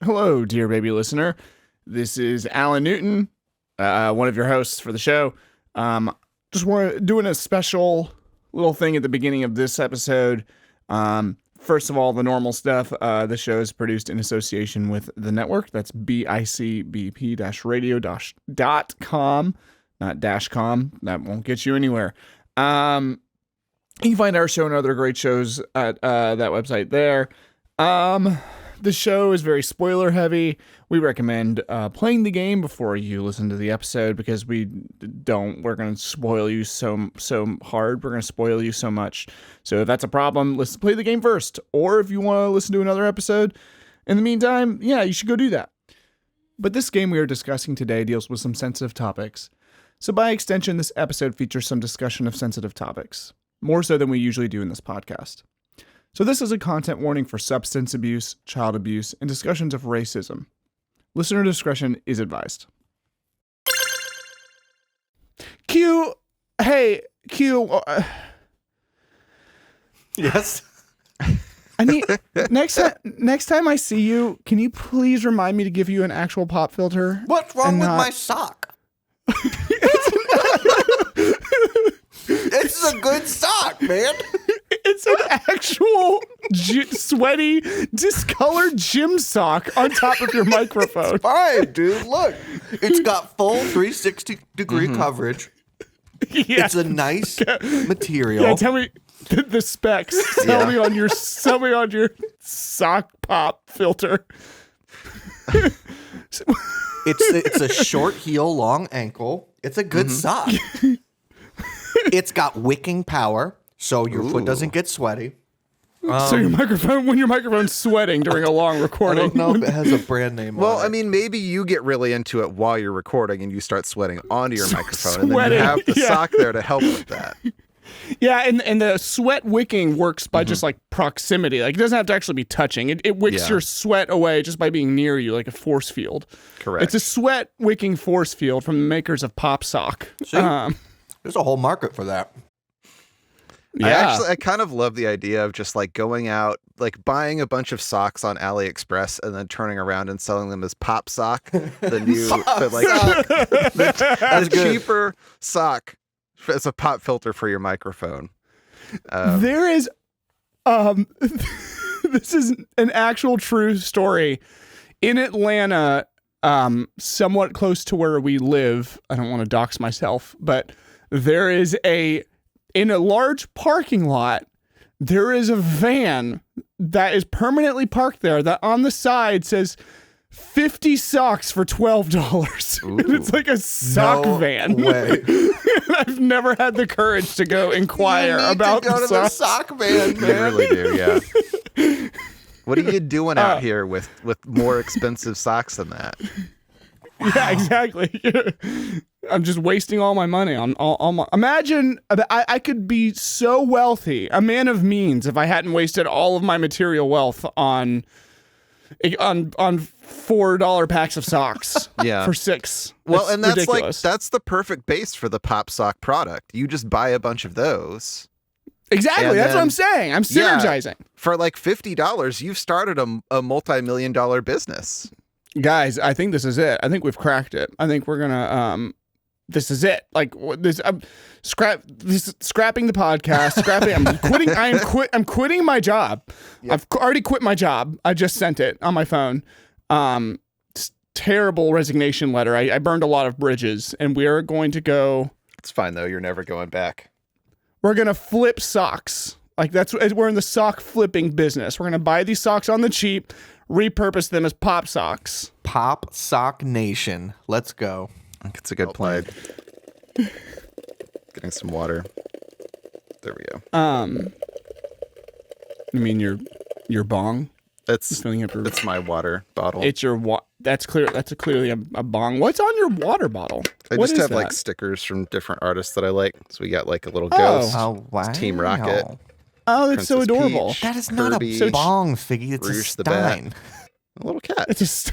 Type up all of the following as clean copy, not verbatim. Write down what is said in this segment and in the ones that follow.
Hello, dear baby listener. This is Alan Newton, one of your hosts for the show. Doing a special little thing at the beginning of this episode. First of all, the normal stuff. The show is produced in association with the network. That's bicbp-radio.com, not -com. That won't get you anywhere. You can find our show and other great shows at that website there. The show is very spoiler heavy. We recommend playing the game before you listen to the episode because we're going to spoil you so hard. We're going to spoil you so much. So if that's a problem, let's play the game first. Or if you want to listen to another episode in the meantime, yeah, you should go do that. But this game we are discussing today deals with some sensitive topics. So by extension, this episode features some discussion of sensitive topics, more so than we usually do in this podcast. So this is a content warning for substance abuse, child abuse, and discussions of racism. Listener discretion is advised. Q, hey, Q. Yes? I need, next time I see you, can you please remind me to give you an actual pop filter? What's wrong with my sock? It's a good sock, man. It's an actual sweaty, discolored gym sock on top of your microphone. Fine, dude. Look, it's got full 360-degree coverage. Yeah. It's a nice material. Yeah, tell me the specs. Tell me on your sock pop filter. It's a short heel, long ankle. It's a good sock. It's got wicking power, so your foot doesn't get sweaty. So when your microphone's sweating during a long recording. I don't know if it has a brand name Well, on it. I mean, maybe you get really into it while you're recording and you start sweating onto your microphone, and then you have the sock there to help with that. Yeah, and the sweat wicking works by just like proximity. Like it doesn't have to actually be touching. It wicks your sweat away just by being near you, like a force field. Correct. It's a sweat wicking force field from the makers of Pop Sock. See? There's a whole market for that. Yeah. I kind of love the idea of just like going out, like buying a bunch of socks on AliExpress and then turning around and selling them as Pop Sock, the new, the cheaper sock as a pop filter for your microphone. There is, this is an actual true story in Atlanta, somewhat close to where we live. I don't want to dox myself, but there is in a large parking lot, there is a van that is permanently parked there that on the side says 50 socks for $12. And it's like a sock van. Way. I've never had the courage to go inquire about to go to the sock van, You man. really do, yeah. What are you doing out here with more expensive socks than that? Yeah, exactly. I'm just wasting all my money on all my. Imagine I could be so wealthy, a man of means, if I hadn't wasted all of my material wealth on $4 packs of socks. Yeah. For $6. Well, and that's ridiculous. that's the perfect base for the Pop Sock product. You just buy a bunch of those. Exactly. And That's what then- I'm saying. I'm synergizing. For like $50, you've started a multi-million-dollar business. Guys, I think this is it. I think we've cracked it. I think we're gonna this is it. Like this, scrapping the podcast. Scrapping. I'm quitting. I'm quitting my job. Yep. I've already quit my job. I just sent it on my phone. Terrible resignation letter. I burned a lot of bridges, and we are going to go. It's fine though. You're never going back. We're gonna flip socks. Like we're in the sock flipping business. We're gonna buy these socks on the cheap, repurpose them as pop socks. Pop Sock Nation. Let's go. I think it's a good plan. Getting some water. There we go. You mean your bong? It's my water bottle. It's your That's clear. That's clearly a bong. What's on your water bottle? I What just is have that? like stickers from different artists that I like. So we got like a little ghost. Oh, wow. It's Team Rocket. Oh, that's so Princess adorable. Peach. That is not Kirby, a bong, Figgy. It's Rouge a the Bat. stein. A little cat. It's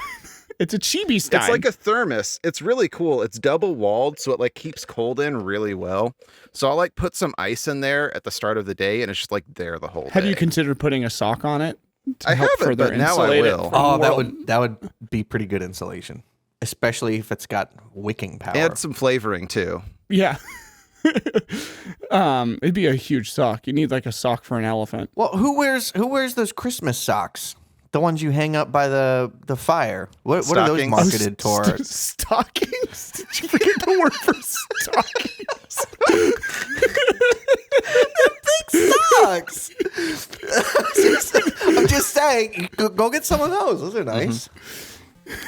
a chibi stein. It's like a thermos. It's really cool. It's double walled, so it like keeps cold in really well. So I'll like put some ice in there at the start of the day, and it's just like there the whole day. Have you considered putting a sock on it? I help haven't, further but now I insulate it will. from Oh, the world. that would be pretty good insulation, especially if it's got wicking power. And some flavoring too. Yeah. It'd be a huge sock. You need like a sock for an elephant. Well, who wears those Christmas socks? The ones you hang up by the fire. What are those Stockings. marketed towards? Stockings? Did you forget the word for stockings? Socks. I'm just saying, go get some of those. Those are nice.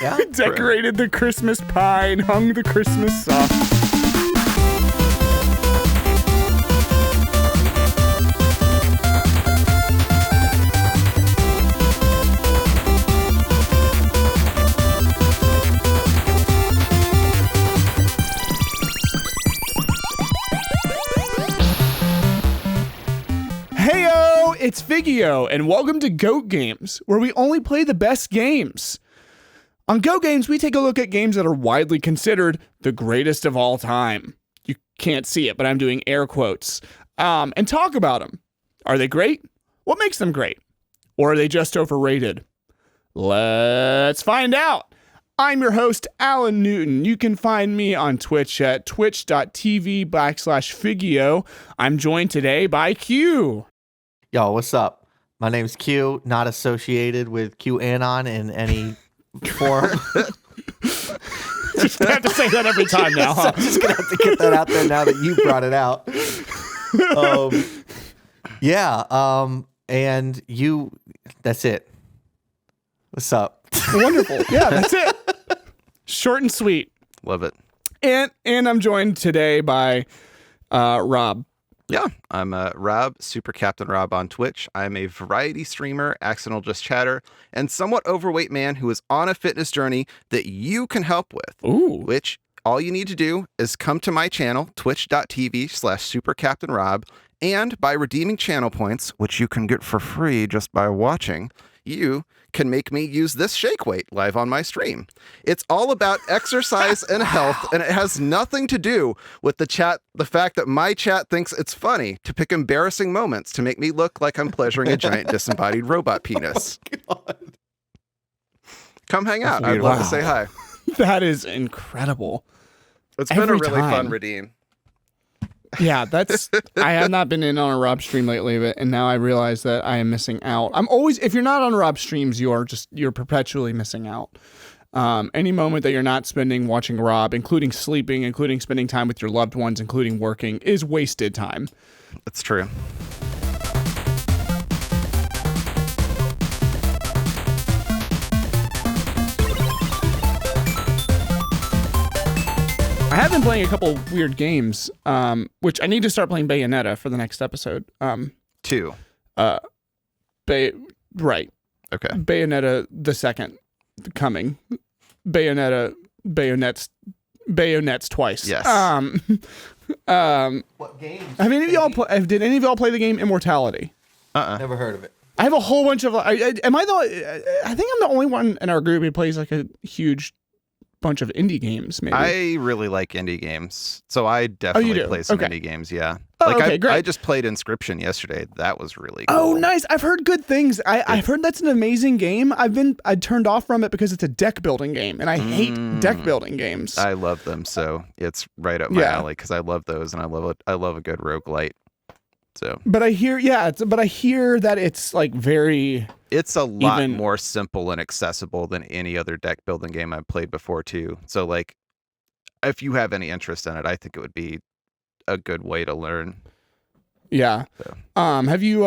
Yeah. Decorated the Christmas pie and hung the Christmas sock. Heyo, it's Heyo, and welcome to G.O.A.T Games, where we only play the best games. On G.O.A.T Games, we take a look at games that are widely considered the greatest of all time. You can't see it, but I'm doing air quotes. And talk about them. Are they great? What makes them great? Or are they just overrated? Let's find out. I'm your host, Alan Newton. You can find me on Twitch at twitch.tv/Heyo. I'm joined today by Q. Yo, what's up? My name's Q, not associated with QAnon in any form. Just have to say that every time now, huh? I'm just gonna have to get that out there now that you brought it out. And you, that's it. What's up? Wonderful. Yeah, that's it. Short and sweet. Love it. And I'm joined today by Rob. Yeah, I'm Rob, Super Captain Rob on Twitch. I'm a variety streamer, accidental just chatter, and somewhat overweight man who is on a fitness journey that you can help with. Ooh. Which all you need to do is come to my channel, twitch.tv/supercaptainrob, and by redeeming channel points, which you can get for free just by watching, you can make me use this shake weight live on my stream. It's all about exercise and health, and it has nothing to do with the fact that my chat thinks it's funny to pick embarrassing moments to make me look like I'm pleasuring a giant disembodied robot penis. Oh, God. Come hang out. That's I'd weird. love to Wow. say hi. That is incredible. It's been a Every really fun time. redeem. Yeah, I have not been in on a Rob stream lately, and now I realize that I am missing out. If you're not on Rob streams, you're perpetually missing out. Any moment that you're not spending watching Rob, including sleeping, including spending time with your loved ones, including working, is wasted time. It's true. I have been playing a couple weird games, which I need to start playing Bayonetta for the next episode. 2. Right. Okay. Bayonetta the second coming. Bayonets twice. Yes. What games? Have any of y'all did any of y'all play the game Immortality? Never heard of it. I have a whole bunch of. I think I'm the only one in our group who plays like a huge bunch of indie games. Maybe. I really like indie games, so I definitely do? play some Okay. indie games. Yeah, Oh, like okay, great. I just played Inscription yesterday. That was really cool. Oh, nice! I've heard good things. I've heard that's an amazing game. I turned off from it because it's a deck building game, and I hate deck building games. I love them, so it's right up my Yeah. alley because I love those, and I love a good roguelite. So But I hear, that it's like very. it's a lot Even- more simple and accessible than any other deck building game I've played before too. So like, if you have any interest in it, I think it would be a good way to learn. Yeah. So. Have you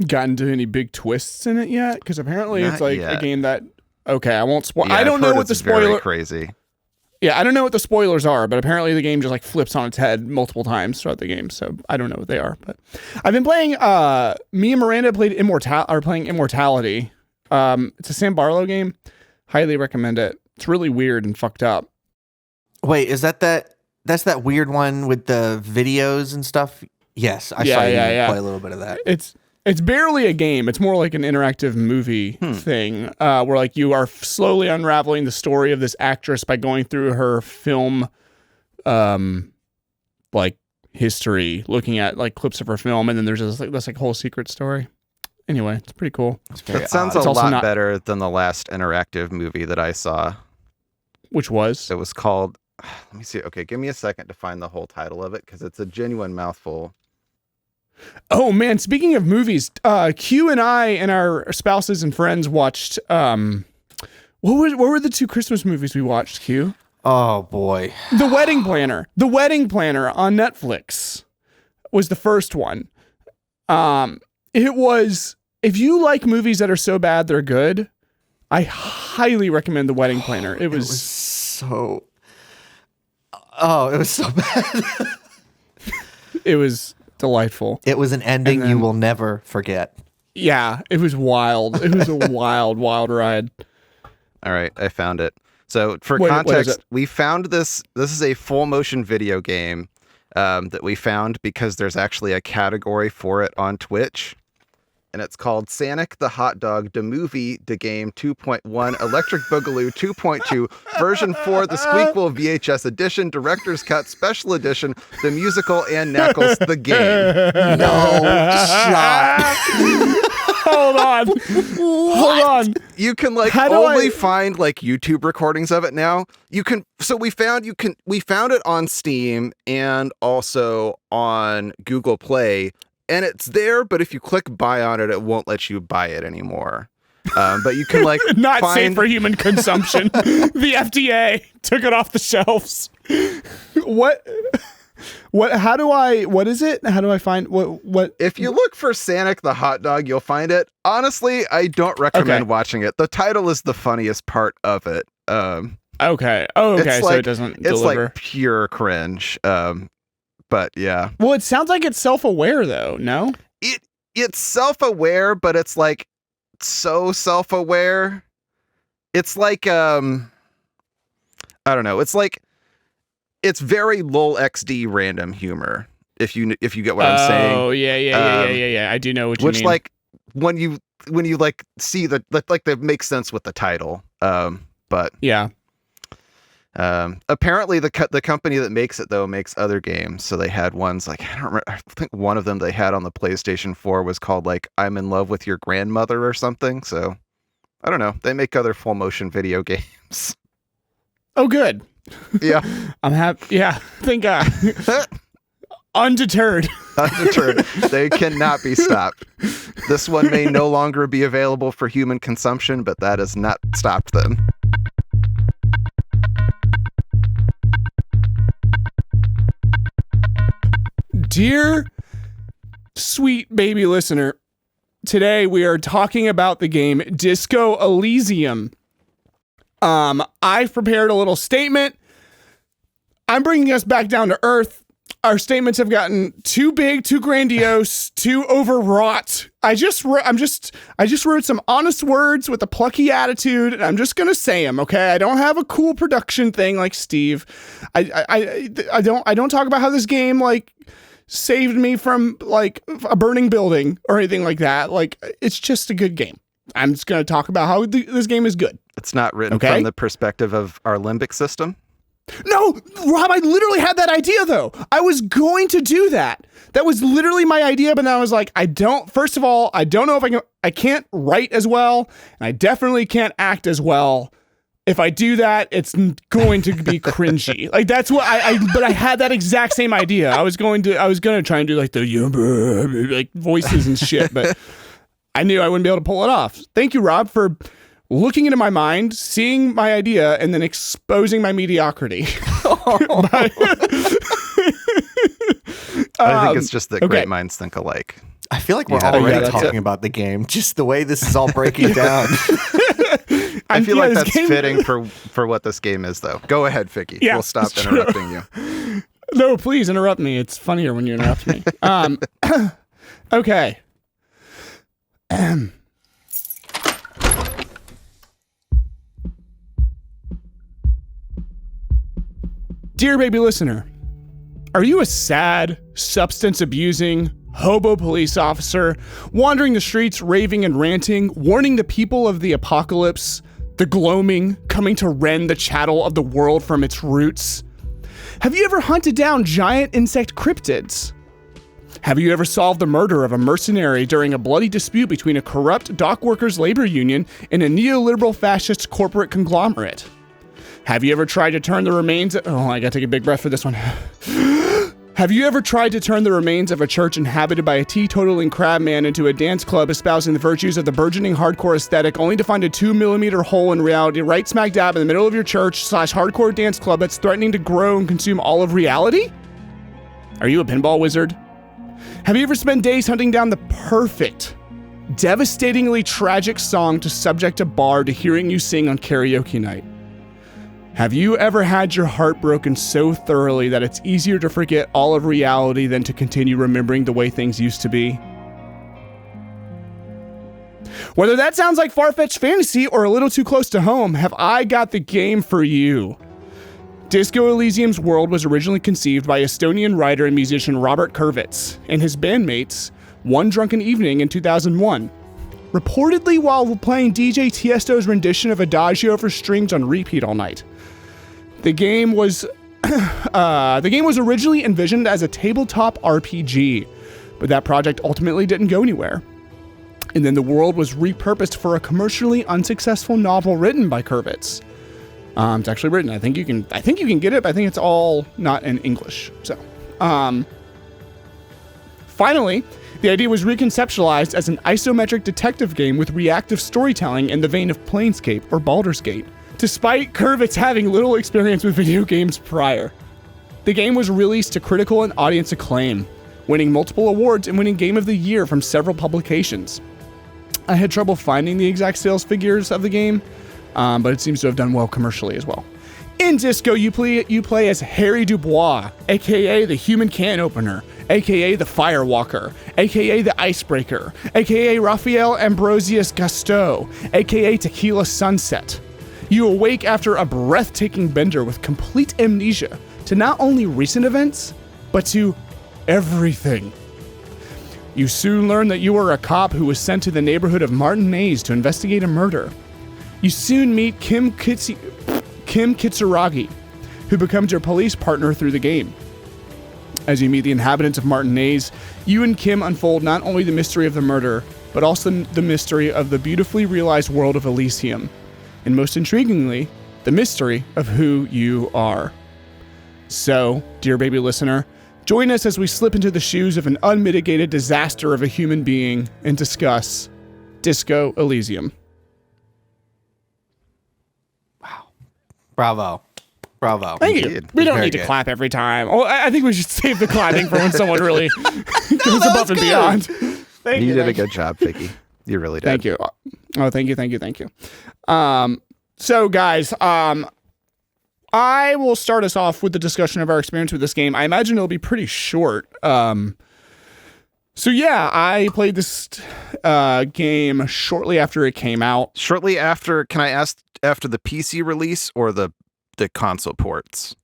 gotten to any big twists in it yet? Because apparently it's Not like yet. a game that. Okay, I won't spoil. Yeah, I don't I've know heard what the it's very spoiler. crazy. Yeah, I don't know what the spoilers are, but apparently the game just like flips on its head multiple times throughout the game. So I don't know what they are, but I've been playing. Me and Miranda playing Immortality. It's a Sam Barlow game. Highly recommend it. It's really weird and fucked up. Wait, is that's that weird one with the videos and stuff? Yes, I Yeah, saw you yeah. play a little bit of that. It's barely a game. It's more like an interactive movie thing, where like you are slowly unraveling the story of this actress by going through her film, like history, looking at like clips of her film, and then there's this whole secret story. anyway, it's pretty cool. That sounds It's a also lot not- better than the last interactive movie that I saw. Which was? It was called, let me see. Okay, give me a second to find the whole title of it because it's a genuine mouthful. Oh man, speaking of movies, Q and I and our spouses and friends watched what were the 2 Christmas movies we watched, Q? Oh boy. The Wedding Planner. The Wedding Planner on Netflix was the first one. It was, if you like movies that are so bad they're good, I highly recommend The Wedding Planner. It was so bad. It was delightful. It was an ending And you then- will never forget. Yeah, it was wild. It was a wild ride. All right, I found it. So for Wait, what is context, it? we found this. This is a full motion video game that we found because there's actually a category for it on Twitch. And it's called Sonic the Hot Dog, the Movie, the Game 2.1, Electric Boogaloo 2.2, version 4, the Squeakquel VHS Edition, Director's Cut, Special Edition, the Musical, and Knuckles, the Game. No shot. Hold on. Hold on. You can like How do only I- find like YouTube recordings of it now. You can, so we found it on Steam and also on Google Play. And it's there, but if you click buy on it, it won't let you buy it anymore. But you can like Not safe find for human consumption. The FDA took it off the shelves. What is it? How do I find what if you look for Sonic the Hot Dog, you'll find it. Honestly, I don't recommend Okay. watching it. The title is the funniest part of it. Okay. Oh, okay. It's So like- it doesn't It's deliver. like pure cringe. But yeah. Well, it sounds like it's self-aware though, no? It's self-aware, but it's like so self-aware. It's like I don't know. It's like it's very lol XD random humor. If you get what I'm saying. Oh, yeah. I do know what you Which mean. like when you like see that makes sense with the title. But yeah. apparently the company that makes it though makes other games. So they had ones like I don't remember. I think one of them they had on the PlayStation 4 was called like I'm in love with your grandmother or something. So I don't know. They make other full motion video games. Oh, good. Yeah, I'm happy. Yeah. Thank God. Undeterred. undeterred. They cannot be stopped. This one may no longer be available for human consumption, but that has not stopped them. Dear sweet baby listener, today we are talking about the game Disco Elysium. I've prepared a little statement. I'm bringing us back down to earth. Our statements have gotten too big, too grandiose, too overwrought. I just wrote some honest words with a plucky attitude, and I'm just gonna say them. Okay, I don't have a cool production thing like Steve. I don't talk about how this game like saved me from like a burning building or anything like that. Like it's just a good game. I'm just gonna talk about how this game is good. It's not written Okay. from the perspective of our limbic system. No, Rob, I literally had that idea though. I was going to do that. That was literally my idea, but then I was like, first of all, I don't know if I can't write as well, and I definitely can't act as well. If I do that, it's going to be cringy. Like that's what but I had that exact same idea. I was going to try and do like the like voices and shit, but I knew I wouldn't be able to pull it off. Thank you, Rob, for looking into my mind, seeing my idea, and then exposing my mediocrity. I think it's just that okay. great minds think alike. I feel like we're Yeah. already that's talking about the game. Just the way this is all breaking down. I feel like this that's game- fitting for what this game is, though. Go ahead, Vicky. Yeah, we'll stop it's true. interrupting you. No, please interrupt me. It's funnier when you interrupt me. Okay. Dear baby listener, are you a sad, substance abusing, hobo police officer wandering the streets raving and ranting, warning the people of the apocalypse, the gloaming coming to rend the chattel of the world from its roots? Have you ever hunted down giant insect cryptids? Have you ever solved the murder of a mercenary during a bloody dispute between a corrupt dock workers' labor union and a neoliberal fascist corporate conglomerate? Have you ever tried to turn the remains of... Oh, I gotta take a big breath for this one. Have you ever tried to turn the remains of a church inhabited by a teetotaling crab man into a dance club espousing the virtues of the burgeoning hardcore aesthetic, only to find a 2mm hole in reality right smack dab in the middle of your church/hardcore dance club that's threatening to grow and consume all of reality? Are you a pinball wizard? Have you ever spent days hunting down the perfect, devastatingly tragic song to subject a bar to hearing you sing on karaoke night? Have you ever had your heart broken so thoroughly that it's easier to forget all of reality than to continue remembering the way things used to be? Whether that sounds like far-fetched fantasy or a little too close to home, have I got the game for you. Disco Elysium's world was originally conceived by Estonian writer and musician Robert Kurvitz and his bandmates one drunken evening in 2001. Reportedly while playing DJ Tiesto's rendition of Adagio for strings on repeat all night. The game was originally envisioned as a tabletop RPG, but that project ultimately didn't go anywhere. And then the world was repurposed for a commercially unsuccessful novel written by Kurvitz. It's actually written. I think you can get it, but I think it's all not in English. So, finally, the idea was reconceptualized as an isometric detective game with reactive storytelling in the vein of Planescape or Baldur's Gate, despite Kurvitz having little experience with video games prior. The game was released to critical and audience acclaim, winning multiple awards and winning Game of the Year from several publications. I had trouble finding the exact sales figures of the game, but it seems to have done well commercially as well. In Disco, you play as Harry Dubois, aka the Human Can Opener, aka the Firewalker, aka the Icebreaker, aka Raphael Ambrosius Gusteau, aka Tequila Sunset. You awake after a breathtaking bender with complete amnesia to not only recent events, but to everything. You soon learn that you are a cop who was sent to the neighborhood of Martinez to investigate a murder. You soon meet Kim Kitsuragi, who becomes your police partner through the game. As you meet the inhabitants of Martinez, you and Kim unfold not only the mystery of the murder, but also the mystery of the beautifully realized world of Elysium. And most intriguingly, the mystery of who you are. So, dear baby listener, join us as we slip into the shoes of an unmitigated disaster of a human being and discuss Disco Elysium. Wow. Bravo. Thank you. We don't need to clap every time. Oh, I think we should save the clapping for when someone really goes above and beyond. Thank you. You did a good job, Vicky. You really did. Thank you. Oh, thank you. So guys, I will start us off with the discussion of our experience with this game. I imagine it'll be pretty short. So yeah, I played this game shortly after it came out. Shortly after, can I ask, after the PC release or the console ports?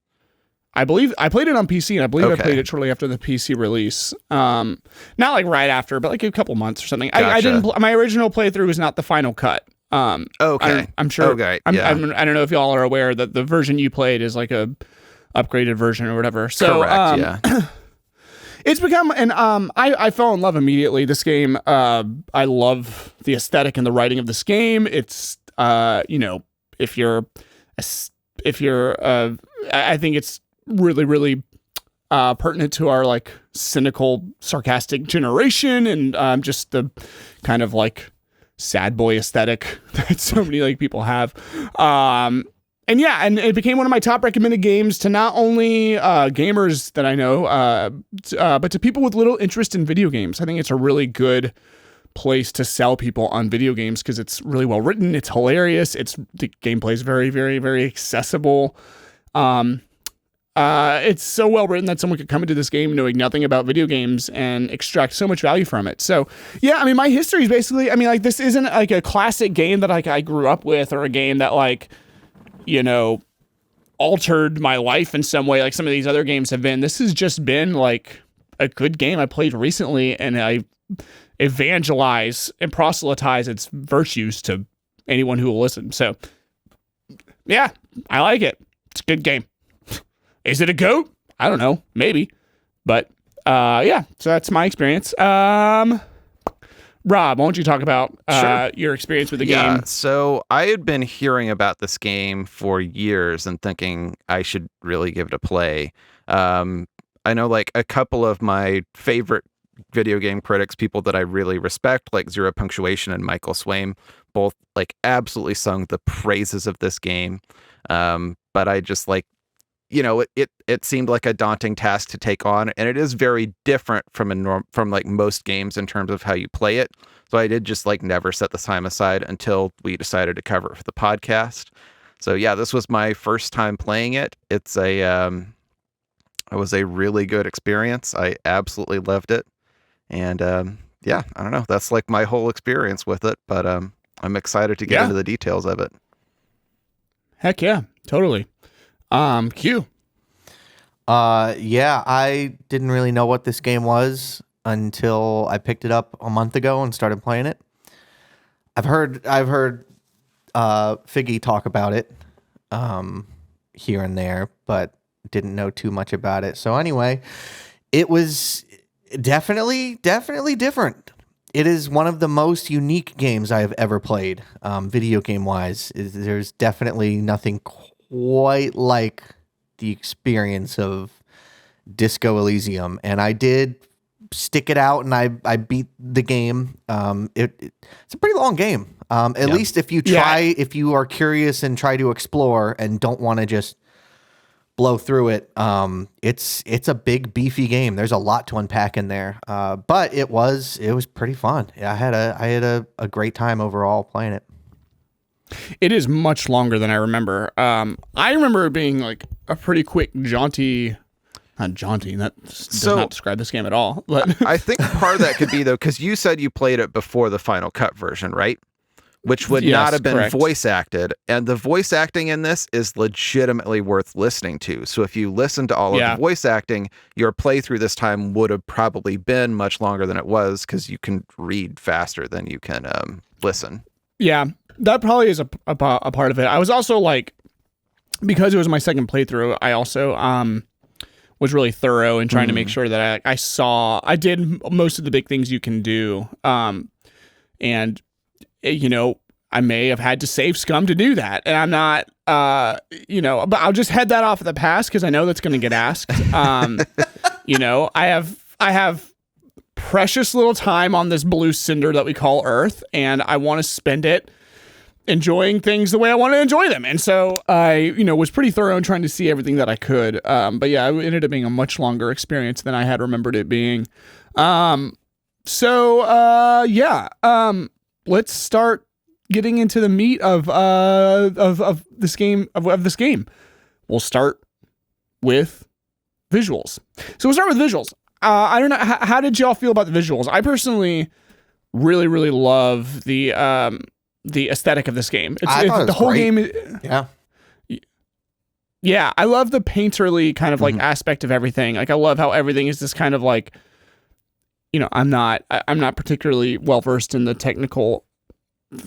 I believe I played it on PC, and I believe I played it shortly after the PC release. Not like right after, but like a couple months or something. Gotcha. I didn't. My original playthrough was not the final cut. Okay. I'm sure. Okay. I Yeah. don't know if y'all are aware that the version you played is like a upgraded version or whatever. So, correct. Yeah. It's become, and I fell in love immediately. This game, I love the aesthetic and the writing of this game. It's, if you're, I think it's really, really pertinent to our like cynical, sarcastic generation, and just the kind of like sad boy aesthetic that so many like people have. And it became one of my top recommended games to not only gamers that I know, but to people with little interest in video games. I think it's a really good place to sell people on video games because it's really well written. It's hilarious. The gameplay is very, very, very accessible. It's so well written that someone could come into this game knowing nothing about video games and extract so much value from it. So yeah, I mean, my history is basically, I mean, like, this isn't like a classic game that like I grew up with, or a game that like, altered my life in some way like some of these other games have been. This has just been like a good game I played recently, and I evangelize and proselytize its virtues to anyone who will listen. So yeah, I like it. It's a good game. Is it a GOAT? I don't know. Maybe. But Yeah, so that's my experience. Rob, why don't you talk about your experience with the game? So I had been hearing about this game for years and thinking I should really give it a play. I know like a couple of my favorite video game critics, people that I really respect, like Zero Punctuation and Michael Swaim, both like absolutely sung the praises of this game. But I just like, it seemed like a daunting task to take on, and it is very different from like most games in terms of how you play it. So I did just like never set the time aside until we decided to cover it for the podcast. So yeah, this was my first time playing it. It was a really good experience. I absolutely loved it. And yeah, I don't know. That's like my whole experience with it, but I'm excited to get into the details of it. Heck yeah, totally. Q. Yeah, I didn't really know what this game was until I picked it up a month ago and started playing it. I've heard Figgy talk about it here and there, but didn't know too much about it. So anyway, it was definitely different. It is one of the most unique games I have ever played, video game wise. There's definitely nothing quite like the experience of Disco Elysium, and I did stick it out, and I beat the game. It's a pretty long game. At least if you are curious and try to explore and don't want to just blow through it, it's a big beefy game. There's a lot to unpack in there, but it was pretty fun. I had a great time overall playing it. It is much longer than I remember. I remember it being like a pretty quick, jaunty. Not jaunty. That does not describe this game at all. But I think part of that could be though, because you said you played it before the Final Cut version, right? Which would not have been correct. voice acted, and the voice acting in this is legitimately worth listening to. So if you listen to all of the voice acting, your playthrough this time would have probably been much longer than it was, because you can read faster than you can listen. Yeah, that probably is a part of it. I was also like, because it was my second playthrough, I also was really thorough in trying to make sure that I did most of the big things you can do, and I may have had to save scum to do that, and I'm not, but I'll just head that off at the pass because I know that's going to get asked. I have precious little time on this blue cinder that we call Earth, and I want to spend it enjoying things the way I want to enjoy them. And so I, was pretty thorough in trying to see everything that I could. But yeah, it ended up being a much longer experience than I had remembered it being. Let's start getting into the meat of this game. Of this game, we'll start with visuals. So we'll start with visuals. I don't know. How did y'all feel about the visuals? I personally really, really love the aesthetic of this game. I thought it was the whole great. game. Yeah. Yeah, I love the painterly kind of like aspect of everything. Like I love how everything is this kind of like, I'm not particularly well versed in the technical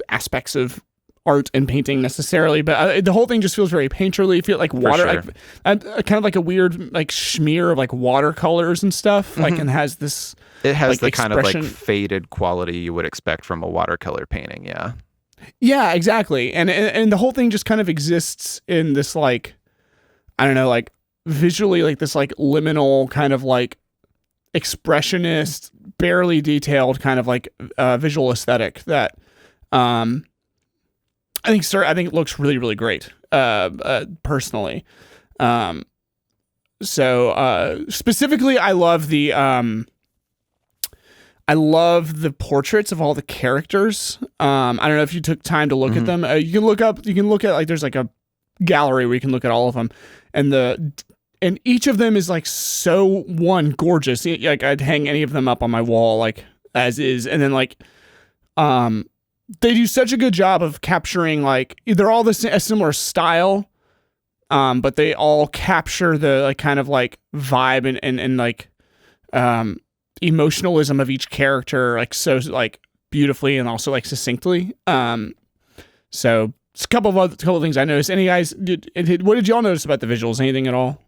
aspects of art and painting necessarily, but the whole thing just feels very painterly. Feel like water, sure. like kind of like a weird like smear of like watercolors and stuff. Like and has this. It has like, the kind of like expression. faded quality you would expect from a watercolor painting. Yeah. Yeah, exactly. And the whole thing just kind of exists in this like, I don't know, like visually like this like liminal kind of like expressionist, barely detailed kind of like visual aesthetic that I think it looks really, really great personally. So specifically I love the portraits of all the characters. I don't know if you took time to look at them. You can look at like there's like a gallery where you can look at all of them, and each of them is like so gorgeous. Like I'd hang any of them up on my wall like as is, and then like they do such a good job of capturing like they're all a similar style, but they all capture the like kind of like vibe and like emotionalism of each character like so like beautifully and also like succinctly. So it's a couple of things I noticed. Any guys what did y'all notice about the visuals? Anything at all?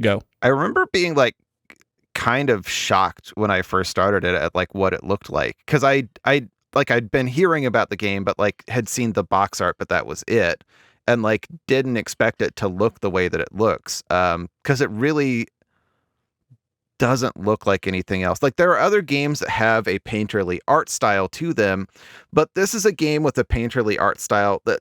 Go. I remember being like kind of shocked when I first started it at like what it looked like, because I'd been hearing about the game, but like had seen the box art, but that was it, and like didn't expect it to look the way that it looks, because it really doesn't look like anything else. Like there are other games that have a painterly art style to them, but this is a game with a painterly art style that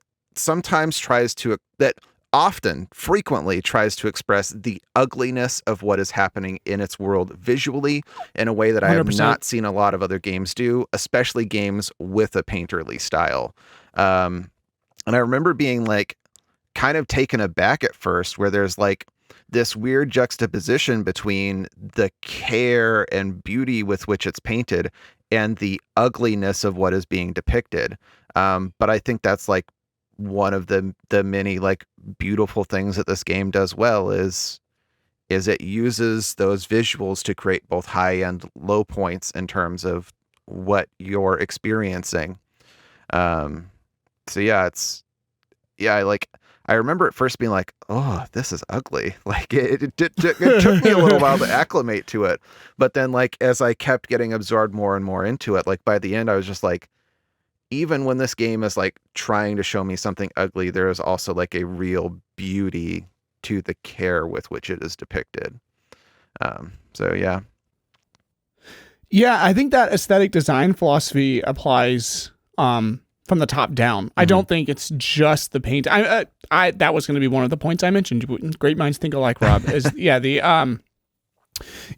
often, frequently tries to express the ugliness of what is happening in its world visually in a way that I have 100%. not seen a lot of other games do, especially games with a painterly style. And I remember being like kind of taken aback at first, where there's like this weird juxtaposition between the care and beauty with which it's painted and the ugliness of what is being depicted. But I think that's like one of the many like beautiful things that this game does well is it uses those visuals to create both high and low points in terms of what you're experiencing. So I remember at first being like, oh, this is ugly. Like it took me a little while to acclimate to it. But then like, as I kept getting absorbed more and more into it, like by the end, I was just like, even when this game is like trying to show me something ugly, there is also like a real beauty to the care with which it is depicted. So yeah. Yeah, I think that aesthetic design philosophy applies from the top down. I don't think it's just the paint. I that was going to be one of the points I mentioned. Great minds think alike, Rob. Is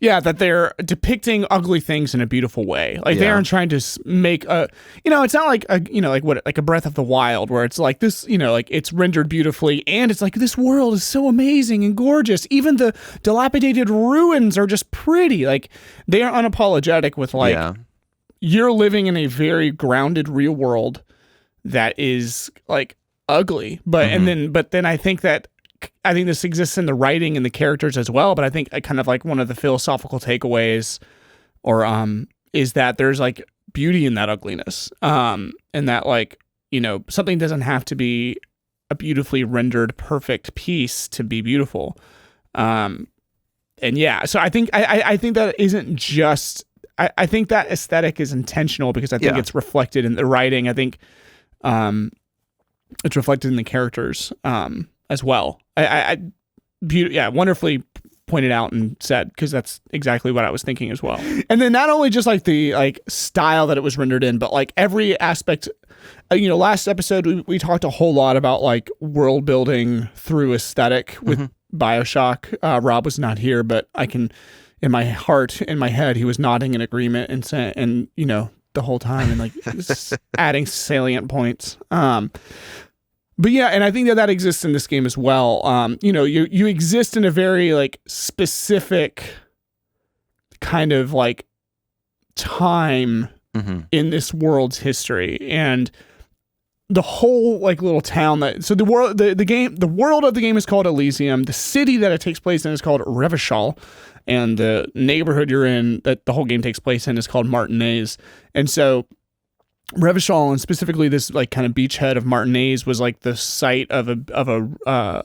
that they're depicting ugly things in a beautiful way. Like they aren't trying to make it's not like like a Breath of the Wild where it's like this, like it's rendered beautifully and it's like this world is so amazing and gorgeous. Even the dilapidated ruins are just pretty. Like they are unapologetic with like you're living in a very grounded real world that is like ugly. But then I think this exists in the writing and the characters as well, but I think kind of like one of the philosophical takeaways is that there's like beauty in that ugliness. And that like, something doesn't have to be a beautifully rendered perfect piece to be beautiful. So I think that isn't just, I think that aesthetic is intentional because I think it's reflected in the writing. I think it's reflected in the characters as well. Wonderfully pointed out and said, because that's exactly what I was thinking as well. And then not only just like the like style that it was rendered in, but like every aspect. Last episode we talked a whole lot about like world building through aesthetic with BioShock. Rob was not here, but I can, in my heart, in my head, he was nodding in agreement and the whole time and like adding salient points. But yeah, and I think that exists in this game as well. You exist in a very like specific kind of like time in this world's history, and the whole like little town the world of the game is called Elysium. The city that it takes place in is called Revachol, and the neighborhood you're in that the whole game takes place in is called Martinez. And so Revachol, and specifically this like kind of beachhead of Martinez, was like the site of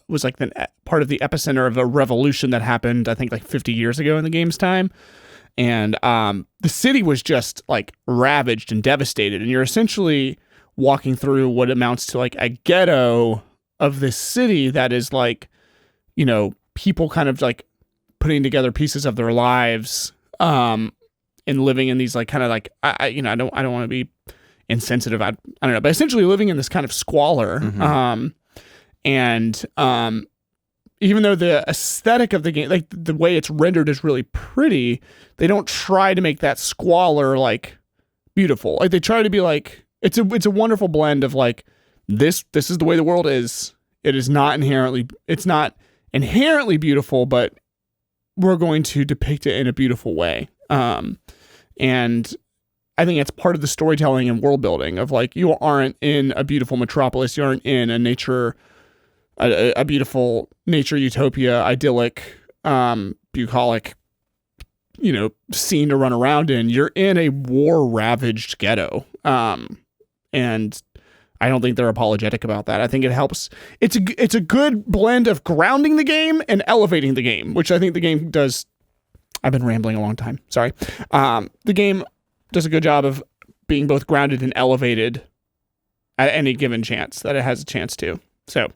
was like the part of the epicenter of a revolution that happened, I think like 50 years ago in the game's time. And the city was just like ravaged and devastated, and you're essentially walking through what amounts to like a ghetto of this city that is like, people kind of like putting together pieces of their lives and living in these like kind of like I don't want to be insensitive. I don't know, but essentially living in this kind of squalor. Even though the aesthetic of the game, like the way it's rendered is really pretty, they don't try to make that squalor like beautiful. Like they try to be like, it's a wonderful blend of like, this is the way the world is. It's not inherently beautiful, but we're going to depict it in a beautiful way. And I think it's part of the storytelling and world building of like, you aren't in a beautiful metropolis. You aren't in a beautiful nature utopia, idyllic, bucolic, scene to run around in. You're in a war ravaged ghetto. And I don't think they're apologetic about that. I think it helps. It's a good blend of grounding the game and elevating the game, which I think the game does I've been rambling a long time. Sorry. The game does a good job of being both grounded and elevated at any given chance that it has a chance to. So,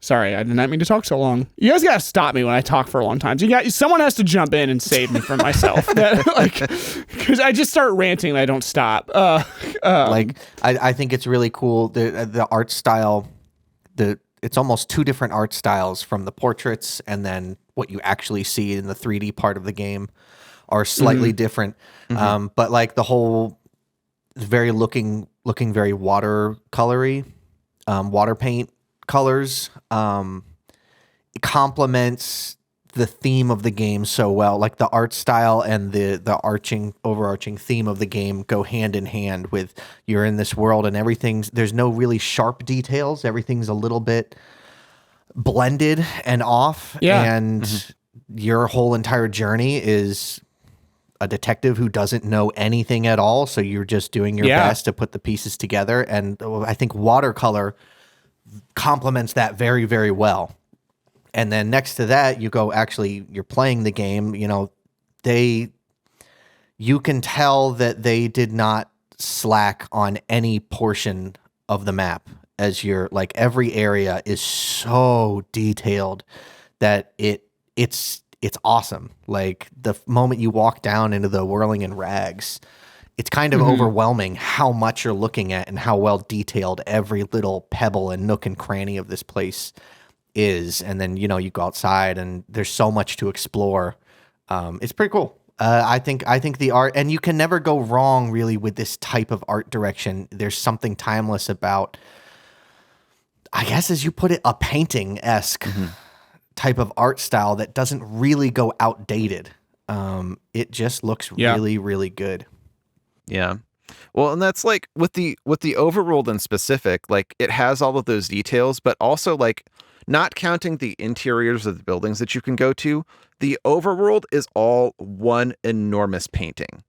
sorry, I did not mean to talk so long. You guys gotta stop me when I talk for a long time. Someone has to jump in and save me from myself. Because I just start ranting and I don't stop. I think it's really cool. The art style, it's almost two different art styles from the portraits and then what you actually see in the 3D part of the game are slightly different. But like the whole very looking very watercolory, water paint colors, it complements the theme of the game so well. Like the art style and the overarching theme of the game go hand in hand with you're in this world and there's no really sharp details. Everything's a little bit blended and off. Yeah. And your whole entire journey is a detective who doesn't know anything at all. So you're just doing your best to put the pieces together. And I think watercolor complements that very, very well. And then next to that, you're playing the game, you can tell that they did not slack on any portion of the map as every area is so detailed that it's awesome. Like the moment you walk down into the whirling in rags, it's kind of overwhelming how much you're looking at and how well detailed every little pebble and nook and cranny of this place is. And then, you go outside and there's so much to explore. It's pretty cool. I think the art, and you can never go wrong really with this type of art direction. There's something timeless about, I guess, as you put it, a painting-esque type of art style that doesn't really go outdated. It just looks really, really good. Yeah. Well, and that's like with the overworld in specific, like it has all of those details, but also like not counting the interiors of the buildings that you can go to, the overworld is all one enormous painting.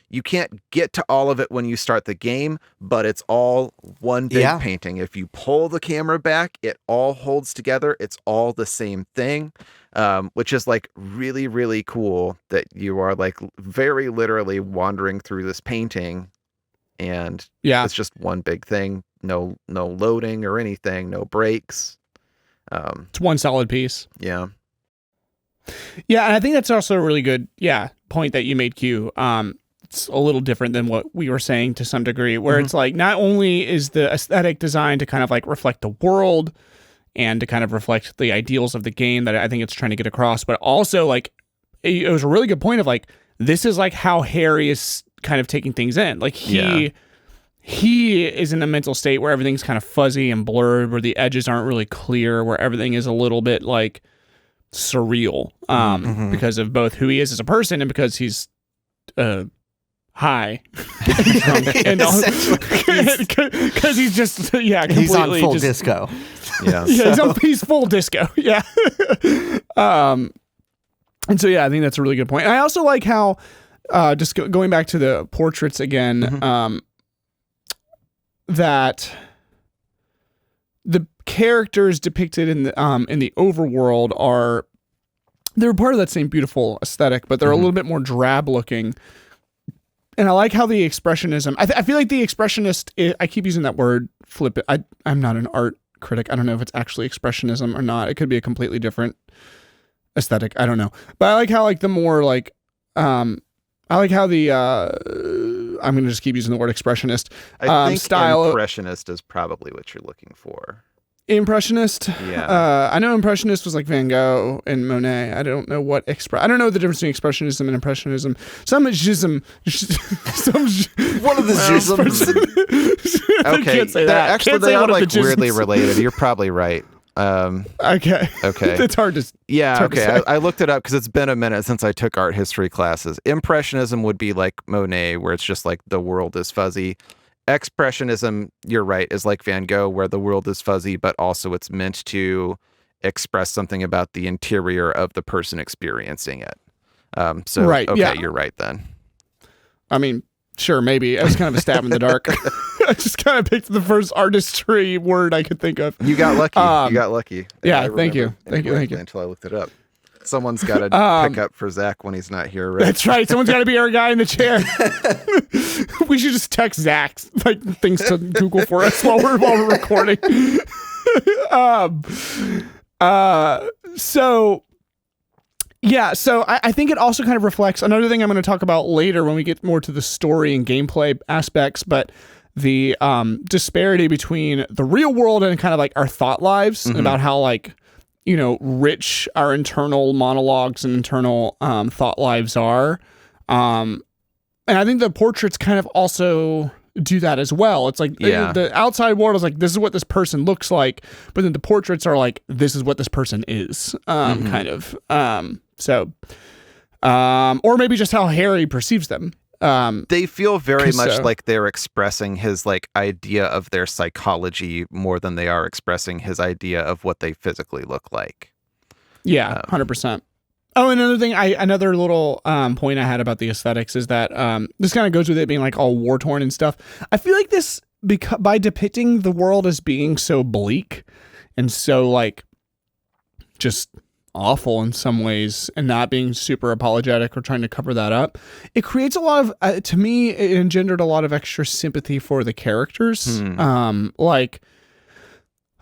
You can't get to all of it when you start the game, but it's all one big painting. If you pull the camera back, it all holds together. It's all the same thing, which is like really, really cool that you are like very literally wandering through this painting and it's just one big thing. No loading or anything, no breaks. It's one solid piece. Yeah. Yeah, and I think that's also a really good point that you made, Q. It's a little different than what we were saying to some degree, where it's like not only is the aesthetic designed to kind of like reflect the world and to kind of reflect the ideals of the game that I think it's trying to get across, but also like it was a really good point of like this is like how Harry is kind of taking things in. Like he is in a mental state where everything's kind of fuzzy and blurred, where the edges aren't really clear, where everything is a little bit like surreal because of both who he is as a person and because he's high and because he's just he's on full disco. He's full disco. And so I think that's a really good point. And I also like how just going back to the portraits again, that the characters depicted in the overworld they're part of that same beautiful aesthetic, but they're a little bit more drab looking. And I like how the expressionism, I feel like the expressionist, I keep using that word, flip it. I'm not an art critic. I don't know if it's actually expressionism or not. It could be a completely different aesthetic. I don't know. But I like how like the more like, I like how the, I'm going to just keep using the word expressionist. I think style. Impressionist is probably what you're looking for. Impressionist. Yeah. I know Impressionist was like Van Gogh and Monet. I don't know what I don't know the difference between Expressionism and Impressionism. Some schism. One of the schisms. Okay. Can't say that. Actually, can't they say are one of like the weirdly schisms. related. You're probably right. Okay. It's hard to. Yeah. hard to Okay. say. I looked it up because it's been a minute since I took art history classes. Impressionism would be like Monet, where it's just like the world is fuzzy. Expressionism, you're right, is like Van Gogh, where the world is fuzzy, but also it's meant to express something about the interior of the person experiencing it. Right, you're right then. I mean, sure, maybe. It was kind of a stab in the dark. I just kind of picked the first artistry word I could think of. You got lucky. You got lucky. Yeah, I thank you. remembered Thank you. incorrectly until I looked it up. Someone's got to pick up for Zach when he's not here, right? That's right. Someone's got to be our guy in the chair. We should just text Zach like things to Google for us while we're recording. So I think it also kind of reflects another thing I'm going to talk about later when we get more to the story and gameplay aspects, but the disparity between the real world and kind of like our thought lives, and about how like, you know, rich our internal monologues and internal thought lives are. And I think the portraits kind of also do that as well. It's like the outside world is like, this is what this person looks like, but then the portraits are like, this is what this person is, kind of. Or maybe just how Harry perceives them. They feel very much so. like they're expressing his like idea of their psychology more than they are expressing his idea of what they physically look like. Yeah, 100%. Oh, another thing, another little point I had about the aesthetics is that this kind of goes with it being like all war torn and stuff. I feel like this, by depicting the world as being so bleak and so like just awful in some ways and not being super apologetic or trying to cover that up, it creates a lot of, to me, it engendered a lot of extra sympathy for the characters. Like,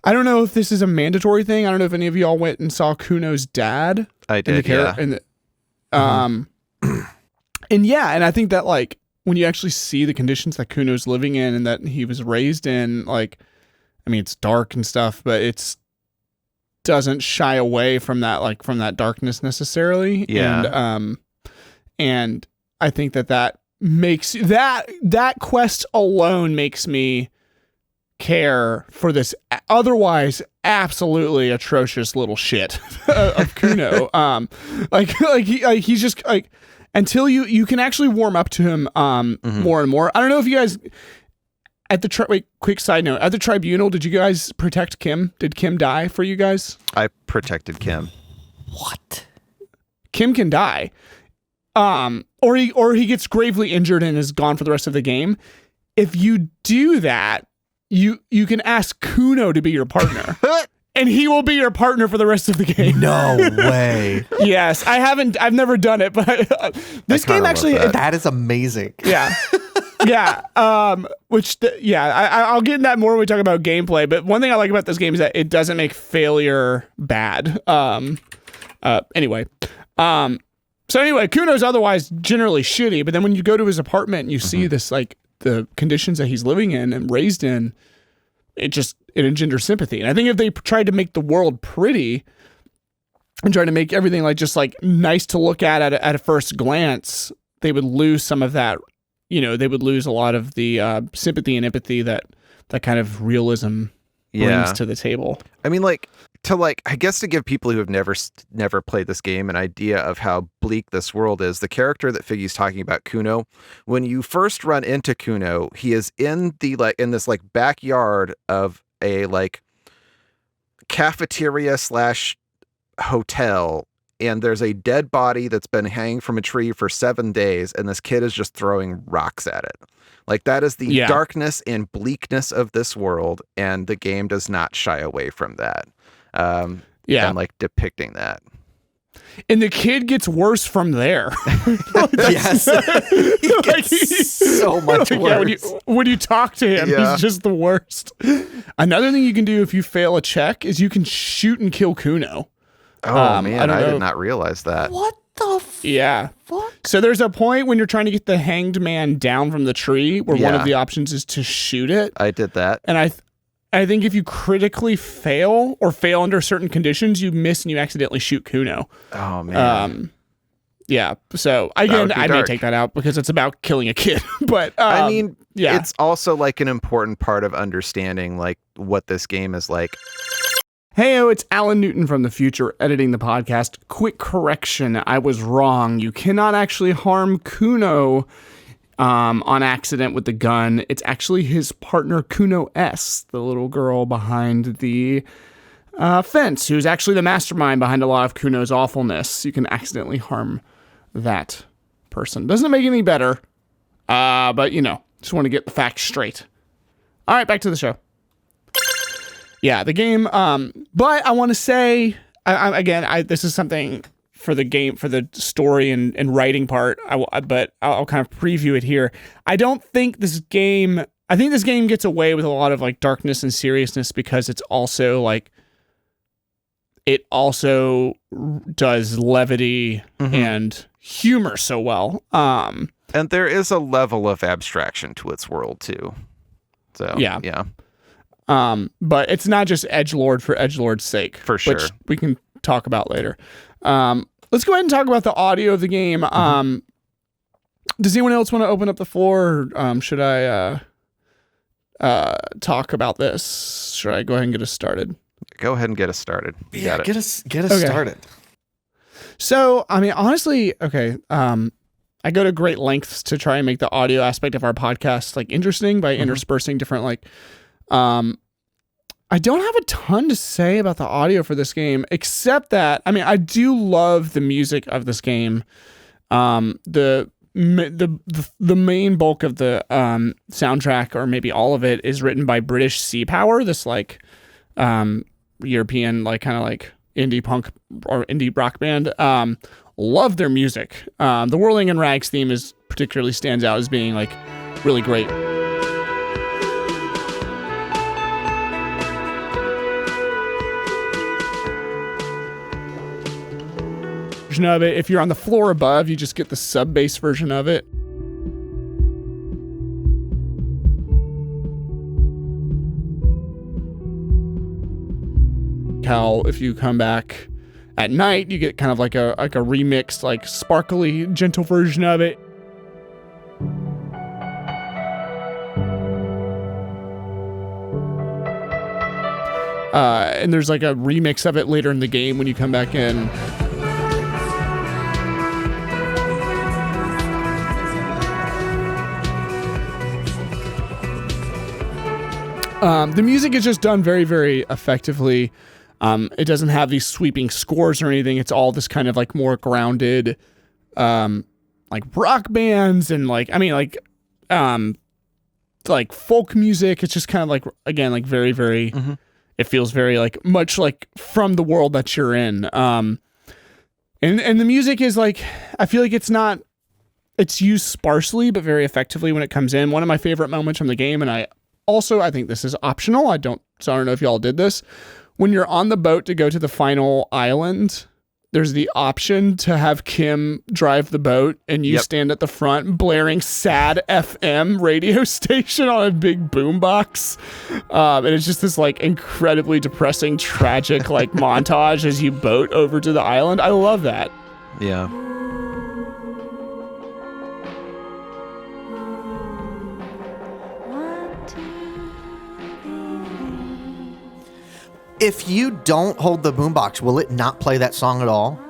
I don't know if this is a mandatory thing. I don't know if any of y'all went and saw Kuno's dad. I did, and I think that like when you actually see the conditions that Kuno's living in and that he was raised in, like, I mean, it's dark and stuff, but it's doesn't shy away from that, like from that darkness necessarily. And I think that makes that quest alone makes me care for this otherwise absolutely atrocious little shit of Kuno. He's just like, until you can actually warm up to him more and more. I don't know if you guys at the quick side note, at the tribunal, did you guys protect Kim? Did Kim die for you guys? I protected Kim. What? Kim can die. Or he gets gravely injured and is gone for the rest of the game. If you do that, you can ask Kuno to be your partner. And he will be your partner for the rest of the game. No way. Yes, I've never done it, but this game actually that is amazing. Yeah. Yeah. I'll get in that more when we talk about gameplay, but one thing I like about this game is that it doesn't make failure bad. Anyway, Kuno's otherwise generally shitty, but then when you go to his apartment and you see this, like, the conditions that he's living in and raised in, it engenders sympathy. And I think if they tried to make the world pretty and try to make everything like just like nice to look at a first glance, they would lose some of that. You know, they would lose a lot of the sympathy and empathy that kind of realism brings to the table. I mean, I guess to give people who have never played this game an idea of how bleak this world is, the character that Figgy's talking about, Kuno, when you first run into Kuno, he is in this backyard of a cafeteria / hotel, and there's a dead body that's been hanging from a tree for 7 days, and this kid is just throwing rocks at it. Like, that is the darkness and bleakness of this world, and the game does not shy away from that. And depicting that. And the kid gets worse from there. Yes. He gets so much worse. Yeah, when you talk to him, he's just the worst. Another thing you can do if you fail a check is you can shoot and kill Kuno. Oh, man, I did not realize that. What the fuck? So there's a point when you're trying to get the hanged man down from the tree where one of the options is to shoot it. I did that. And I think if you critically fail or fail under certain conditions, you miss and you accidentally shoot Kuno. Oh, man. So again, I may take that out because it's about killing a kid. But I mean, it's also like an important part of understanding like what this game is like. Heyo, it's Alan Newton from the future editing the podcast. Quick correction, I was wrong. You cannot actually harm Kuno on accident with the gun. It's actually his partner Kuno S, the little girl behind the fence, who's actually the mastermind behind a lot of Kuno's awfulness. You can accidentally harm that person. Doesn't make it any better, but just want to get the facts straight. All right, back to the show. Yeah, the game, but I want to say, this is something for the game, for the story and writing part. But I'll kind of preview it here. I think this game gets away with a lot of like darkness and seriousness because it's also like, it also does levity and humor so well. And there is a level of abstraction to its world too. So yeah. But it's not just edgelord for edgelord's sake, For sure. which we can talk about later. Let's go ahead and talk about the audio of the game. Does anyone else want to open up the floor? Or, should I talk about this? Should I go ahead and get us started? Go ahead and get us started. You got it. Get us Okay. started. So, I mean, honestly, okay. I go to great lengths to try and make the audio aspect of our podcast like interesting by interspersing different like. I don't have a ton to say about the audio for this game, except that I mean, I do love the music of this game. The main bulk of the soundtrack, or maybe all of it, is written by British Sea Power. This like European like kind of like indie punk or indie rock band. Love their music. The Whirling and Rags theme particularly stands out as being like really great. Version of it. If you're on the floor above, you just get the sub bass version of it. How if you come back at night, you get kind of like a remixed, like sparkly, gentle version of it. And there's like a remix of it later in the game when you come back in. The music is just done very, very effectively. It doesn't have these sweeping scores or anything. It's all this kind of like more grounded, like rock bands and like folk music. It's just kind of like, again, like very, very, it feels very like much like from the world that you're in. And the music is like, I feel like it's used sparsely, but very effectively when it comes in. One of my favorite moments from the game, and I think this is optional. I don't know if y'all did this. When you're on the boat to go to the final island, there's the option to have Kim drive the boat and you stand at the front blaring sad FM radio station on a big boombox. And it's just this like incredibly depressing, tragic like montage as you boat over to the island. I love that. Yeah. If you don't hold the boombox, will it not play that song at all?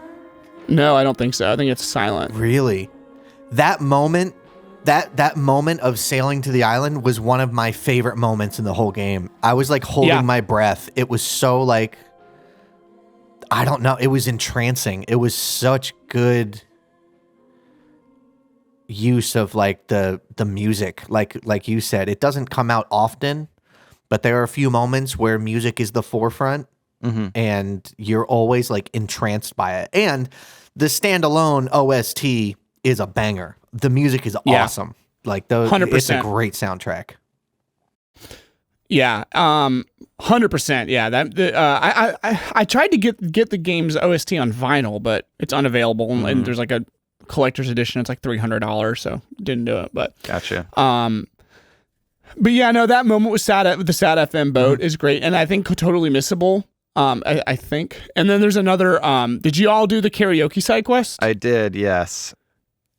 No, I don't think so. I think it's silent. Really? That moment, that moment of sailing to the island was one of my favorite moments in the whole game. I was like holding my breath. It was so like, I don't know. It was entrancing. It was such good use of like the music. Like you said, it doesn't come out often. But there are a few moments where music is the forefront and you're always like entranced by it. And the standalone OST is a banger. The music is awesome. Like 100%. It's a great soundtrack. Yeah. 100%. Yeah. I tried to get the game's OST on vinyl, but it's unavailable. And there's like a collector's edition. It's like $300. So didn't do it, but Gotcha. But yeah, no, that moment with the Sad FM boat is great, and I think totally missable. I think. And then there's another. Did you all do the karaoke side quest? I did. Yes.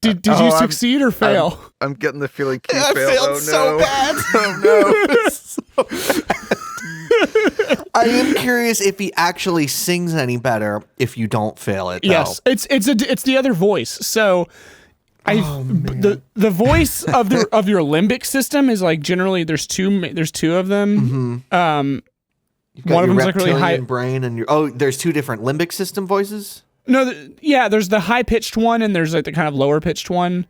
Did you succeed or fail? I'm getting the feeling you I failed so bad. Oh no. So bad. I am curious if he actually sings any better if you don't fail it. Though. Yes, it's the other voice. So. The voice of your limbic system is like generally there's two of them. You've got one of your them's like really high brain and there's two different limbic system voices. No, there's the high pitched one and there's like the kind of lower pitched one.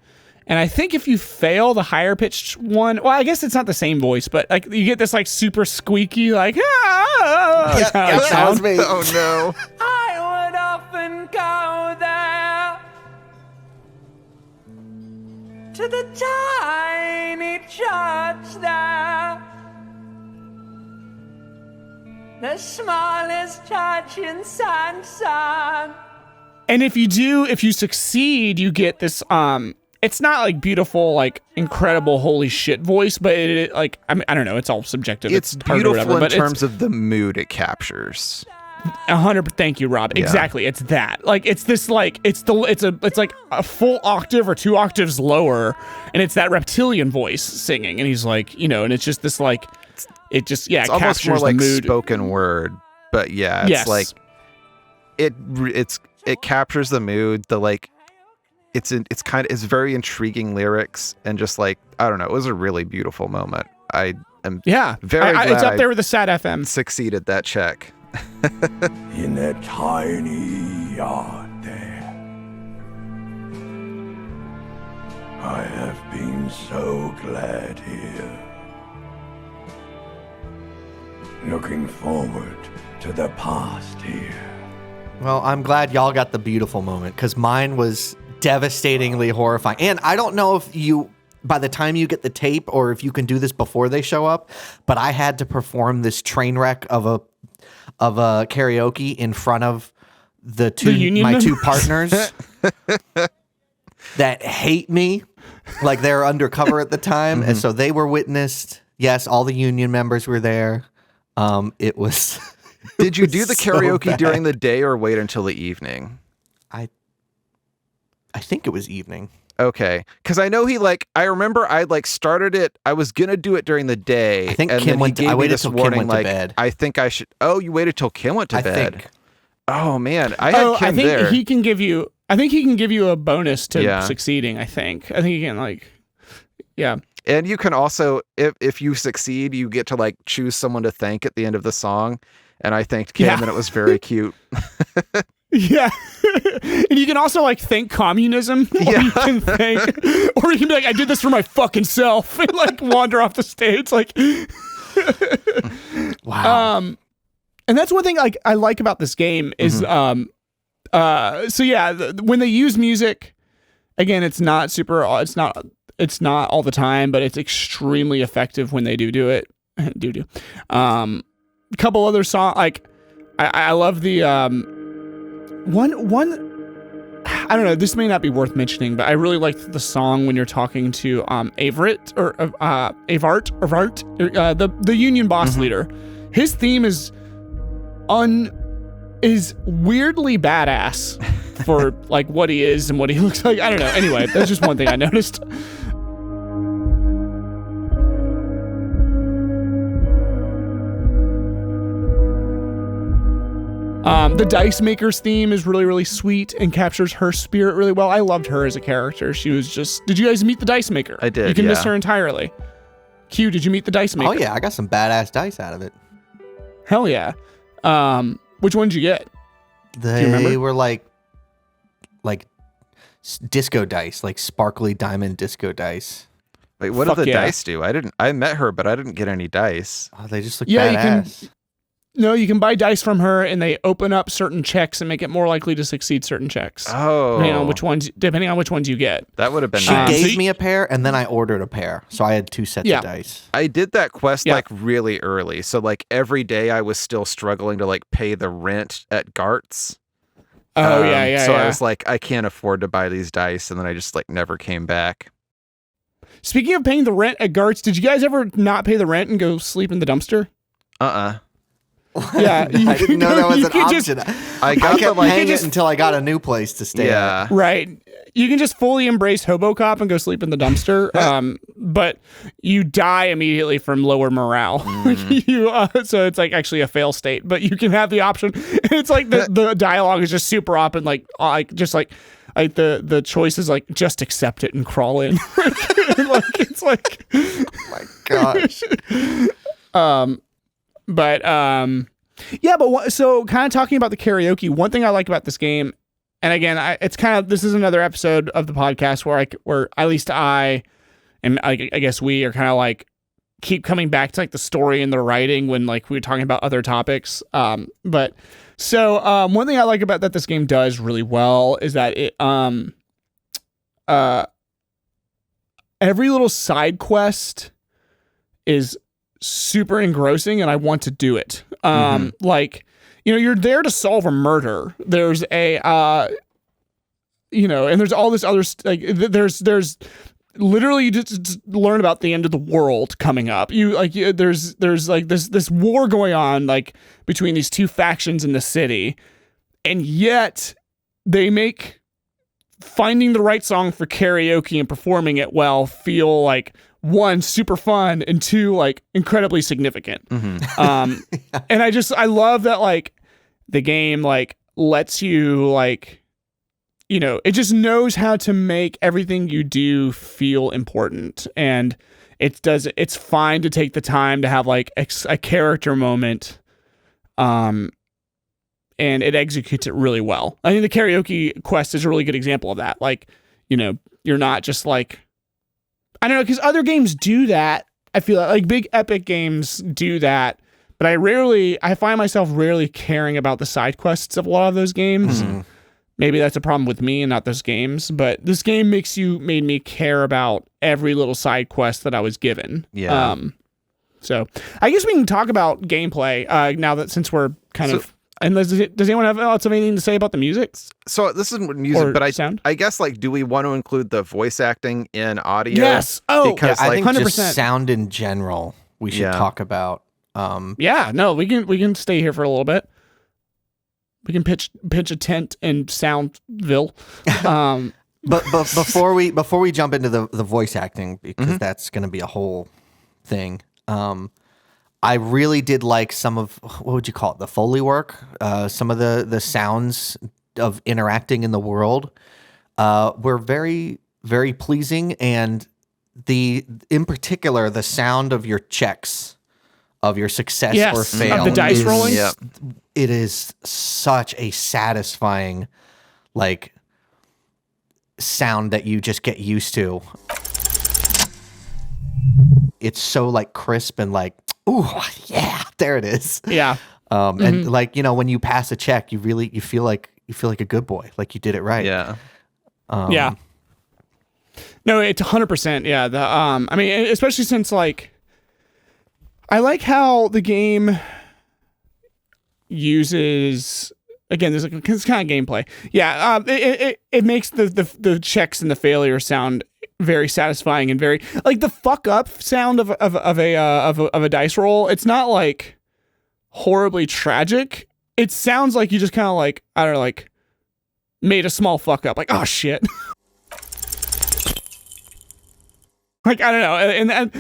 And I think if you fail the higher pitched one, well, I guess it's not the same voice, but like you get this like super squeaky like that was me. Oh no. I would often go there. to the tiny church there. The smallest church in Sansan. And if you succeed, you get this, it's not like beautiful, like incredible, holy shit voice, but it like, I mean, I don't know, it's all subjective. It's hard or beautiful whatever, in terms of the mood it captures. 100%. Thank you, Rob. Yeah. Exactly. It's that. Like, it's this, like, it's like a full octave or 2 octaves lower, and it's that reptilian voice singing, and he's like, you know, and it's just this, like, it just, yeah, It's it almost captures more like the mood. spoken word, but yeah, it's Yes. like it captures the mood. The like, it's very intriguing lyrics, and just like, I don't know, it was a really beautiful moment. I am very glad it's up there with the Sad FM. succeeded that check. In a tiny yard there, I have been so glad here. Looking forward to the past here. Well, I'm glad y'all got the beautiful moment, because mine was devastatingly horrifying. And I don't know if you, by the time you get the tape, or if you can do this before they show up, but I had to perform this train wreck of a karaoke in front of my two partners that hate me, like they're undercover at the time, and so they were witnessed. Yes, all the union members were there. It was. Did you do the so karaoke bad. during the day or wait until the evening? I think it was evening. Okay, because I know I remember I like started it. I was gonna do it during the day. I think and Kim then went. he gave I me waited this till Kim warning, went like, to bed. I think I should. Oh, you waited till Kim went to I bed. think. Oh man, I had Kim I think there. he can give you. I think he can give you a bonus to Yeah. succeeding. I think he can, like, yeah. And you can also, if you succeed, you get to like choose someone to thank at the end of the song. And I thanked Kim, Yeah. and it was very cute. Yeah. And you can also like thank communism, or Yeah. you can thank, or you can be like, I did this for my fucking self, and like wander off the stage, like. Wow. And that's one thing like I like about this game is so yeah, when they use music, again, it's not all the time, but it's extremely effective when they do it. A couple other songs, like I love the one I don't know, this may not be worth mentioning, but I really liked the song when you're talking to Avart, the union boss leader. His theme is weirdly badass for like what he is and what he looks like. I don't know. Anyway, that's just one thing I noticed. The Dice Maker's theme is really, really sweet and captures her spirit really well. I loved her as a character. She was just... Did you guys meet the Dice Maker? I did, You can miss yeah. her entirely. Q, did you meet the Dice Maker? Oh yeah, I got some badass dice out of it. Hell yeah. Which one did you get? They remember? were like disco dice, like sparkly diamond disco dice. Wait, what Fuck did the yeah. dice do? I met her, but I didn't get any dice. Oh, they just look Yeah, you can- badass. No, you can buy dice from her, and they open up certain checks and make it more likely to succeed certain checks. Oh, Depending on which ones you get. that would have been She nice. so gave you- me a pair, and then I ordered a pair, so I had 2 sets Yeah. of dice. I did that quest Yeah. like really early, so like every day I was still struggling to like pay the rent at G.O.A.T's. Oh, yeah. So I was like, I can't afford to buy these dice, and then I just like never came back. Speaking of paying the rent at G.O.A.T's, did you guys ever not pay the rent and go sleep in the dumpster? Yeah. I didn't know that was you an could just- option. I I got the kept like, paying just- it until I got a new place to stay at. yeah. Right. You can just fully embrace HoboCop and go sleep in the dumpster, but you die immediately from lower morale. So it's like actually a fail state, but you can have the option. It's like the dialogue is just super up and like the choice is like just accept it and crawl in. Like it's like, My gosh. but so kind of talking about the karaoke, one thing I like about this game, and again, this is another episode of the podcast where at least I, and I guess we are kind of like keep coming back to like the story and the writing when like we were talking about other topics. One thing I like about that this game does really well is that it every little side quest is super engrossing and I want to do it. Like, you know, you're there to solve a murder. There's a, you know, and there's all this other, there's literally you just learn about the end of the world coming up. There's like this war going on like between these two factions in the city, and yet they make finding the right song for karaoke and performing it well feel like, one, super fun, and two, like incredibly significant. And I love that like the game like lets you like, you know, it just knows how to make everything you do feel important, and it's fine to take the time to have like a character moment, and it executes it really well. I think the karaoke quest is a really good example of that. Like, you know, you're not just like, I don't know, because other games do that. I feel like big epic games do that, but I find myself rarely caring about the side quests of a lot of those games. Maybe that's a problem with me and not those games, but this game made me care about every little side quest that I was given. Yeah. So I guess we can talk about gameplay now that since we're kind of. And does anyone have anything to say about the music? So this is music, but sound? I guess like, do we want to include the voice acting in audio? Yes. Oh, because I like, think 100%. just sound in general we should talk about. Yeah, no, we can stay here for a little bit. We can pitch a tent in Soundville. But before we jump into the voice acting, because that's going to be a whole thing. I really did like some of, what would you call it, the Foley work. Some of the sounds of interacting in the world were very, very pleasing, and in particular the sound of your checks, of your success or fail, of the dice rolling. It is such a satisfying like sound that you just get used to. It's so like crisp and like, ooh, yeah, there it is. Yeah. And like, you know, when you pass a check, you feel like a good boy, like you did it right. Yeah. Yeah. No, it's 100%. Yeah. I mean, especially since like, I like how the game uses, again, this is kind of gameplay. Yeah. It makes the checks and the failure sound very satisfying and very like the fuck up sound of a dice roll. It's not like horribly tragic. It sounds like you just kind of like, I don't know, like made a small fuck up, like, oh shit. Like, I don't know. And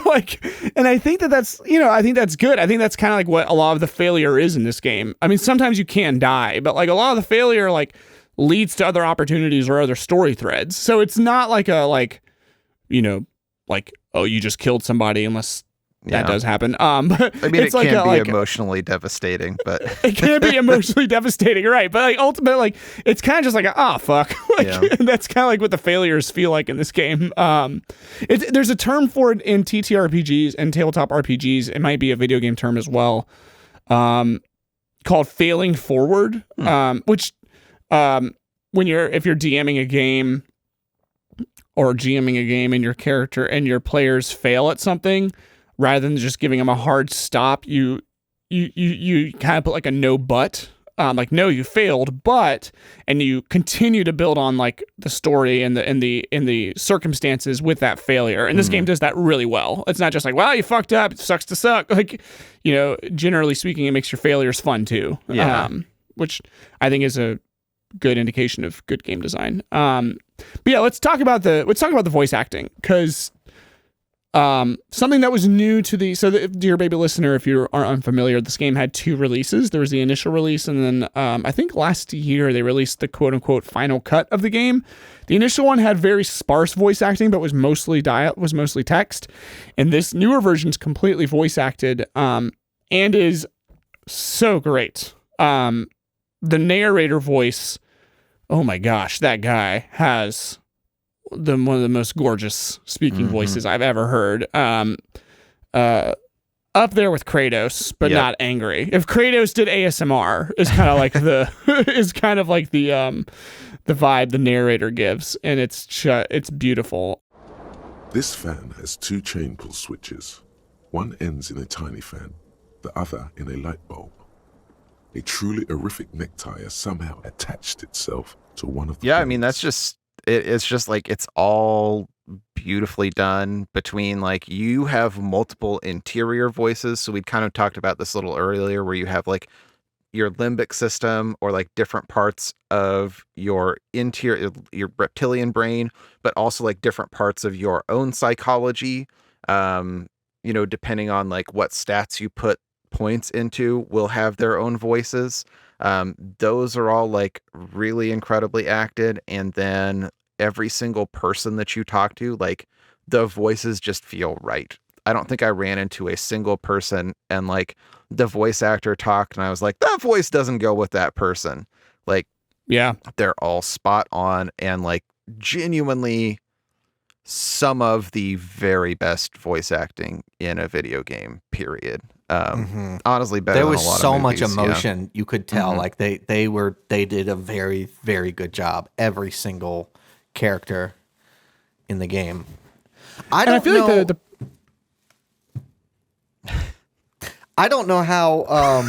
like, and I think that's, you know, I think that's good. I think that's kind of like what a lot of the failure is in this game. I mean, sometimes you can die, but like a lot of the failure, like, leads to other opportunities or other story threads. So it's not like you know, like, oh, you just killed somebody, unless that does happen. But I mean, it's it can like be emotionally devastating, but it can be emotionally devastating, right? But like ultimately, like it's kind of just like, fuck. Like, and that's kind of like what the failures feel like in this game. There's a term for it in TTRPGs and tabletop RPGs. It might be a video game term as well, called failing forward, which if you're DMing a game or GMing a game and your character and your players fail at something, rather than just giving them a hard stop, you kind of put like a no but, like, no, you failed, but, and you continue to build on like the story and the circumstances with that failure. And this game does that really well. It's not just like, well, you fucked up, it sucks to suck. Like, you know, generally speaking, it makes your failures fun too. Which I think is a good indication of good game design. But yeah, let's talk about the voice acting, because something that was new to dear baby listener, if you are unfamiliar, this game had 2 releases. There was the initial release, and then I think last year they released the quote unquote final cut of the game. The initial one had very sparse voice acting, but was mostly text. And this newer version is completely voice acted, and is so great. The narrator voice, oh my gosh, that guy has one of the most gorgeous speaking voices I've ever heard. Up there with Kratos, but not angry. If Kratos did ASMR, is kind of like the vibe the narrator gives, and it's beautiful. This fan has 2 chain pull switches. One ends in a tiny fan, the other in a light bulb. A truly horrific necktie has somehow attached itself to one of the Yeah, I mean, blades. that's just it's just like it's all beautifully done between like you have multiple interior voices. So we kind of talked about this a little earlier where you have like your limbic system or like different parts of your interior, your reptilian brain, but also like different parts of your own psychology. Depending on like what stats you put points into will have their own voices. Those are all like really incredibly acted. And then every single person that you talk to, like the voices just feel right. I don't think I ran into a single person and like the voice actor talked and I was like, that voice doesn't go with that person. Like, Yeah. they're all spot on and like genuinely some of the very best voice acting in a video game, period. Honestly, better There than was a lot so of much movies, yeah. emotion. You could tell like they did a very, very good job. Every single character in the game. I feel like the I don't know how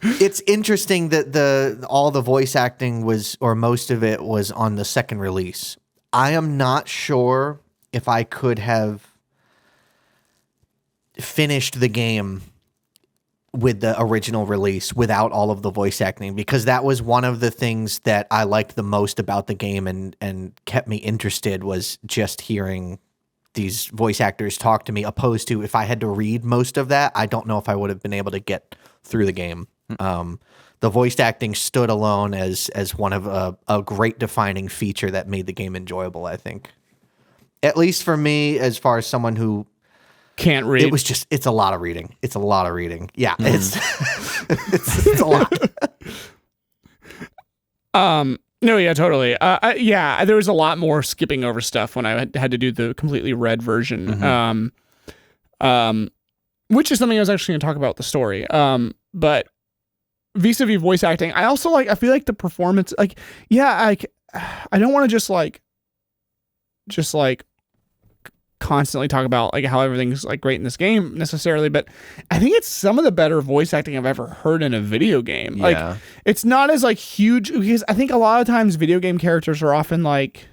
it's interesting that all the voice acting was, or most of it was on the second release. I am not sure if I could have finished the game with the original release without all of the voice acting, because that was one of the things that I liked the most about the game and kept me interested, was just hearing these voice actors talk to me, opposed to if I had to read most of that, I don't know if I would have been able to get through the game. The voice acting stood alone as one of a great defining feature that made the game enjoyable, I think. At least for me, as far as someone who can't read. It was just, it's a lot of reading. It's a lot of reading. Yeah, it's it's a lot. No, yeah, totally. Yeah, there was a lot more skipping over stuff when I had to do the completely read version. Which is something I was actually going to talk about with the story. But vis-a-vis voice acting, I also I feel like the performance, I don't want to just constantly talk about like how everything's like great in this game necessarily, but I think it's some of the better voice acting I've ever heard in a video game. Yeah. Like, it's not as like huge, because I think a lot of times video game characters are often like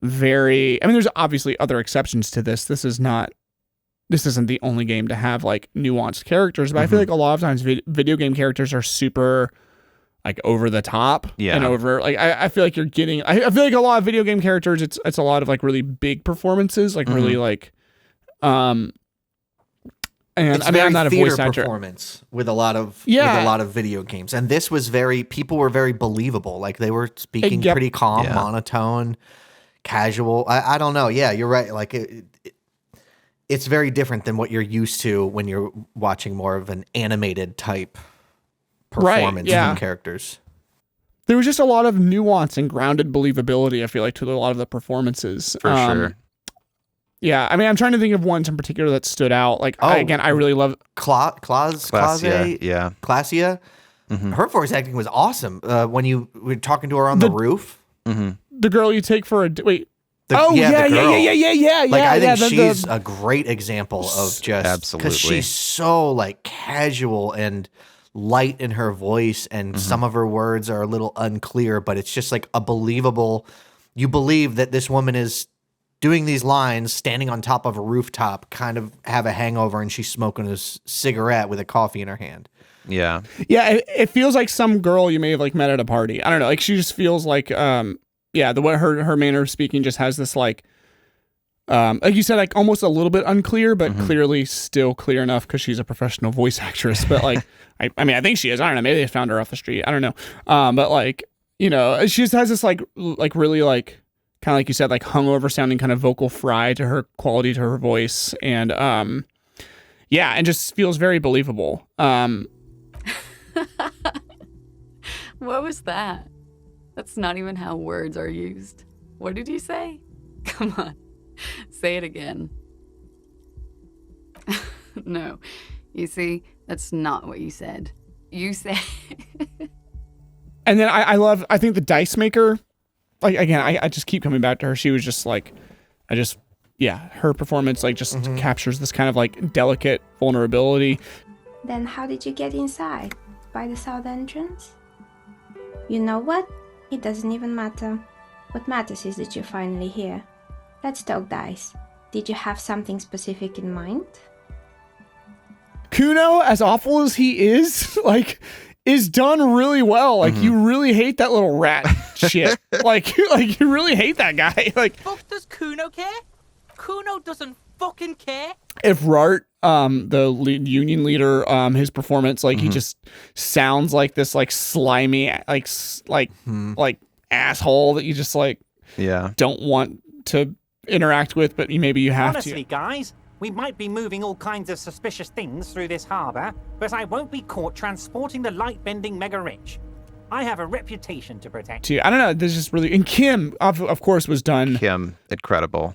very, I mean, there's obviously other exceptions to this. This isn't the only game to have like nuanced characters, but I feel like a lot of times video game characters are super like over the top and over like, I feel like you're getting, I feel like a lot of video game characters, it's a lot of like really big performances, like really like, and It's I mean, I'm not a voice actor. Performance with a lot of video games, and this was people were very believable. Like they were speaking pretty calm, monotone, casual. I don't know. Yeah, you're right. Like it's very different than what you're used to when you're watching more of an animated type performance from characters. There was just a lot of nuance and grounded believability, I feel like, to a lot of the performances. For sure. Yeah, I mean, I'm trying to think of ones in particular that stood out. Like, I really love Clasia. Yeah. Clasia. Her voice acting was awesome. When you were talking to her on the roof. The girl you take for a wait. The girl. Like, I think Yeah, she's a great example of just Absolutely. because she's so like casual and light in her voice, and some of her words are a little unclear, but it's just like a believable. You believe that this woman is doing these lines standing on top of a rooftop, kind of have a hangover, and she's smoking a cigarette with a coffee in her hand. Yeah. Yeah, it feels like some girl you may have like met at a party. I don't know. Like, she just feels like the way her manner of speaking just has this like you said, like almost a little bit unclear, but clearly still clear enough because she's a professional voice actress. But like, I mean, I think she is. I don't know. Maybe they found her off the street. I don't know. But like, she just has this like really like kind of like you said, like hungover sounding kind of vocal fry to her quality to her voice, and and just feels very believable. What was that? That's not even how words are used. What did you say? Come on. Say it again. No. You see, that's not what you said. You said... And then I think the dice maker, like, again, I just keep coming back to her. She was just like, her performance like just captures this kind of like delicate vulnerability. Then how did you get inside? By the south entrance? You know what? It doesn't even matter. What matters is that you're finally here. Let's talk dice. Did you have something specific in mind? Kuno, as awful as he is, like, is done really well. Like, you really hate that little rat shit. Like you really hate that guy. Like, fuck does Kuno care? Kuno doesn't fucking care. If Rart, the union leader, his performance, like, he just sounds like this, like, slimy, like asshole that you just, like, don't want to interact with, but maybe you have Honestly, guys, we might be moving all kinds of suspicious things through this harbor, but I won't be caught transporting the light-bending mega-rich. I have a reputation to protect. I don't know, this is really... And Kim, of course, was done... Kim, incredible.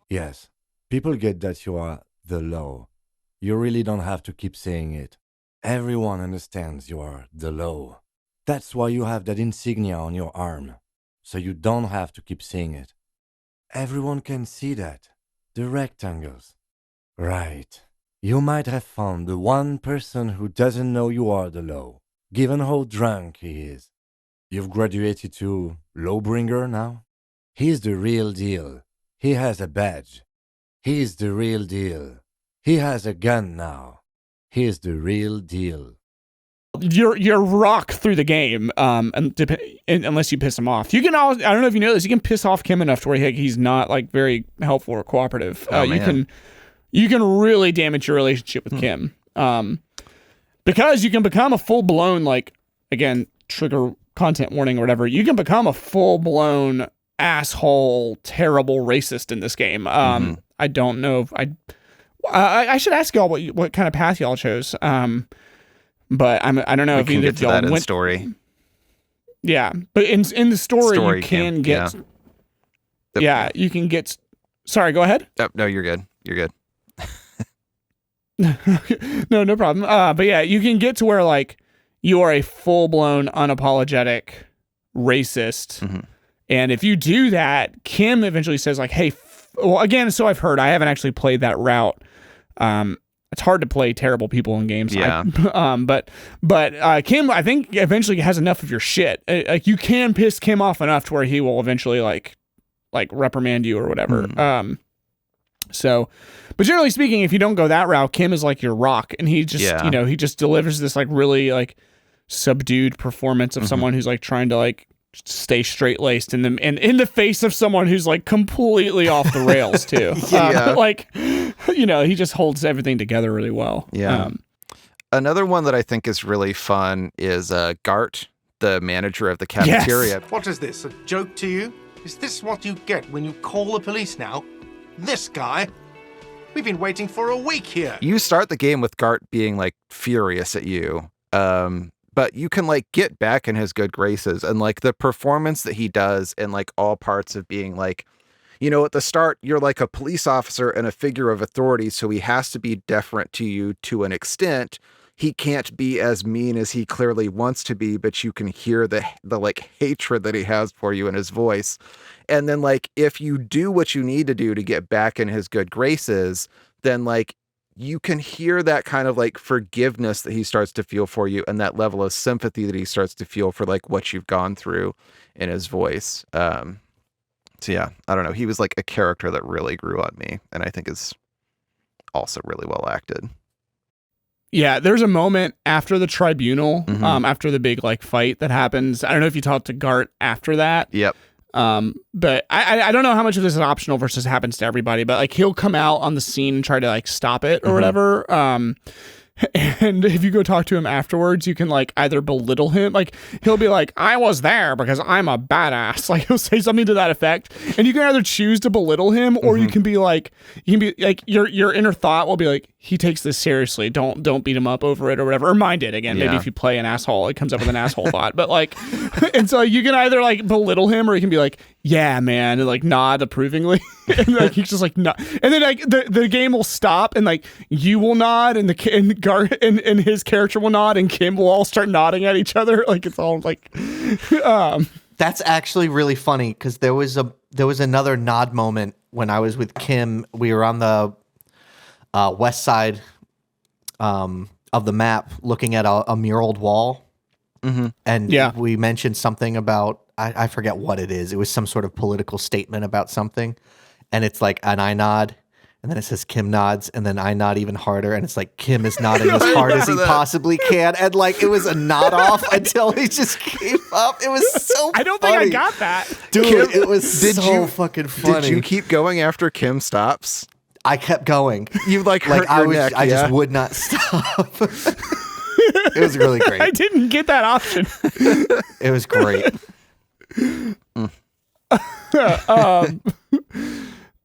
Yes, people get that you are the law. You really don't have to keep saying it. Everyone understands you are the law. That's why you have that insignia on your arm, so you don't have to keep saying it. Everyone can see that. The rectangles. Right. You might have found the one person who doesn't know you are the law, given how drunk he is. You've graduated to Lawbringer now? He's the real deal. He has a badge. He's the real deal. He has a gun now. He's the real deal. You're rock through the game, unless you piss him off. You can I don't know if you know this, you can piss off Kim enough to where he's not like very helpful or cooperative. You can really damage your relationship with Kim, because you can become a full blown, like, again, trigger content warning or whatever. You can become a full blown asshole, terrible racist in this game. I don't know if I should ask y'all what kind of path y'all chose. But I don't know if either of y'all that in went. Story. Yeah, but in the story you can get. Yeah, you can get. Sorry, go ahead. Oh, no, you're good. You're good. No problem. But yeah, you can get to where like you are a full blown unapologetic racist, and if you do that, Kim eventually says like, "Hey," well, again, so I've heard. I haven't actually played that route. It's hard to play terrible people in games. Yeah. But Kim, I think, eventually has enough of your shit. Like, you can piss Kim off enough to where he will eventually like reprimand you or whatever. So, but generally speaking, if you don't go that route, Kim is like your rock, and he just he just delivers this like really like subdued performance of someone who's like trying to like stay straight-laced in the face of someone who's like completely off the rails too. Like, he just holds everything together really well. Another one that I think is really fun is G.O.A.T, the manager of the cafeteria. Yes. What is this, a joke to you? Is this what you get when you call the police now? This guy? We've been waiting for a week here. You start the game with G.O.A.T being like furious at you. But you can like get back in his good graces, and like the performance that he does in like all parts of being like, at the start, you're like a police officer and a figure of authority. So he has to be deferent to you to an extent. He can't be as mean as he clearly wants to be, but you can hear the like hatred that he has for you in his voice. And then like, if you do what you need to do to get back in his good graces, then like, you can hear that kind of like forgiveness that he starts to feel for you, and that level of sympathy that he starts to feel for like what you've gone through in his voice. So yeah, I don't know. He was like a character that really grew on me, and I think is also really well acted. Yeah, there's a moment after the tribunal, after the big like fight that happens. I don't know if you talked to G.O.A.T after that. Yep. But I don't know how much of this is optional versus happens to everybody, but like he'll come out on the scene and try to like stop it or whatever. And if you go talk to him afterwards, you can like either belittle him, like he'll be like, "I was there because I'm a badass." Like he'll say something to that effect, and you can either choose to belittle him, or you can be like, your inner thought will be like, he takes this seriously. Don't beat him up over it or whatever. Or mind it again. Maybe if you play an asshole, it comes up with an asshole thought. But like, and so you can either like belittle him, or you can be like, "Yeah, man," and like nod approvingly. And like he's just like no, and then like the game will stop, and like you will nod, and and his character will nod, and Kim will all start nodding at each other. Like it's all like. That's actually really funny, because there was another nod moment when I was with Kim, we were on the west side of the map looking at a muraled wall. Mm-hmm. And we mentioned something about, I forget what it is. It was some sort of political statement about something. And it's like an I nod. And then it says Kim nods, and then I nod even harder, and it's like Kim is nodding as hard as he possibly can, and like it was a nod off until he just came up. It was so. I don't funny. think I got that, dude. Kim, it was so fucking funny. Did you keep going after Kim stops? I kept going. You like hurt I your was, neck. I just would not stop. It was really great. I didn't get that option. It was great.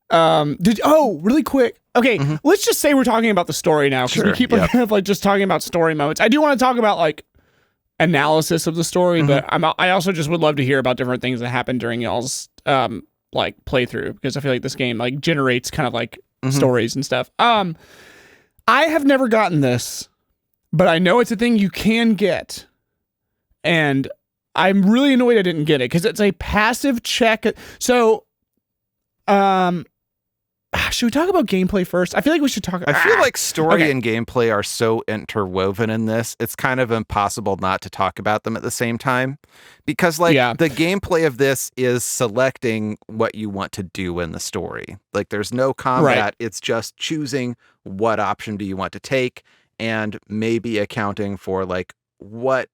Really quick. Okay, let's just say we're talking about the story now, because we keep kind of like just talking about story moments. I do want to talk about like analysis of the story, but I also just would love to hear about different things that happened during y'all's like playthrough, because I feel like this game like generates kind of like stories and stuff. I have never gotten this, but I know it's a thing you can get, and I'm really annoyed I didn't get it because it's a passive check. So, should we talk about gameplay first? I feel like we should talk. I feel like story and gameplay are so interwoven in this. It's kind of impossible not to talk about them at the same time, because like the gameplay of this is selecting what you want to do in the story. Like there's no combat. Right. It's just choosing what option do you want to take, and maybe accounting for like what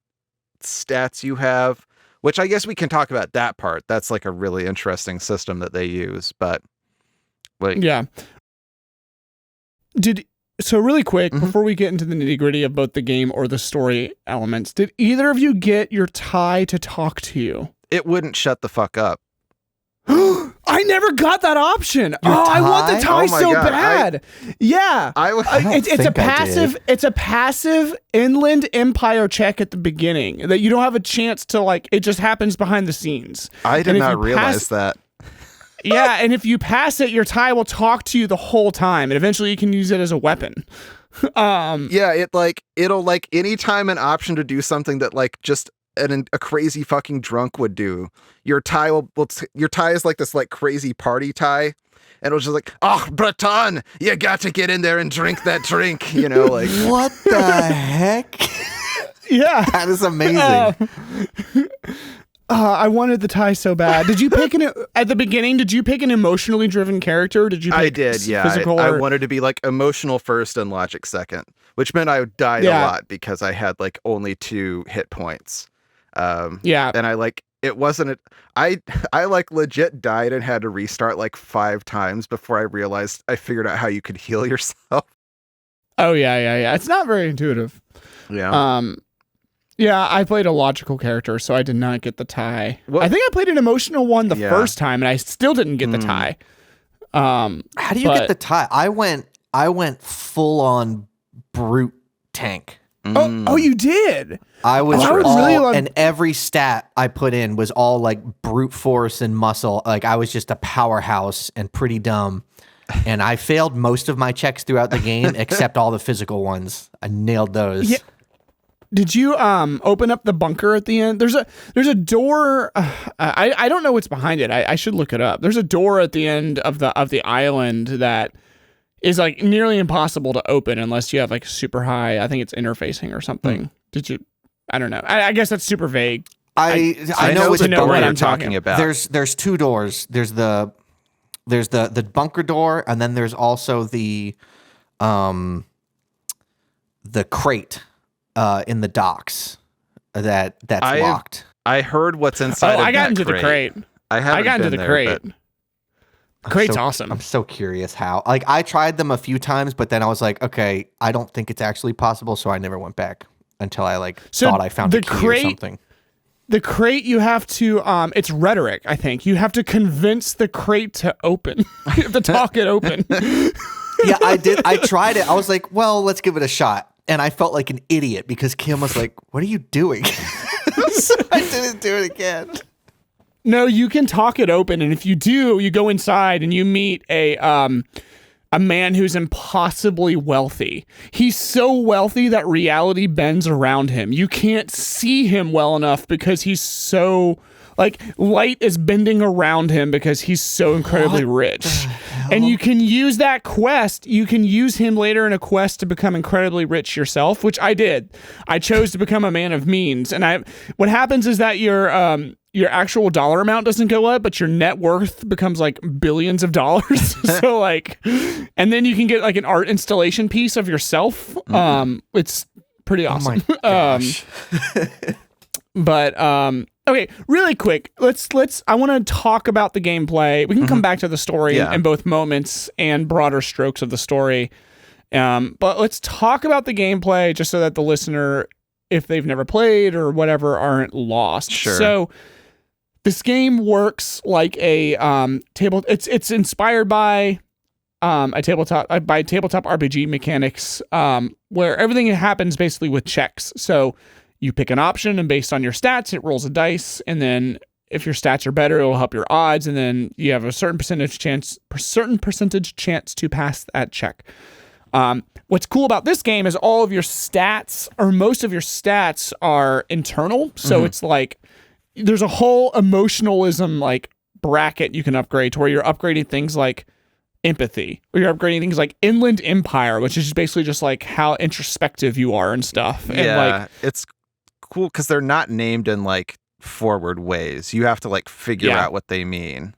stats you have, which I guess we can talk about that part. That's like a really interesting system that they use, but like, so really quick, before we get into the nitty gritty of both the game or the story elements, did either of you get your tie to talk to you? It wouldn't shut the fuck up. I never got that option. I want the tie so bad. It's a passive inland empire check at the beginning that you don't have a chance to like. It just happens behind the scenes. I did not realize that. Yeah, and if you pass it, your tie will talk to you the whole time, and eventually you can use it as a weapon. It'll like anytime an option to do something that like just a crazy fucking drunk would do. Your tie your tie is like this like crazy party tie, and it'll just like, oh, Breton, you got to get in there and drink that drink, you know, like what the heck? Yeah, that is amazing. I wanted the tie so bad. Did you pick at the beginning? Did you pick an emotionally driven character? Or did you? Pick I did. Yeah, I wanted to be like emotional first and logic second, which meant I died a lot because I had like only 2 hit points. And I like it wasn't. I like legit died and had to restart like 5 times before I realized I figured out how you could heal yourself. Oh yeah. It's not very intuitive. Yeah. Yeah, I played a logical character, so I did not get the tie. I think I played an emotional one the first time, and I still didn't get the tie. How do you get the tie? I went full on brute tank. Oh, you did? I was and every stat I put in was all like brute force and muscle. Like I was just a powerhouse and pretty dumb. And I failed most of my checks throughout the game, except all the physical ones. I nailed those. Yeah. Did you open up the bunker at the end? There's a door. I don't know what's behind it. I should look it up. There's a door at the end of the island that is like nearly impossible to open unless you have like super high. I think it's interfacing or something. Did you? I don't know. I guess that's super vague. I know which door what you're I'm talking about. There's 2 doors. There's the bunker door, and then there's also the crate in the docks that's locked. I heard what's inside. I got into the crate. I got into the crate. Crate's awesome. I'm so curious how. Like I tried them a few times, but then I was like, okay, I don't think it's actually possible, so I never went back until I thought I found a key or something. The crate, you have to, it's rhetoric, I think. You have to convince the crate to open. You have to talk it open. Yeah, I did. I tried it. I was like, well, let's give it a shot. And I felt like an idiot because Kim was like, what are you doing? So I didn't do it again. No, you can talk it open. And if you do, you go inside and you meet a a man who's impossibly wealthy. He's so wealthy that reality bends around him. You can't see him well enough because he's so, like, light is bending around him because he's so incredibly rich. And you can use that quest. You can use him later in a quest to become incredibly rich yourself, which I did. I chose to become a man of means. And what happens is that your actual dollar amount doesn't go up, but your net worth becomes like billions of dollars. So like, and then you can get like an art installation piece of yourself. It's pretty awesome. Oh my gosh. Okay, really quick. I want to talk about the gameplay. We can come back to the story in both moments and broader strokes of the story. But let's talk about the gameplay just so that the listener, if they've never played or whatever, aren't lost. Sure. So this game works like a table. It's inspired by tabletop RPG mechanics, where everything happens basically with checks. So you pick an option, and based on your stats, it rolls a dice, and then if your stats are better, it will help your odds, and then you have a certain percentage chance to pass that check. What's cool about this game is all of your stats, or most of your stats, are internal. So it's like there's a whole emotionalism like bracket you can upgrade to where you're upgrading things like empathy, or you're upgrading things like Inland Empire, which is basically just like how introspective you are and stuff. And like, it's cool because they're not named in like forward ways. You have to like figure out what they mean.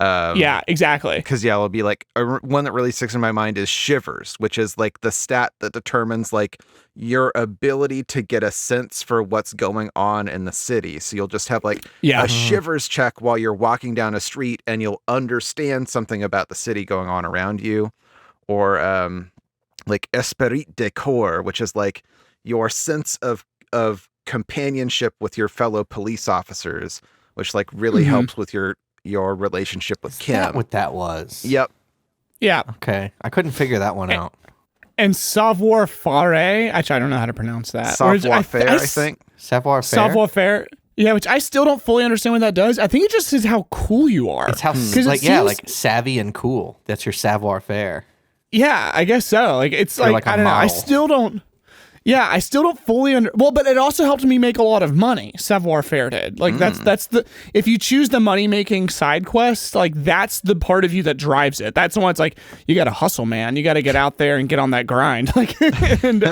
Yeah, exactly. Because it'll be like one that really sticks in my mind is shivers, which is like the stat that determines like your ability to get a sense for what's going on in the city. So you'll just have like a shivers check while you're walking down a street, and you'll understand something about the city going on around you. Or like esprit de corps, which is like your sense of companionship with your fellow police officers, which like really helps with your relationship with Kim. Is that what that was? Yep. Yeah. Okay. I couldn't figure that one out. And savoir faire, actually I don't know how to pronounce that. Savoir faire, I think. Savoir faire. Savoir faire. Yeah, which I still don't fully understand what that does. I think it just is how cool you are. It's how like savvy and cool. That's your savoir faire. Yeah, I guess so. Like it's like I don't know. I still don't. Yeah, I still don't fully but it also helped me make a lot of money. Savoir faire did. Like that's the, if you choose the money making side quest, like that's the part of you that drives it. That's the one that's like, you got to hustle, man. You got to get out there and get on that grind. Like, and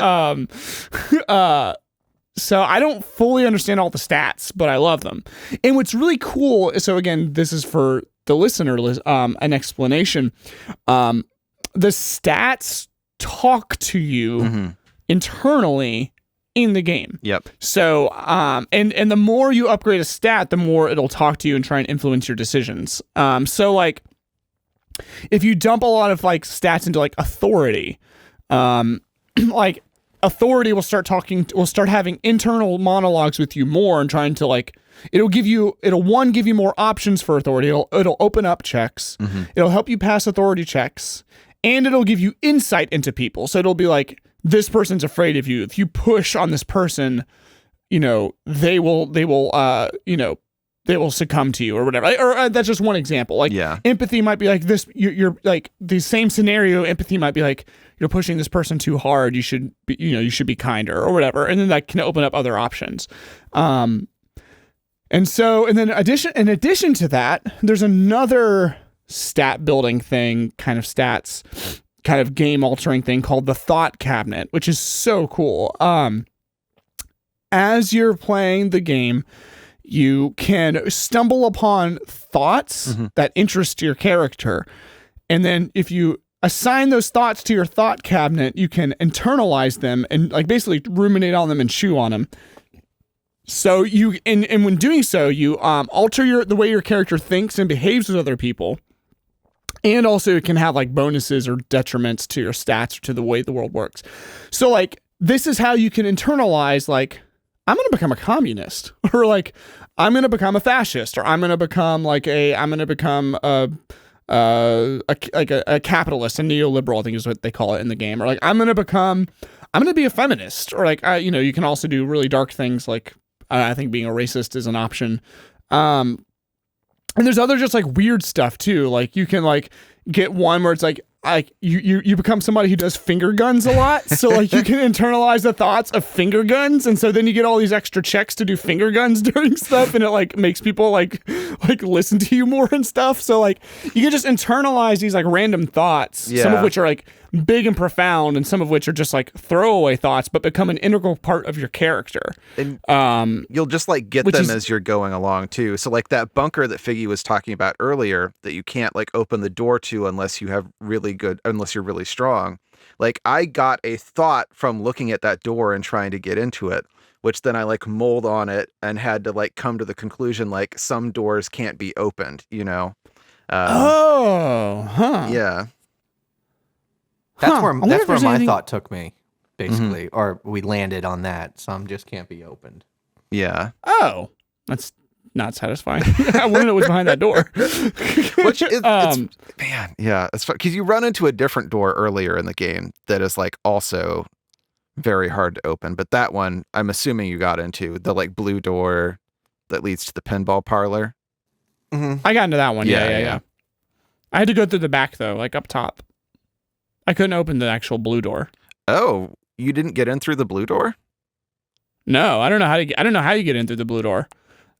so I don't fully understand all the stats, but I love them. And what's really cool, so again, this is for the listener, an explanation. The stats talk to you internally in the game. Yep. So, and the more you upgrade a stat, the more it'll talk to you and try and influence your decisions. So like, if you dump a lot of like stats into like authority, like authority will start having internal monologues with you more and trying to like, it'll give you more options for authority. It'll open up checks. It'll help you pass authority checks, and it'll give you insight into people. So it'll be like, this person's afraid of you. If you push on this person, they will succumb to you or whatever. Or that's just one example. Like empathy might be like this. You're like the same scenario. Empathy might be like, you're pushing this person too hard. You should be kinder or whatever. And then that can open up other options. And then in addition to that, there's another stat building thing, kind of stats, kind of game altering thing called the thought cabinet, which is so cool. As you're playing the game, you can stumble upon thoughts that interest your character. And then if you assign those thoughts to your thought cabinet, you can internalize them and like basically ruminate on them and chew on them. So you, and when doing so, you alter the way your character thinks and behaves with other people. And also it can have like bonuses or detriments to your stats or to the way the world works. So like, this is how you can internalize, like, I'm going to become a communist, or like, I'm going to become a fascist, or I'm going to become a capitalist, a neoliberal, I think is what they call it in the game. Or like, I'm going to be a feminist, or like, you can also do really dark things. Like, I think being a racist is an option. And there's other just like weird stuff too. Like you can like get one where it's like, like you become somebody who does finger guns a lot. So like you can internalize the thoughts of finger guns, and so then you get all these extra checks to do finger guns during stuff, and it like makes people like listen to you more and stuff. So like you can just internalize these like random thoughts, some of which are like big and profound, and some of which are just like throwaway thoughts, but become an integral part of your character. And you'll just like get them as you're going along too. So like that bunker that Figgy was talking about earlier that you can't like open the door to unless you're really strong. Like I got a thought from looking at that door and trying to get into it, which then I like mulled on it and had to like come to the conclusion like some doors can't be opened, you know? Yeah. That's where my thought took me, basically, or we landed on that. Some just can't be opened. Yeah. Oh, that's not satisfying. I want to know what's behind that door. Which is, man, yeah, it's fun because you run into a different door earlier in the game that is like also very hard to open. But that one, I'm assuming you got into the like blue door that leads to the pinball parlor. I got into that one. Yeah. I had to go through the back though, like up top. I couldn't open the actual blue door. Oh, you didn't get in through the blue door? No, I don't know how you get in through the blue door.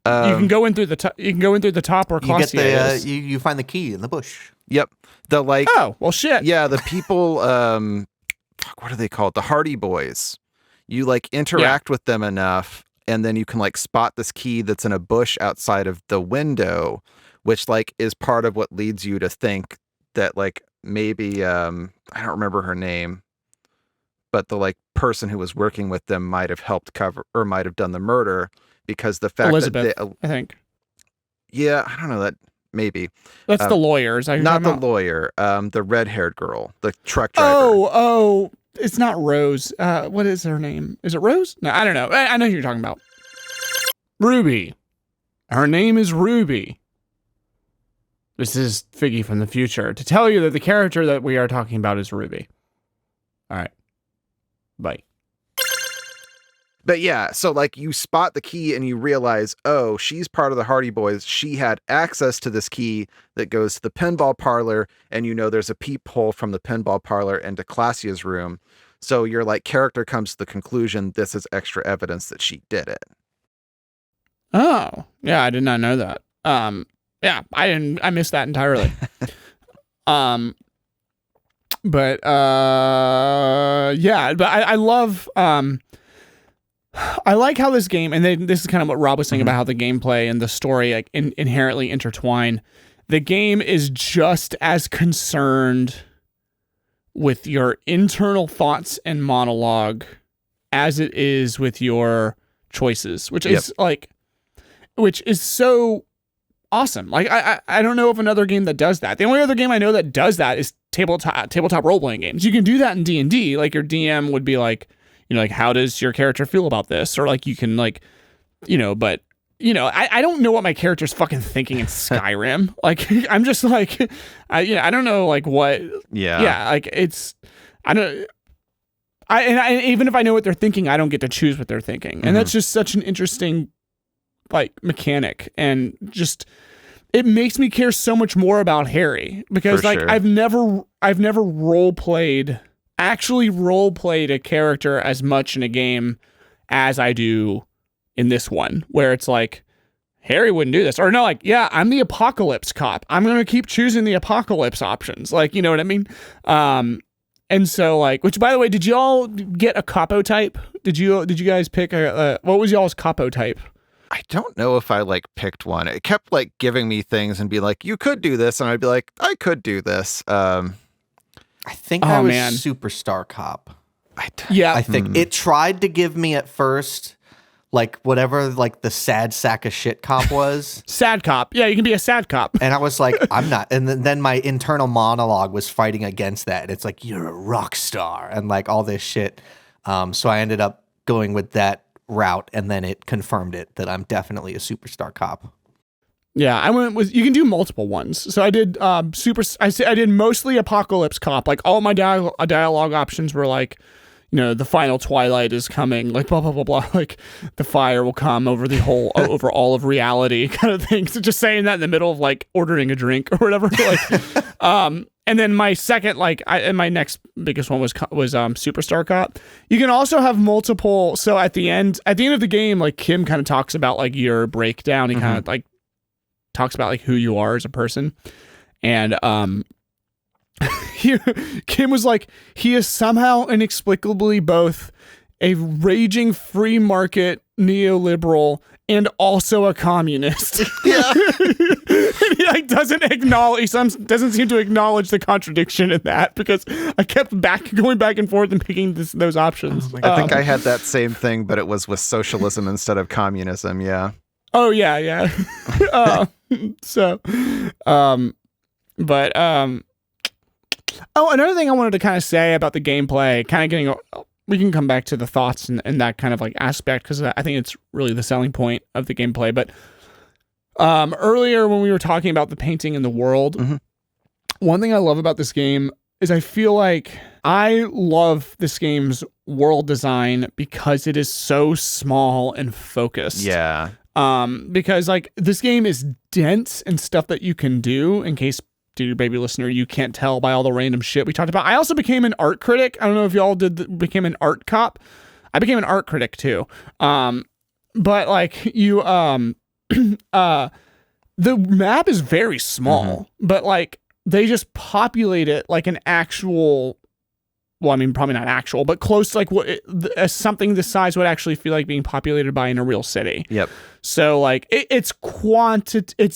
You can go in through the top. You can go in through the top where Claudia is. You find the key in the bush. Yep. The like. Oh well, shit. Yeah, the people. What are they called? The Hardy Boys. You like interact with them enough, and then you can like spot this key that's in a bush outside of the window, which like is part of what leads you to think that like maybe I don't remember her name, but the like person who was working with them might have helped cover or might have done the murder because the fact Elizabeth, that I think. Yeah, I don't know that maybe. That's the lawyers. Not the lawyer, the red-haired girl, the truck driver. Oh, it's not Rose. What is her name? Is it Rose? No, I don't know. I know who you're talking about. Ruby. Her name is Ruby. This is Figgy from the future to tell you that the character that we are talking about is Ruby. All right. Bye. But yeah, so like you spot the key and you realize, oh, she's part of the Hardy Boys. She had access to this key that goes to the pinball parlor, and you know there's a peephole from the pinball parlor into Classia's room. So your like character comes to the conclusion this is extra evidence that she did it. Oh, yeah, I did not know that. Yeah, I missed that entirely. But I love, I like how this game, and this is kind of what Rob was saying about how the gameplay and the story like inherently intertwine. The game is just as concerned with your internal thoughts and monologue as it is with your choices, which is so awesome. Like I don't know of another game that does that. The only other game I know that does that is tabletop role-playing games. You can do that in D&D. Like your DM would be like, you know, like, how does your character feel about this? Or like you can like, you know, but you know, I don't know what my character's fucking thinking in Skyrim. Like I'm just like, I don't know like what. Yeah. Like it's, even if I know what they're thinking, I don't get to choose what they're thinking. And that's just such an interesting like mechanic, and just it makes me care so much more about Harry because like I've never actually role played a character as much in a game as I do in this one, where it's like Harry wouldn't do this, or no, like, yeah, I'm the apocalypse cop. I'm going to keep choosing the apocalypse options. Like, you know what I mean? And so like, which by the way, did y'all get a capo type? Did you guys pick what was y'all's capo type? I don't know if I like picked one. It kept like giving me things and be like, you could do this. And I'd be like, I could do this. I think I was Superstar Cop. I think it tried to give me at first, like whatever, like the sad sack of shit cop was. Sad cop. Yeah, you can be a sad cop. And I was like, I'm not. And then my internal monologue was fighting against that. And it's like, you're a rock star and like all this shit. So I ended up going with that route, and then it confirmed it that I'm definitely a Superstar Cop. Yeah, I went with, you can do multiple ones. So I did I did mostly Apocalypse Cop. Like all my dialogue options were like, you know, the final twilight is coming, like blah blah blah blah, like the fire will come over the whole over all of reality kind of thing. So just saying that in the middle of like ordering a drink or whatever. Like And then my second, and my next biggest one was Superstar Co-op. You can also have multiple. So at the end of the game, like Kim kind of talks about like your breakdown. He kind of like talks about like who you are as a person. And Kim was like, he is somehow inexplicably both a raging free market neoliberal and also a communist. Yeah. He like doesn't seem to acknowledge the contradiction in that, because I kept going back and forth and picking those options. I think I had that same thing, but it was with socialism instead of communism. Yeah. Oh yeah. Another thing I wanted to kind of say about the gameplay, kind of getting, we can come back to the thoughts and that kind of like aspect, because I think it's really the selling point of the gameplay. But earlier when we were talking about the painting in the world, one thing I love about this game is I feel like I love this game's world design because it is so small and focused. Yeah. Because like this game is dense in stuff that you can do, in case, dear baby listener, you can't tell by all the random shit we talked about. I also became an art critic. I don't know if y'all became an art cop. I became an art critic too. But like you, the map is very small, but like they just populate it like an actual, well, I mean, probably not actual, but close to like something this size would actually feel like being populated by in a real city. Yep. So like it's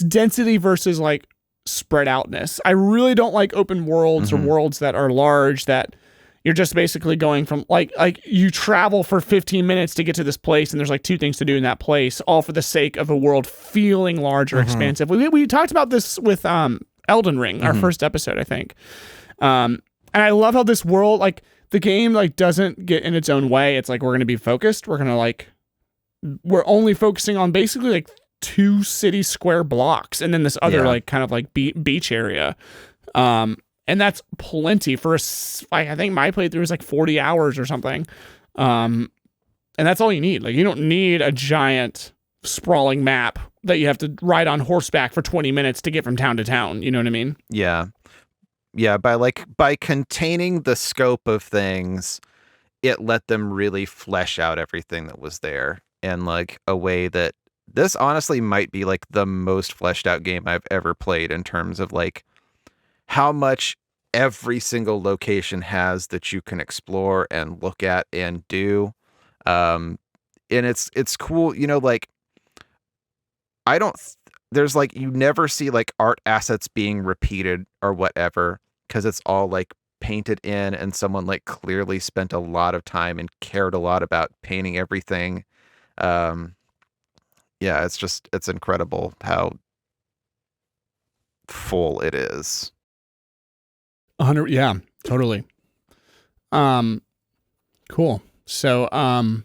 density versus like spread outness. I really don't like open worlds or worlds that are large, that you're just basically going from like you travel for 15 minutes to get to this place, and there's like two things to do in that place, all for the sake of a world feeling large or expansive. We talked about this with Elden Ring, our first episode, I think. And I love how this world, like the game, like doesn't get in its own way. It's like, we're going to be focused. We're only focusing on basically like 2 city square blocks, and then this other like kind of like beach area. And that's plenty for I think my playthrough was like 40 hours or something. And that's all you need. Like, you don't need a giant sprawling map that you have to ride on horseback for 20 minutes to get from town to town. You know what I mean? Yeah. Yeah. By containing the scope of things, it let them really flesh out everything that was there in like a way that this honestly might be like the most fleshed out game I've ever played, in terms of like how much every single location has that you can explore and look at and do. And it's cool, you know, like there's like, you never see like art assets being repeated or whatever, because it's all like painted in, and someone like clearly spent a lot of time and cared a lot about painting everything. Yeah, it's incredible how full it is. 100, yeah, totally. Cool. So,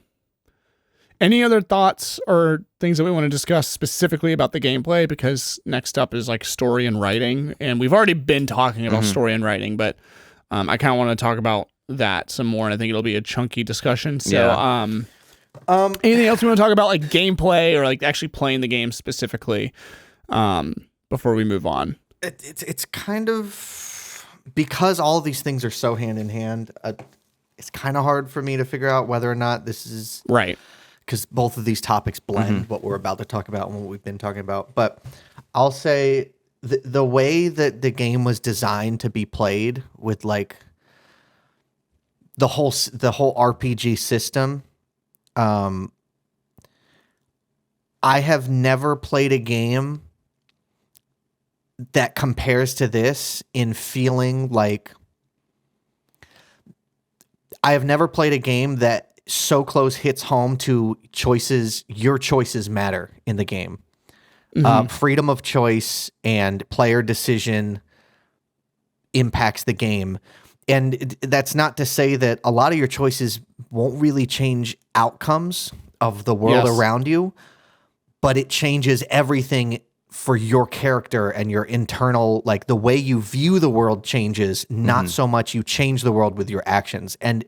any other thoughts or things that we want to discuss specifically about the gameplay? Because next up is like story and writing, and we've already been talking about story and writing, but I kind of want to talk about that some more, and I think it'll be a chunky discussion. So, anything else we want to talk about, like gameplay or like actually playing the game specifically, before we move on? It's kind of, because all these things are so hand in hand, it's kind of hard for me to figure out whether or not this is right, because both of these topics blend what we're about to talk about and what we've been talking about. But I'll say the way that the game was designed to be played, with like the whole RPG system. I have never played a game that compares to this in feeling like, I have never played a game that so close hits home to choices. Your choices matter in the game. Freedom of choice and player decision impacts the game. And that's not to say that a lot of your choices won't really change outcomes of the world around you, but it changes everything for your character and your internal, like the way you view the world changes, not so much you change the world with your actions. And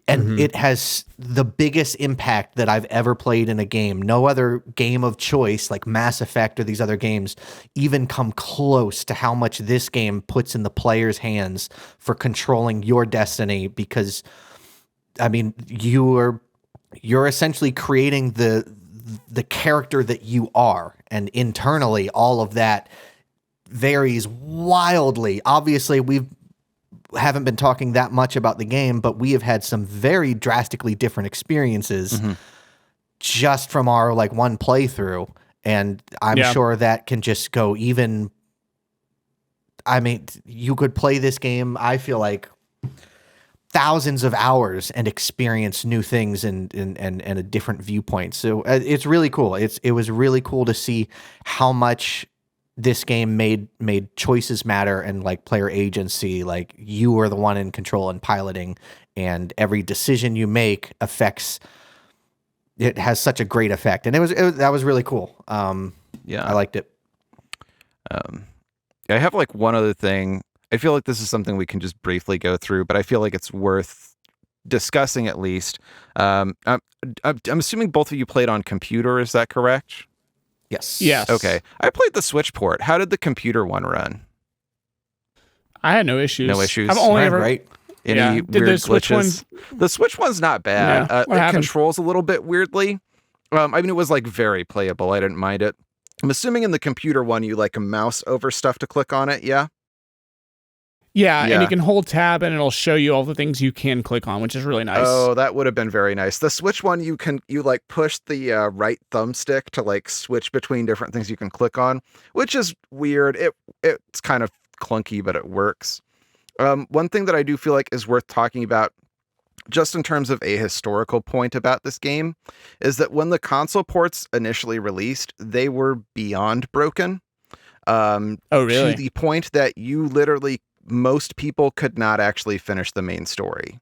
And it has the biggest impact that I've ever played in a game. No other game of choice like Mass Effect or these other games even come close to how much this game puts in the player's hands for controlling your destiny, because I mean, you're essentially creating the character that you are, and internally all of that varies wildly. Obviously, we haven't been talking that much about the game, but we have had some very drastically different experiences just from our like one playthrough, and I'm sure that can just go even. I mean, you could play this game, I feel like, thousands of hours and experience new things and a different viewpoint. So it's really cool. It was really cool to see how much this game made choices matter, and like player agency, like you are the one in control and piloting, and every decision you make it has such a great effect. And that was really cool. I liked it. I have like one other thing. I feel like this is something we can just briefly go through, but I feel like it's worth discussing at least. I'm assuming both of you played on computer. Is that correct? Yes. Yes. Okay. I played the Switch port. How did the computer one run? I had no issues. No issues. I've only Ran ever great. Any Did weird the Switch glitches? The Switch one's not bad. Yeah. What It happened? controls a little bit weirdly. I mean, it was like very playable. I didn't mind it. I'm assuming in the computer one, you like a mouse over stuff to click on it. Yeah. Yeah, Yeah. and you can hold tab and it'll show you all the things you can click on, which is really nice. Oh, that would have been very nice. The Switch one, you like push the right thumbstick to like switch between different things you can click on, which is weird. It's kind of clunky, but it works. One thing that I do feel like is worth talking about, just in terms of a historical point about this game, is that when the console ports initially released, they were beyond broken. Oh, really? To the point that most people could not actually finish the main story.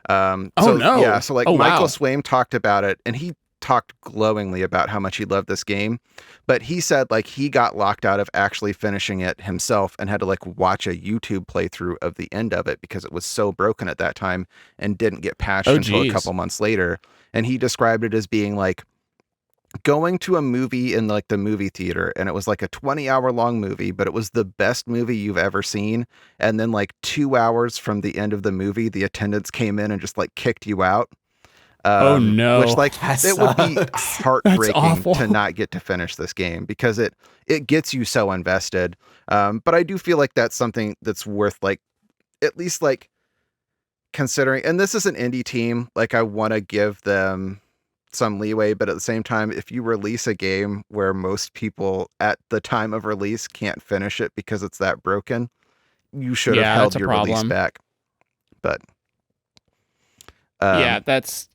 No. Yeah, so like Oh, Michael wow. Swaim talked about it, and he talked glowingly about how much he loved this game, but he said like he got locked out of actually finishing it himself and had to like watch a YouTube playthrough of the end of it because it was so broken at that time and didn't get patched until a couple months later. And he described it as being like going to a movie in like the movie theater, and it was like a 20-hour long movie, but it was the best movie you've ever seen. And then like 2 hours from the end of the movie, the attendants came in and just like kicked you out. Oh no. Which like That it would be sucks. heartbreaking awful. to not get to finish this game because it gets you so invested. But I do feel like that's something that's worth like at least like considering. And this is an indie team. Like I want to give them some leeway, but at the same time, if you release a game where most people at the time of release can't finish it because it's that broken, you should have held that's a your release problem. back. But that's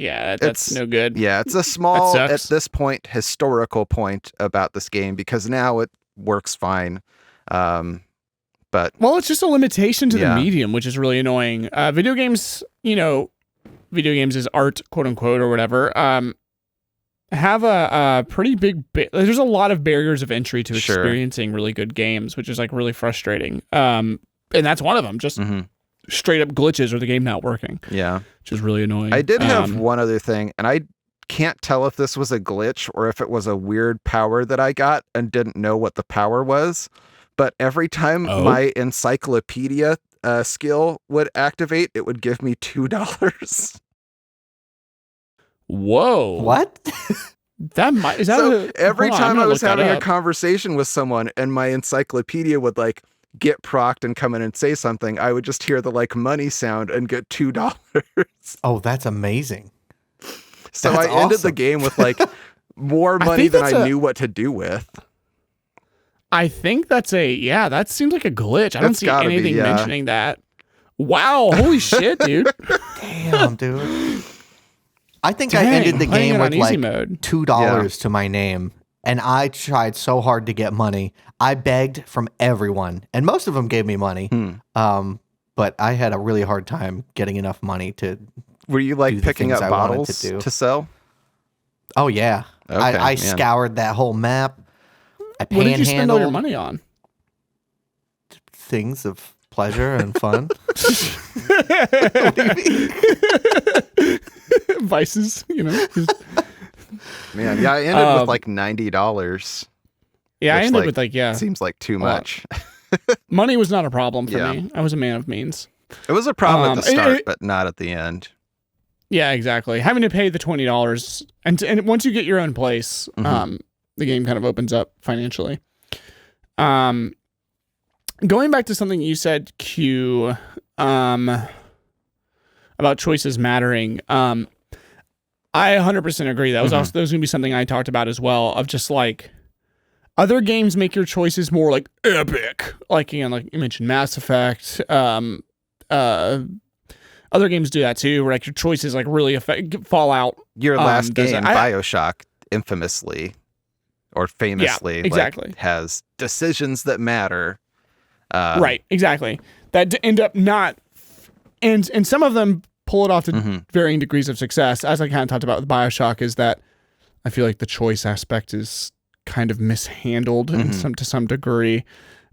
no good. Yeah, it's a small, That at sucks. this point, historical point about this game because now it works fine. But Well, it's just a limitation to Yeah. the medium, which is really annoying. Video games, video games is art, quote unquote, or whatever. Have a pretty big. There's a lot of barriers of entry to Sure. experiencing really good games, which is like really frustrating. And that's one of them. Just straight up glitches or the game not working. yeah, Which is really annoying. I did have one other thing, and I can't tell if this was a glitch or if it was a weird power that I got and didn't know what the power was. But every time my encyclopedia skill would activate, it would give me $2. Whoa. What? That might is that So a, every hold on, I'm time gonna I was look that having a up. conversation with someone and my encyclopedia would like get procced and come in and say something, I would just hear the like money sound and get $2. Oh, that's amazing. So That's I ended the awesome. game with like more I money think than that's I a- knew what to do with. I think that's that seems like a glitch. I don't It's see gotta be, anything yeah. mentioning that. Wow, holy shit, dude. Damn, dude. I think I Dang, ended the playing game it with on easy like mode. $2 to my name, and I tried so hard to get money. I begged from everyone, and most of them gave me money. But I had a really hard time getting enough money to. Were you do like the picking things up I wanted bottles to do. to sell? Oh yeah, Okay, I man. scoured that whole map. I What did you spend all your panhandled money on? things of pleasure and fun. Vices, Man, yeah, I ended with like $90. Yeah, I ended with seems like too much. Money was not a problem for Yeah. me. I was a man of means. It was a problem at the start, but not at the end. Yeah, exactly. Having to pay the $20 and once you get your own place, the game kind of opens up financially. Going back to something you said, Q, about choices mattering. I 100% agree. That was also going to be something I talked about as well, of just like other games make your choices more like epic. Like, like you mentioned Mass Effect, other games do that too, where like your choices like really affect Fallout. Your last game, BioShock, infamously or famously, exactly, has decisions that matter. Right, exactly. That end up not, and some of them pull it off to varying degrees of success. As I kind of talked about with BioShock, is that I feel like the choice aspect is kind of mishandled to some degree.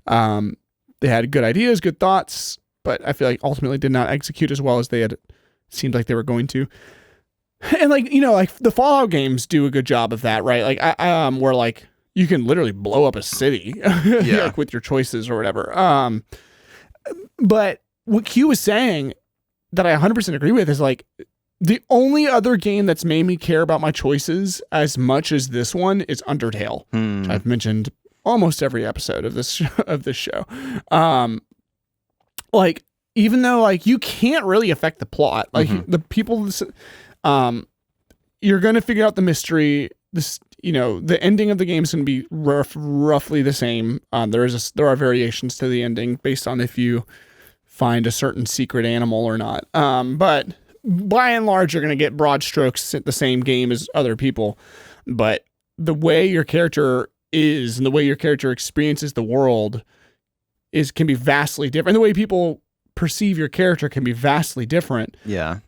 They had good ideas, good thoughts, but I feel like ultimately did not execute as well as they had seemed like they were going to. And like, like the Fallout games do a good job of that, right? Like where like you can literally blow up a city like with your choices or whatever. But what Q was saying that I 100% agree with is like the only other game that's made me care about my choices as much as this one is Undertale, which I've mentioned almost every episode of this show. Like, even though like you can't really affect the plot, like the people, you're going to figure out the mystery. This, the ending of the game is going to be roughly the same. There are variations to the ending based on if you find a certain secret animal or not. But by and large, you're going to get broad strokes at the same game as other people. But the way your character is and the way your character experiences the world can be vastly different. And the way people perceive your character can be vastly different. Yeah.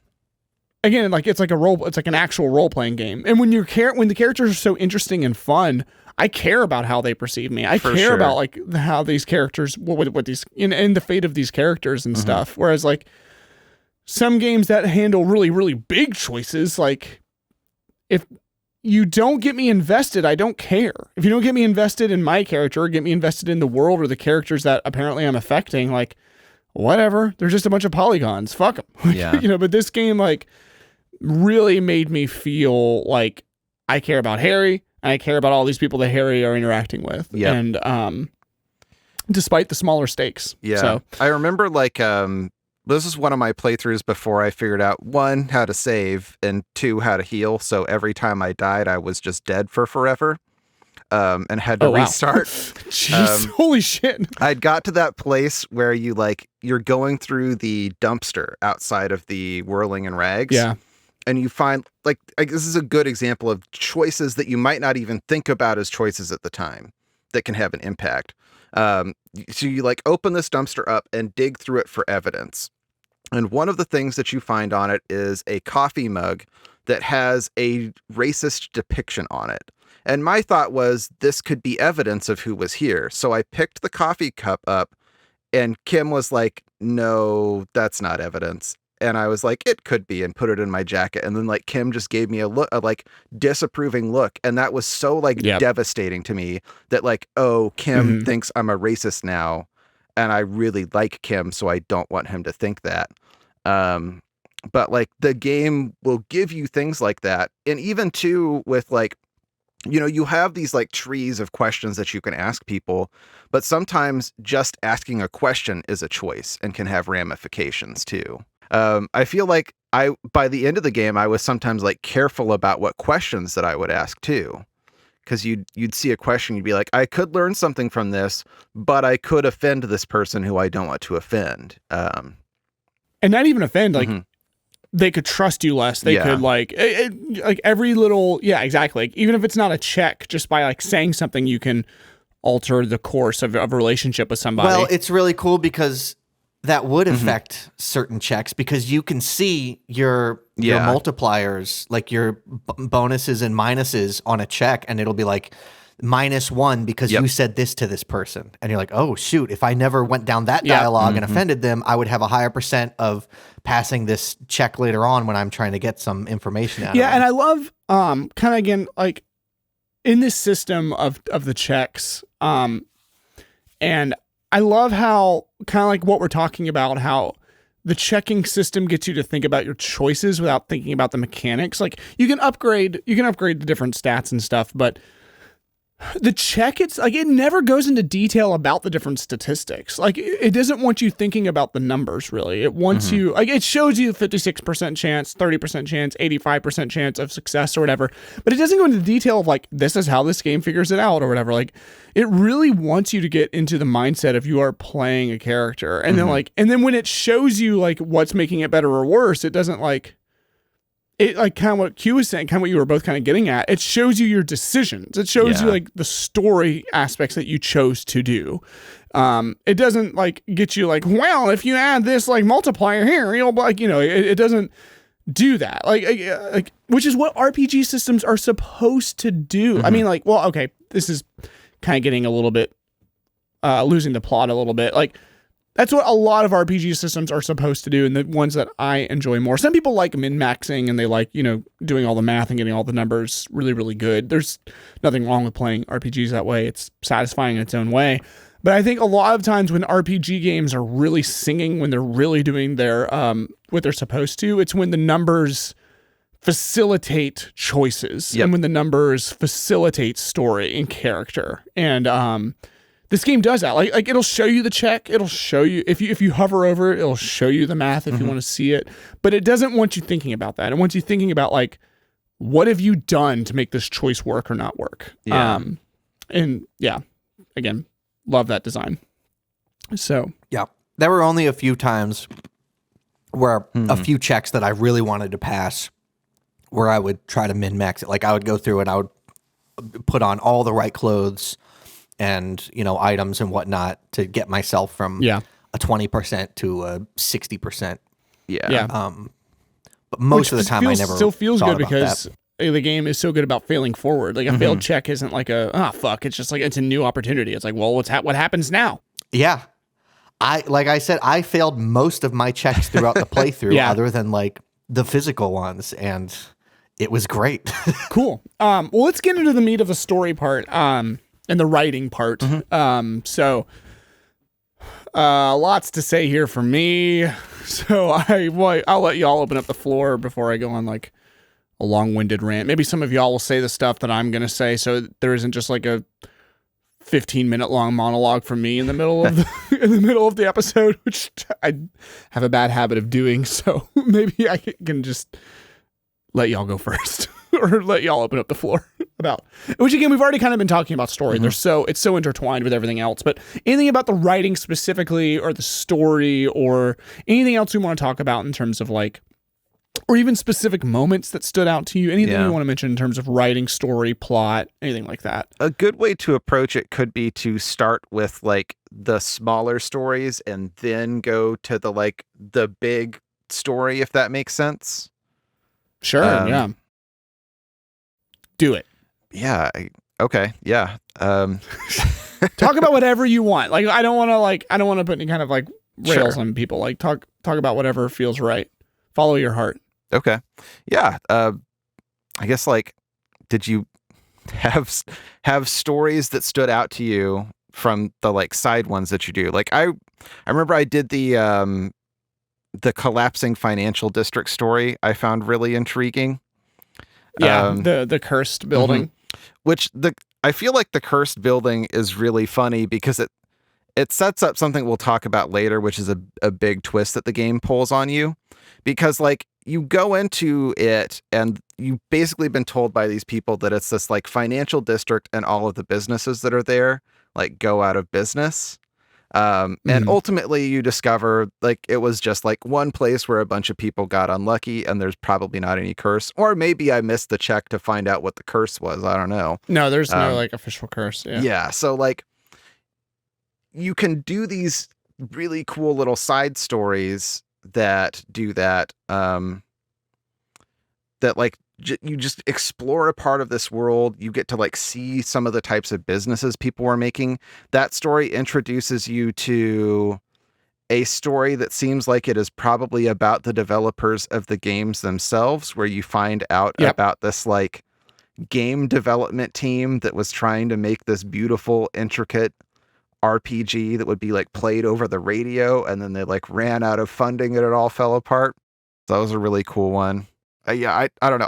Again, like it's like an actual role-playing game. And when the characters are so interesting and fun, I care about how they perceive me. I care about like how these characters, what these, and the fate of these characters and stuff. Whereas like some games that handle really, really big choices, like if you don't get me invested, I don't care. If you don't get me invested in my character or get me invested in the world or the characters that apparently I'm affecting, like whatever, they're just a bunch of polygons. Fuck them. Yeah. But this game like really made me feel like I care about Harry and I care about all these people that Harry are interacting with. Yep. And despite the smaller stakes. Yeah. So I remember like this is one of my playthroughs before I figured out 1, how to save, and 2, how to heal. So every time I died, I was just dead for forever. And had to restart. Jeez, holy shit. I'd got to that place where you're going through the dumpster outside of the Whirling and Rags. Yeah. And you find this is a good example of choices that you might not even think about as choices at the time that can have an impact. So you like open this dumpster up and dig through it for evidence. And one of the things that you find on it is a coffee mug that has a racist depiction on it. And my thought was this could be evidence of who was here. So I picked the coffee cup up and Kim was like, no, that's not evidence. And I was like, it could be, and put it in my jacket. And then like Kim just gave me a disapproving look. And that was so devastating to me that like, oh, Kim thinks I'm a racist now. And I really like Kim, so I don't want him to think that. But like the game will give you things like that. And even too with like, you have these like trees of questions that you can ask people, but sometimes just asking a question is a choice and can have ramifications too. I feel like by the end of the game, I was sometimes like careful about what questions that I would ask too. Cause you'd see a question, you'd be like, I could learn something from this, but I could offend this person who I don't want to offend. And not even offend, like they could trust you less. They could like every little, exactly. Like, even if it's not a check, just by like saying something, you can alter the course of a relationship with somebody. Well, it's really cool because that would affect certain checks because you can see your multipliers, like your bonuses and minuses on a check, and it'll be like, -1 because you said this to this person. And you're like, oh, shoot, if I never went down that dialogue and offended them, I would have a higher percent of passing this check later on when I'm trying to get some information out of them. Yeah, and I love kind of again like in this system of the checks, and I love how kind of like what we're talking about, how the checking system gets you to think about your choices without thinking about the mechanics. Like you can upgrade the different stats and stuff, but the check, it's like it never goes into detail about the different statistics. Like it doesn't want you thinking about the numbers really. It wants you, like it shows you 56% chance, 30% chance, 85% chance of success or whatever, but it doesn't go into detail of like, this is how this game figures it out or whatever. Like it really wants you to get into the mindset of you are playing a character. And then like, and then when it shows you like what's making it better or worse, it doesn't like, it like kind of what Q was saying, kind of what you were both kind of getting at. It shows you your decisions. It shows you like the story aspects that you chose to do. It doesn't like get you like, well, if you add this like multiplier here, you'll like, you know, it doesn't do that. Like, which is what RPG systems are supposed to do. I mean, like, well, okay, this is kind of getting a little bit, losing the plot a little bit. Like, that's what a lot of RPG systems are supposed to do, and the ones that I enjoy more. Some people like min-maxing, and they like, you know, doing all the math and getting all the numbers really, really good. There's nothing wrong with playing RPGs that way. It's satisfying in its own way. But I think a lot of times when RPG games are really singing, when they're really doing their what they're supposed to, it's when the numbers facilitate choices, and when the numbers facilitate story and character. And this game does that. Like it'll show you the check. It'll show you if you hover over it, it'll show you the math if you want to see it. But it doesn't want you thinking about that. It wants you thinking about like, what have you done to make this choice work or not work? Yeah. And yeah, again, love that design. So yeah, there were only a few times where a few checks that I really wanted to pass, where I would try to min-max it. Like I would go through and I would put on all the right clothes and, you know, items and whatnot to get myself from a 20% to a 60%. Yeah. But most of the time I never still feels good about because that. The game is so good about failing forward. Like a failed check isn't like fuck. It's just like, it's a new opportunity. It's like, well, what happens now? Yeah. Like I said, I failed most of my checks throughout the playthrough other than like the physical ones. And it was great. Cool. Well, let's get into the meat of the story part. And the writing part. So lots to say here for me. So I'll let y'all open up the floor before I go on like a long-winded rant. Maybe some of y'all will say the stuff that I'm going to say, so there isn't just like a 15-minute long monologue from me in the middle of the episode, which I have a bad habit of doing. So maybe I can just let y'all go first. Or let y'all open up the floor about, which again, we've already kind of been talking about story. It's so intertwined with everything else, but anything about the writing specifically or the story or anything else we want to talk about in terms of like, or even specific moments that stood out to you, anything you want to mention in terms of writing, story, plot, anything like that. A good way to approach it could be to start with like the smaller stories and then go to the big story, if that makes sense. Sure. Yeah. Do it. Yeah. Okay. Yeah. Talk about whatever you want. Like, I don't want to put any kind of like rails on people. Like talk about whatever feels right. Follow your heart. Okay. Yeah. I guess like, did you have stories that stood out to you from the like side ones that you do? Like I remember I did the collapsing financial district story. I found really intriguing. Yeah, the cursed building. Which I feel like the cursed building is really funny because it sets up something we'll talk about later, which is a big twist that the game pulls on you. Because like you go into it and you've basically been told by these people that it's this like financial district and all of the businesses that are there like go out of business. And ultimately you discover like it was just like one place where a bunch of people got unlucky and there's probably not any curse, or maybe I missed the check to find out what the curse was. I don't know. No, there's no like official curse. Yeah. So like you can do these really cool little side stories that do that, that like you just explore a part of this world. You get to like see some of the types of businesses people were making. That story introduces you to a story that seems like it is probably about the developers of the games themselves, where you find out about this like game development team that was trying to make this beautiful, intricate RPG that would be like played over the radio, and then they like ran out of funding and it all fell apart. So that was a really cool one. I don't know.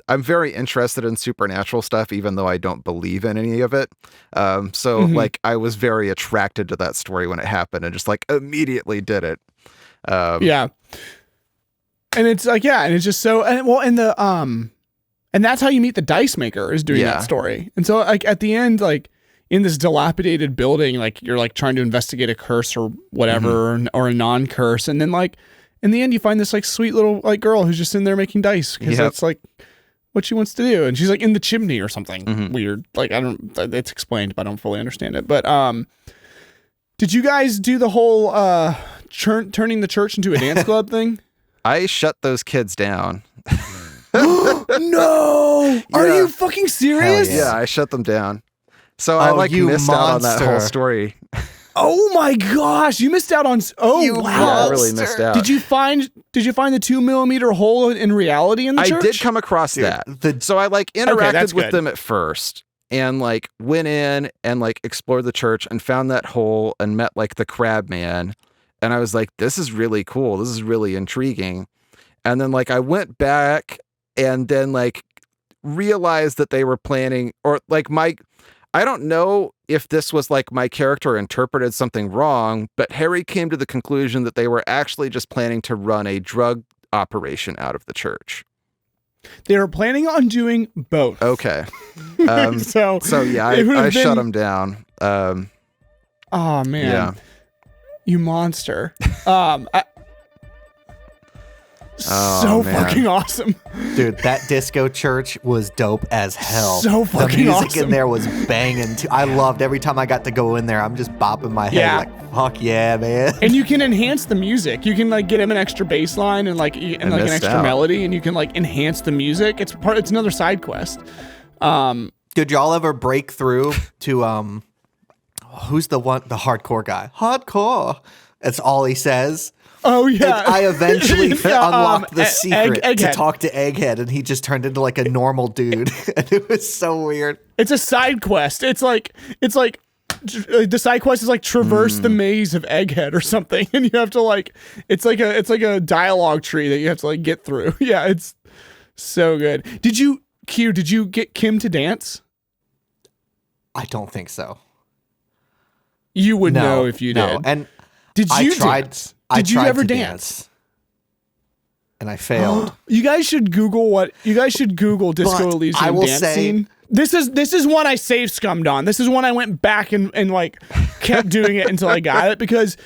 I'm very interested in supernatural stuff, even though I don't believe in any of it. Like I was very attracted to that story when it happened and just like immediately did it. And it's like, and it's just so, and that's how you meet the dice maker is doing that story. And so like at the end, like in this dilapidated building, like you're like trying to investigate a curse or whatever, or a non-curse. And then like in the end, you find this like sweet little like girl who's just in there making dice because that's like what she wants to do. And she's like in the chimney or something weird. Like it's explained, but I don't fully understand it. But did you guys do the whole turning the church into a dance club thing? I shut those kids down. No! Are you fucking serious? Yeah, I shut them down. So I like missed out on that whole story. Oh my gosh, you missed out on. Wow, I really missed out. Did you find the 2mm hole in reality in the church? I did come across that. So I like interacted with them at first and like went in and like explored the church and found that hole and met like the crab man. And I was like, this is really cool. This is really intriguing. And then like I went back and then like realized that they were planning, or like I don't know if this was like my character interpreted something wrong, but Harry came to the conclusion that they were actually just planning to run a drug operation out of the church. They were planning on doing both. Okay. So yeah, I shut them down. Oh man. Yeah. You monster. Man. Fucking awesome. Dude, that disco church was dope as hell. So fucking The music awesome. in there was banging too. I loved every time I got to go in there. I'm just bopping my head like, fuck yeah, man. And you can enhance the music. You can like get him an extra bass line and like an extra melody, and you can like enhance the music. It's another side quest. Did y'all ever break through to who's the hardcore guy? Hardcore. That's all he says. Oh yeah. I eventually unlocked the secret to talk to Egghead, and he just turned into like a normal dude. And it was so weird. It's a side quest. It's like the side quest is like traverse the maze of Egghead or something, and you have to like it's like a dialogue tree that you have to like get through. Yeah, it's so good. Did you get Kim to dance? I don't think so. You would know if you did. No, and did you dance? Did you ever dance? And I failed. You guys should Google Disco Elysium I will dance say, scene. This is one I save scummed on. This is one I went back and like kept doing it until I got it, because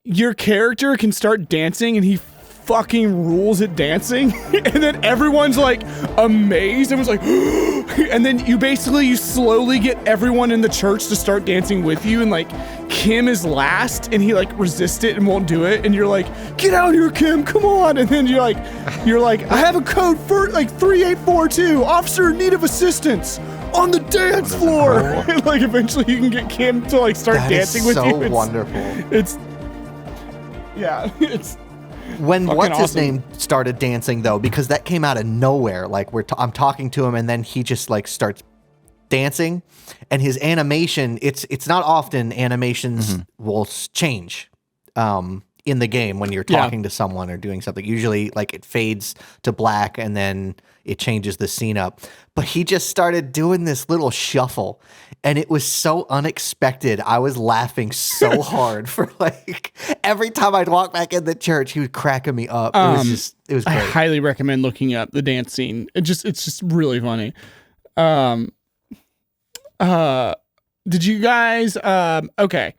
your character can start dancing and he fucking rules at dancing, and then everyone's like amazed and was like and then you slowly get everyone in the church to start dancing with you, and like Kim is last and he like resists it and won't do it, and you're like, get out here, Kim, come on. And then you're like I have a code for like 3842, officer in need of assistance on the dance floor. And like eventually you can get Kim to like start dancing with you. So wonderful. It's when fucking what's his awesome. name started dancing though, because that came out of nowhere. Like I'm talking to him and then he just like starts dancing, and his animation, it's not often animations will change in the game when you're talking to someone or doing something. Usually like it fades to black and then it changes the scene up. But he just started doing this little shuffle, and it was so unexpected. I was laughing so hard for like every time I'd walk back in the church, he was cracking me up. It was great. I highly recommend looking up the dance scene. It's just really funny. Did you guys okay.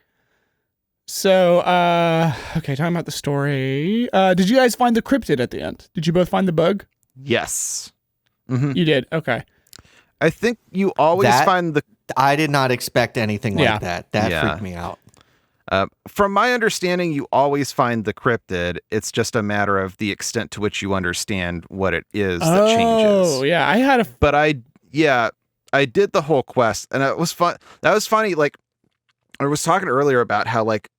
So talking about the story. Did you guys find the cryptid at the end? Did you both find the bug? Yes. You did. Okay. I think you always find the. I did not expect anything like that. That freaked me out. From my understanding, you always find the cryptid. It's just a matter of the extent to which you understand what it is that changes. Oh, yeah. I had a. But I did the whole quest, and it was fun. That was funny. Like, I was talking earlier about how like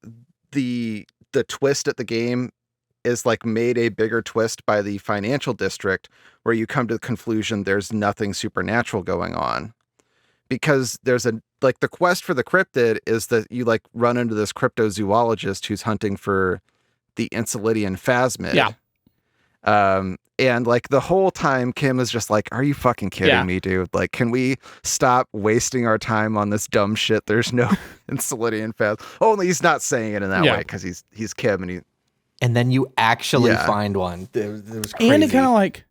the twist at the game is like made a bigger twist by the financial district, where you come to the conclusion there's nothing supernatural going on, because there's the quest for the cryptid is that you like run into this cryptozoologist who's hunting for the Enceladine phasmid. Yeah. And like the whole time Kim is just like, are you fucking kidding me, dude? Like, can we stop wasting our time on this dumb shit? There's no Enceladine phasmid. Only he's not saying it in that way because he's Kim and then you actually find one. It was crazy. And it kind of like,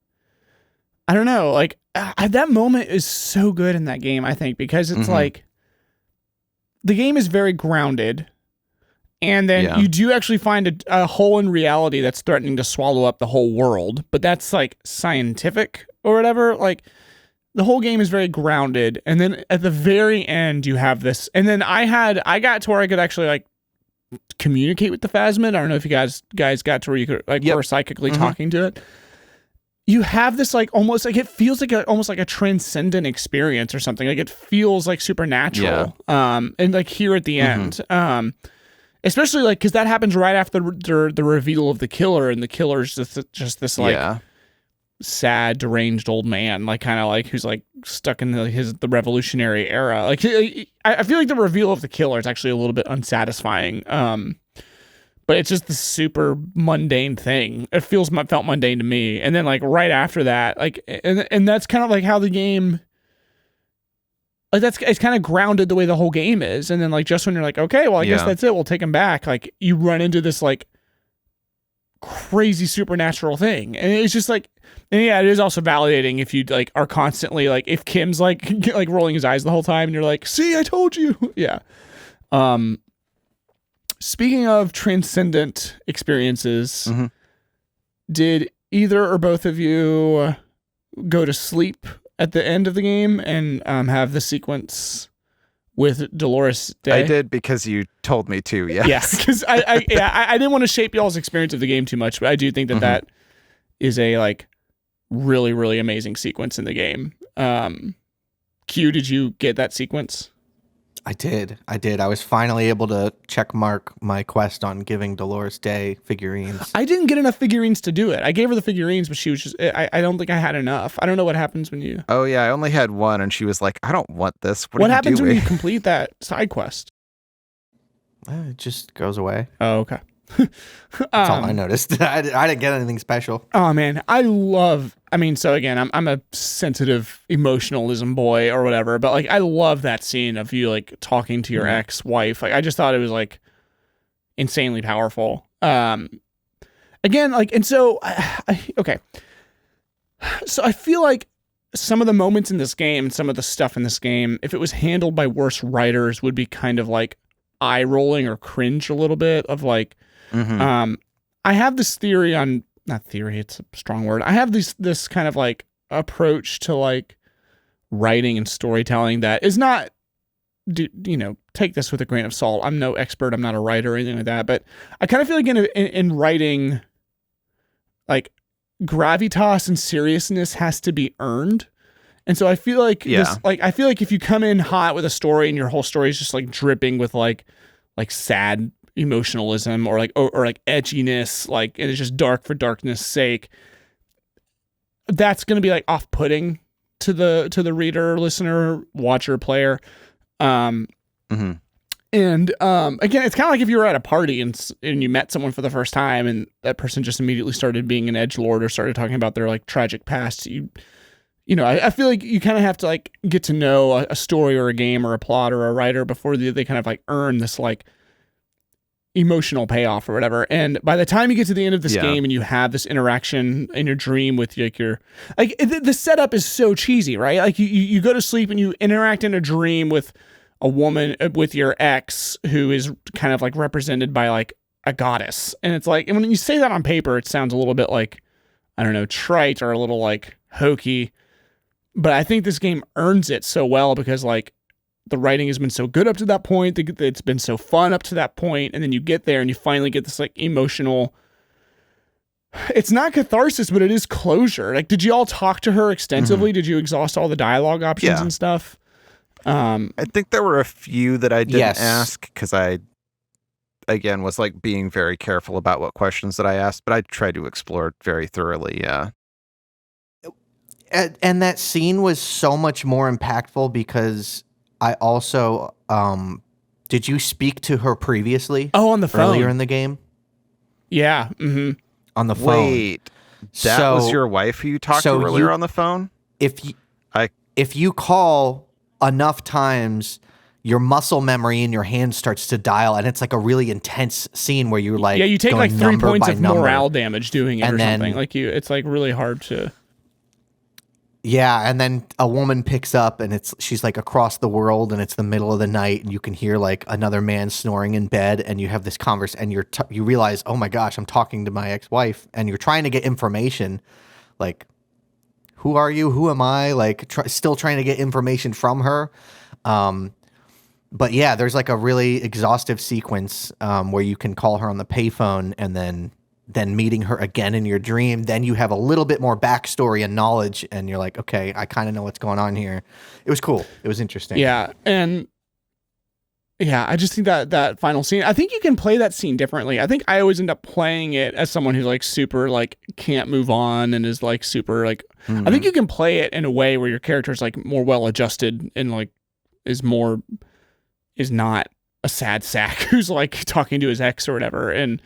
I don't know, like that moment is so good in that game, I think, because it's like the game is very grounded. And then you do actually find a hole in reality that's threatening to swallow up the whole world. But that's like scientific or whatever. Like the whole game is very grounded. And then at the very end, you have this. And then I got to where I could actually like communicate with the phasmid. I don't know if you guys got to where you could like were psychically talking to it. You have this like almost like it feels like almost like a transcendent experience or something. Like it feels like supernatural. And like here at the end. Especially like because that happens right after the reveal of the killer, and the killer's just this like sad, deranged old man, like kind of like who's like stuck in the Revolutionary era. Like I feel like the reveal of the killer is actually a little bit unsatisfying. But it's just the super mundane thing. It felt mundane to me, and then like right after that, like and that's kind of like how the game. Like it's kind of grounded the way the whole game is, and then like just when you're like, okay, well I guess that's it, we'll take him back. Like you run into this like crazy supernatural thing, and it's just like, and yeah, it is also validating if you like are constantly like if Kim's like like rolling his eyes the whole time, and you're like, see, I told you, yeah. Speaking of transcendent experiences, did either or both of you go to sleep at the end of the game and have the sequence with Dolores Day? I did because you told me to. Yes. Yeah, because I didn't want to shape y'all's experience of the game too much, but I do think that is a like really, really amazing sequence in the game. Q, did you get that sequence? I did. I was finally able to check mark my quest on giving Dolores Day figurines. I didn't get enough figurines to do it. I gave her the figurines, but she was just, I don't think I had enough. I don't know what happens when you... Oh yeah, I only had one, and she was like, I don't want this. What happens when you complete that side quest? It just goes away. Oh, okay. That's all I noticed. I didn't get anything special. Oh man, so again, I'm a sensitive emotionalism boy or whatever, but like I love that scene of you like talking to your ex-wife. Like I just thought it was like insanely powerful. Again, like, and so okay. So I feel like some of the moments in this game and some of the stuff in this game, if it was handled by worse writers, would be kind of like eye rolling or cringe a little bit of like, I have this theory on, not theory, it's a strong word. I have this kind of like approach to like writing and storytelling that is not, take this with a grain of salt. I'm no expert. I'm not a writer or anything like that, but I kind of feel like in writing, like gravitas and seriousness has to be earned. And so I feel like I feel like if you come in hot with a story and your whole story is just like dripping with like sad emotionalism or like edginess, like, and it's just dark for darkness sake, that's going to be like off-putting to the reader, listener, watcher, player. And again, it's kind of like if you were at a party and you met someone for the first time and that person just immediately started being an edgelord or started talking about their like tragic past. I feel like you kind of have to like get to know a story or a game or a plot or a writer before they kind of like earn this like emotional payoff or whatever. And by the time you get to the end of this game and you have this interaction in your dream with like the setup is so cheesy, right? Like you go to sleep and you interact in a dream with a woman, with your ex, who is kind of like represented by like a goddess. And it's like, and when you say that on paper, it sounds a little bit like, I don't know, trite or a little like hokey. But I think this game earns it so well because like the writing has been so good up to that point. It's been so fun up to that point, and then you get there and you finally get this like emotional. It's not catharsis, but it is closure. Like, did you all talk to her extensively? Did you exhaust all the dialogue options and stuff? I think there were a few that I didn't ask because I, again, was like being very careful about what questions that I asked, but I tried to explore it very thoroughly. Yeah. And that scene was so much more impactful because I also, did you speak to her previously? Oh, on the phone. Earlier in the game? Yeah. Mm-hmm. On the phone. Wait, that was your wife who you talked to earlier on the phone? If you call enough times, your muscle memory in your hand starts to dial, and it's like a really intense scene where you're like, you take like 3 points of morale damage doing it and or then, something. Like it's like really hard to. Yeah, and then a woman picks up, and she's like across the world, and it's the middle of the night, and you can hear like another man snoring in bed, and you have this conversation, and you realize, oh my gosh, I'm talking to my ex-wife, and you're trying to get information, like, who are you? Who am I? Like, still trying to get information from her. But yeah, there's like a really exhaustive sequence where you can call her on the payphone, and then meeting her again in your dream, then you have a little bit more backstory and knowledge, and you're like, okay, I kind of know what's going on here. It was cool. It was interesting. Yeah, and yeah, I just think that final scene, I think you can play that scene differently. I think I always end up playing it as someone who's like super like can't move on and is like super like, I think you can play it in a way where your character's like more well adjusted and like is not a sad sack who's like talking to his ex or whatever. And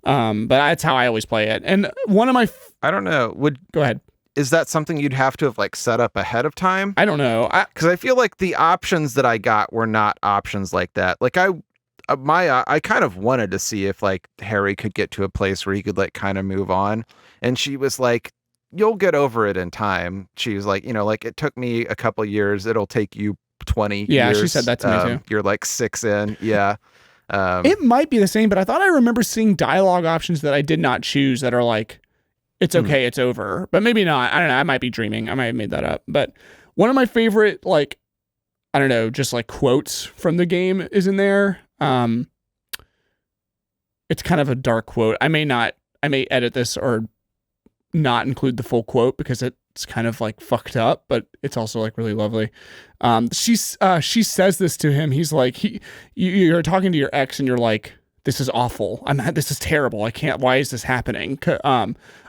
but that's how I always play it. And one of my I don't know. Go ahead. Is that something you'd have to have like set up ahead of time? I don't know. Because I feel like the options that I got were not options like that. Like I kind of wanted to see if like Harry could get to a place where he could like kind of move on. And she was like, you'll get over it in time. She was like, like it took me a couple years. It'll take you 20 years. Yeah, she said that to me too. You're like 6 in. Yeah. It might be the same, but I thought I remember seeing dialogue options that I did not choose that are like, it's okay, it's over. But maybe not. I don't know. I might be dreaming. I might have made that up. But one of my favorite, like, I don't know, just like quotes from the game is in there. It's kind of a dark quote. I may edit this or not include the full quote because it's kind of like fucked up, but it's also like really lovely. She says this to him. He's like, you're talking to your ex and you're like, this is awful. This is terrible. I can't, why is this happening?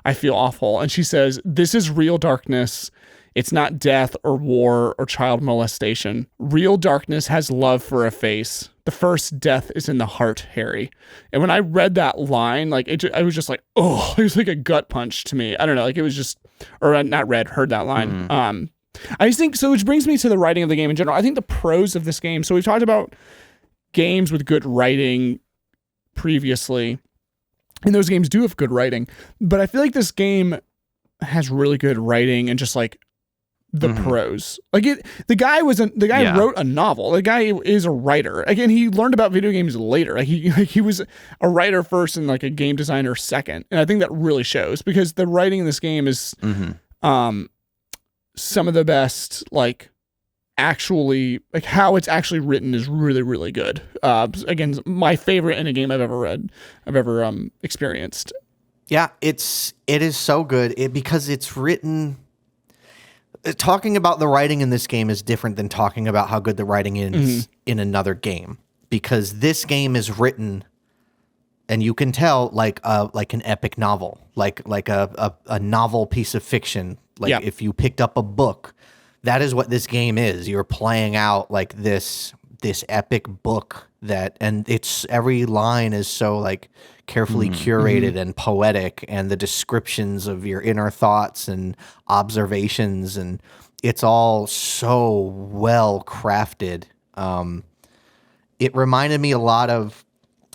I feel awful. And she says, this is real darkness. It's not death or war or child molestation. Real darkness has love for a face. The first death is in the heart, Harry. And when I read that line, like I was just like, oh, it was like a gut punch to me. I don't know. Like it was just, or heard that line. I just think, so which brings me to the writing of the game in general. I think the pros of this game. So we've talked about games with good writing previously, and those games do have good writing, but I feel like this game has really good writing and just like the pros. Like the guy wrote a novel. The guy is a writer. Again, he learned about video games later. Like he was a writer first and like a game designer second. And I think that really shows because the writing in this game is some of the best, like actually, like how it's actually written is really, really good. Again, my favorite in a game I've ever experienced. Yeah, it is so good because it's written. Talking about the writing in this game is different than talking about how good the writing is in another game, because this game is written, and you can tell like an epic novel, like a novel piece of fiction. Like if you picked up a book, that is what this game is. You're playing out like this epic book and it's every line is so like carefully curated and poetic, and the descriptions of your inner thoughts and observations, and it's all so well crafted. It reminded me a lot of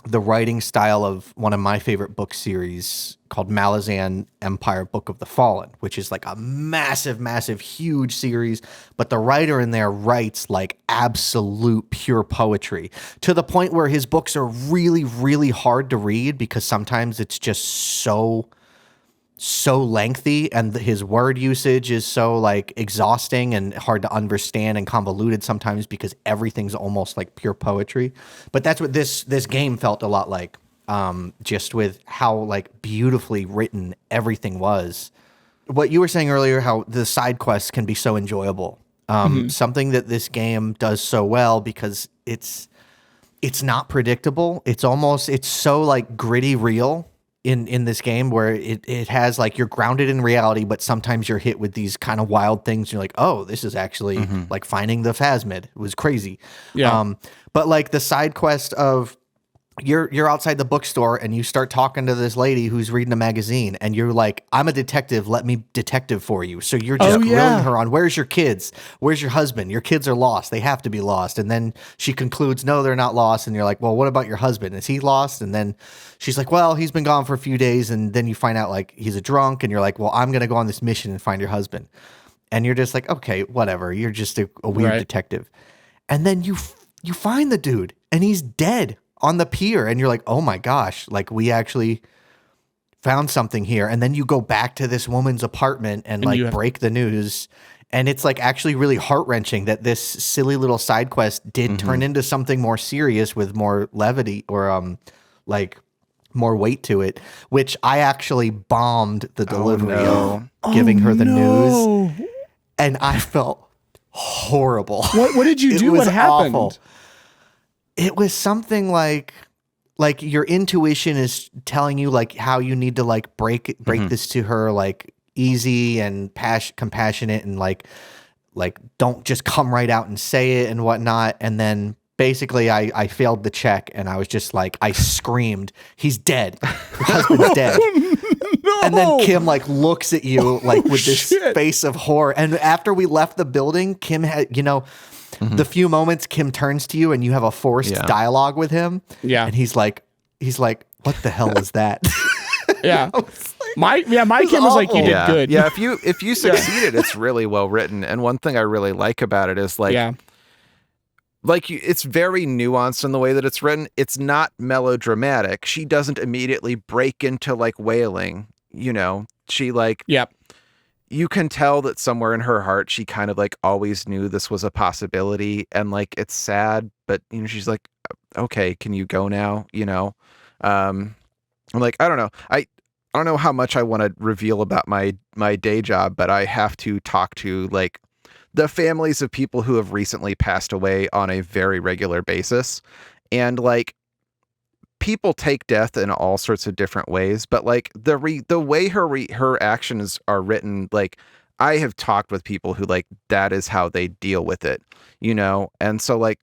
the writing style of one of my favorite book series called Malazan Empire Book of the Fallen, which is like a massive, massive, huge series, but the writer in there writes like absolute pure poetry to the point where his books are really, really hard to read because sometimes it's just so so lengthy, and his word usage is so like exhausting and hard to understand and convoluted sometimes because everything's almost like pure poetry. But that's what this game felt a lot like, just with how like beautifully written everything was. What you were saying earlier, how the side quests can be so enjoyable. Something that this game does so well, because it's not predictable. It's so like gritty real in this game, where it has like, you're grounded in reality, but sometimes you're hit with these kind of wild things. You're like, oh, this is actually like finding the phasmid. It was crazy. Yeah. But like the side quest of you're outside the bookstore and you start talking to this lady who's reading a magazine, and you're like, I'm a detective, let me detective for you. So you're just grilling her on, where's your kids? Where's your husband? Your kids are lost. They have to be lost. And then she concludes, no, they're not lost. And you're like, well, what about your husband? Is he lost? And then she's like, well, he's been gone for a few days. And then you find out like he's a drunk, and you're like, well, I'm going to go on this mission and find your husband. And you're just like, okay, whatever. You're just a weird detective. And then you find the dude, and he's dead on the pier, and you're like, oh my gosh, like we actually found something here. And then you go back to this woman's apartment and like break the news, and it's like actually really heart-wrenching that this silly little side quest did turn into something more serious with more levity, or like more weight to it, which I actually bombed the delivery of giving her the news, and I felt horrible. What did you do? What happened? Awful. It was something like your intuition is telling you like how you need to like break this to her, like easy and compassionate, and like don't just come right out and say it and whatnot. And then basically I failed the check, and I was just like, I screamed, he's dead. Your husband's dead. No. And then Kim like looks at you like with this face of horror. And after we left the building, Kim had, the few moments Kim turns to you and you have a forced dialogue with him. Yeah. And he's like, what the hell is that? Yeah. My Kim was like, you did good. Yeah. If you succeeded, it's really well written. And one thing I really like about it is like, it's very nuanced in the way that it's written. It's not melodramatic. She doesn't immediately break into like wailing, she like, you can tell that somewhere in her heart, she kind of like always knew this was a possibility, and like, it's sad, but she's like, okay, can you go now? I'm like, I don't know. I don't know how much I want to reveal about my day job, but I have to talk to like the families of people who have recently passed away on a very regular basis. And like, people take death in all sorts of different ways, but like the way her actions are written, like I have talked with people who like, that is how they deal with it, And so like,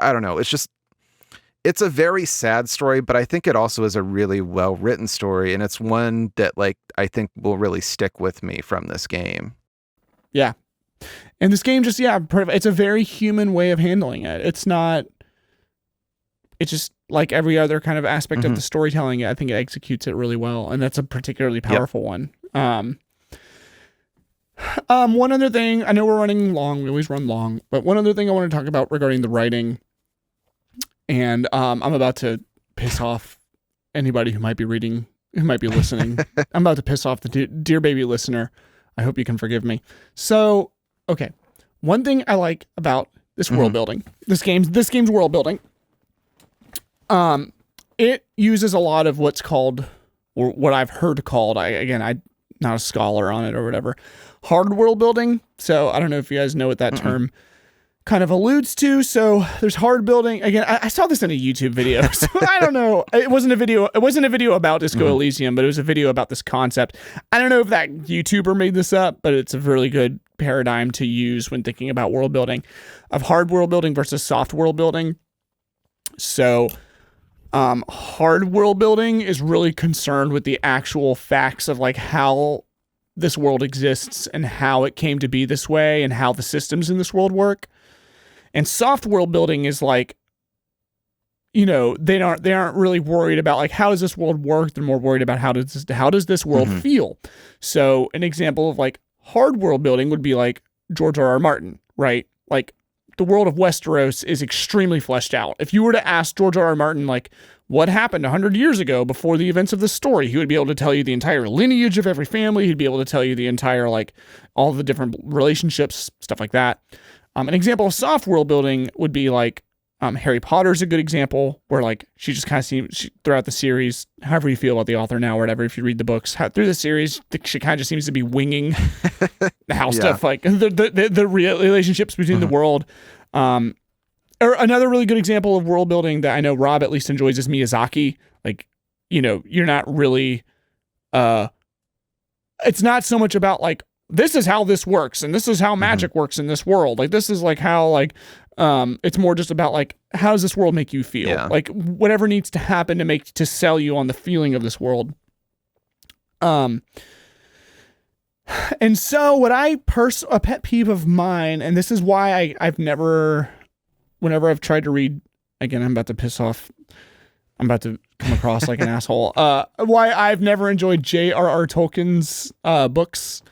I don't know. It's a very sad story, but I think it also is a really well written story. And it's one that like, I think will really stick with me from this game. Yeah. And this game just, it's a very human way of handling it. It's just like every other kind of aspect of the storytelling. I think it executes it really well. And that's a particularly powerful one. One other thing, I know we're running long. We always run long, but one other thing I want to talk about regarding the writing, and I'm about to piss off anybody who might be listening. I'm about to piss off the dear baby listener. I hope you can forgive me. So, okay. One thing I like about this world building, this game's world building, it uses a lot of what's called, or what I've heard called, I'm not a scholar on it or whatever, hard world building. So I don't know if you guys know what that term kind of alludes to. So there's hard building. Again, I saw this in a YouTube video, so I don't know. It wasn't a video about Disco Elysium, but it was a video about this concept. I don't know if that YouTuber made this up, but it's a really good paradigm to use when thinking about world building, of hard world building versus soft world building. So hard world building is really concerned with the actual facts of like how this world exists and how it came to be this way and how the systems in this world work. And soft world building is like, they aren't really worried about like, how does this world work? They're more worried about how does this world feel? So an example of like hard world building would be like George R.R. Martin, right? Like the world of Westeros is extremely fleshed out. If you were to ask George R.R. Martin, like, what happened 100 years ago before the events of the story. He would be able to tell you the entire lineage of every family. He'd be able to tell you the entire, like, all the different relationships, stuff like that. An example of soft world building would be like, Harry Potter's a good example where, like, she just kind of seems throughout the series, however you feel about the author now or whatever, if you read the books through the series, she kind of just seems to be winging how stuff, like the relationships between the world. Or another really good example of world building that I know Rob at least enjoys is Miyazaki. Like, you know, you're not really, it's not so much about like, this is how this works and this is how magic works in this world. Like, this is like how, like, it's more just about like, how does this world make you feel? Yeah. Like, whatever needs to happen to sell you on the feeling of this world. And so what a pet peeve of mine, and this is why I've never, whenever I've tried to read, again, I'm about to come across like an asshole. Why I've never enjoyed J.R.R. Tolkien's books,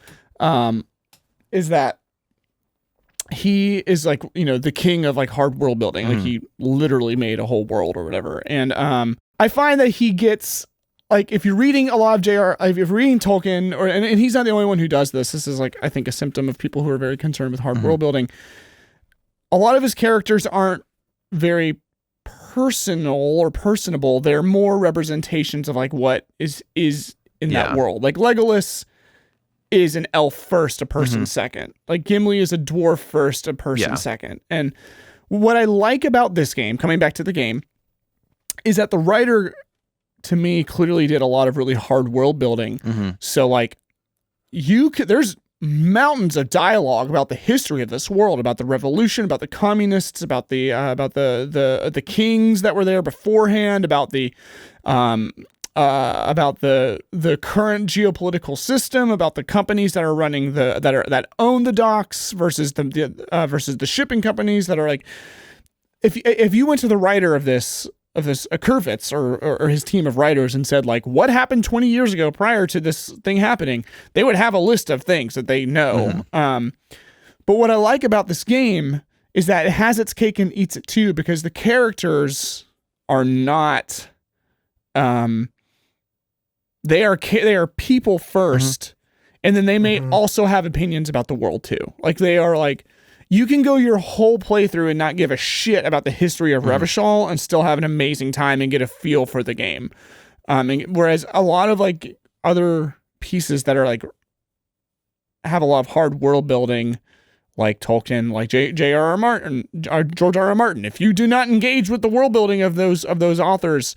is that he is like, you know, the king of like hard world building. Like, he literally made a whole world or whatever. And I find that he gets, like, if you're reading a lot of if you're reading Tolkien, and he's not the only one who does this. This is like, I think, a symptom of people who are very concerned with hard world building. A lot of his characters aren't very personal or personable. They're more representations of like what is in that world. Like, Legolas is an elf first, a person second. Like, Gimli is a dwarf first, a person second. And what I like about this game, coming back to the game, is that the writer, to me, clearly did a lot of really hard world building. So, like, there's mountains of dialogue about the history of this world, about the revolution, about the communists, about the kings that were there beforehand, about the current geopolitical system, about the companies that are running that own the docks versus the shipping companies that are like, if you went to the writer of this Kurvitz or his team of writers and said, like, what happened 20 years ago prior to this thing happening, they would have a list of things that they know. But what I like about this game is that it has its cake and eats it too, because the characters are not, they are people first, and then they may also have opinions about the world too. Like, they are like, you can go your whole playthrough and not give a shit about the history of Revachol and still have an amazing time and get a feel for the game. Whereas a lot of like other pieces that are like have a lot of hard world building, like Tolkien, like J.R.R. Martin, or George R.R. Martin, if you do not engage with the world building of those authors,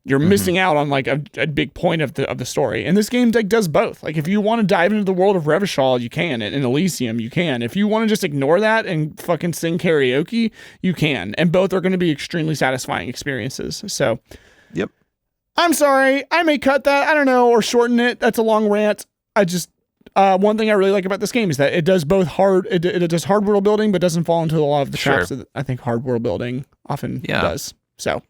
you're missing out on like a big point of the story. And this game like does both. Like, if you want to dive into the world of Revachol, you can. In Elysium, you can. If you want to just ignore that and fucking sing karaoke, you can. And both are going to be extremely satisfying experiences. So, yep. I'm sorry. I may cut that. I don't know, or shorten it. That's a long rant. I just, one thing I really like about this game is that it does both it does hard world building, but doesn't fall into a lot of the traps that I think hard world building often does. So,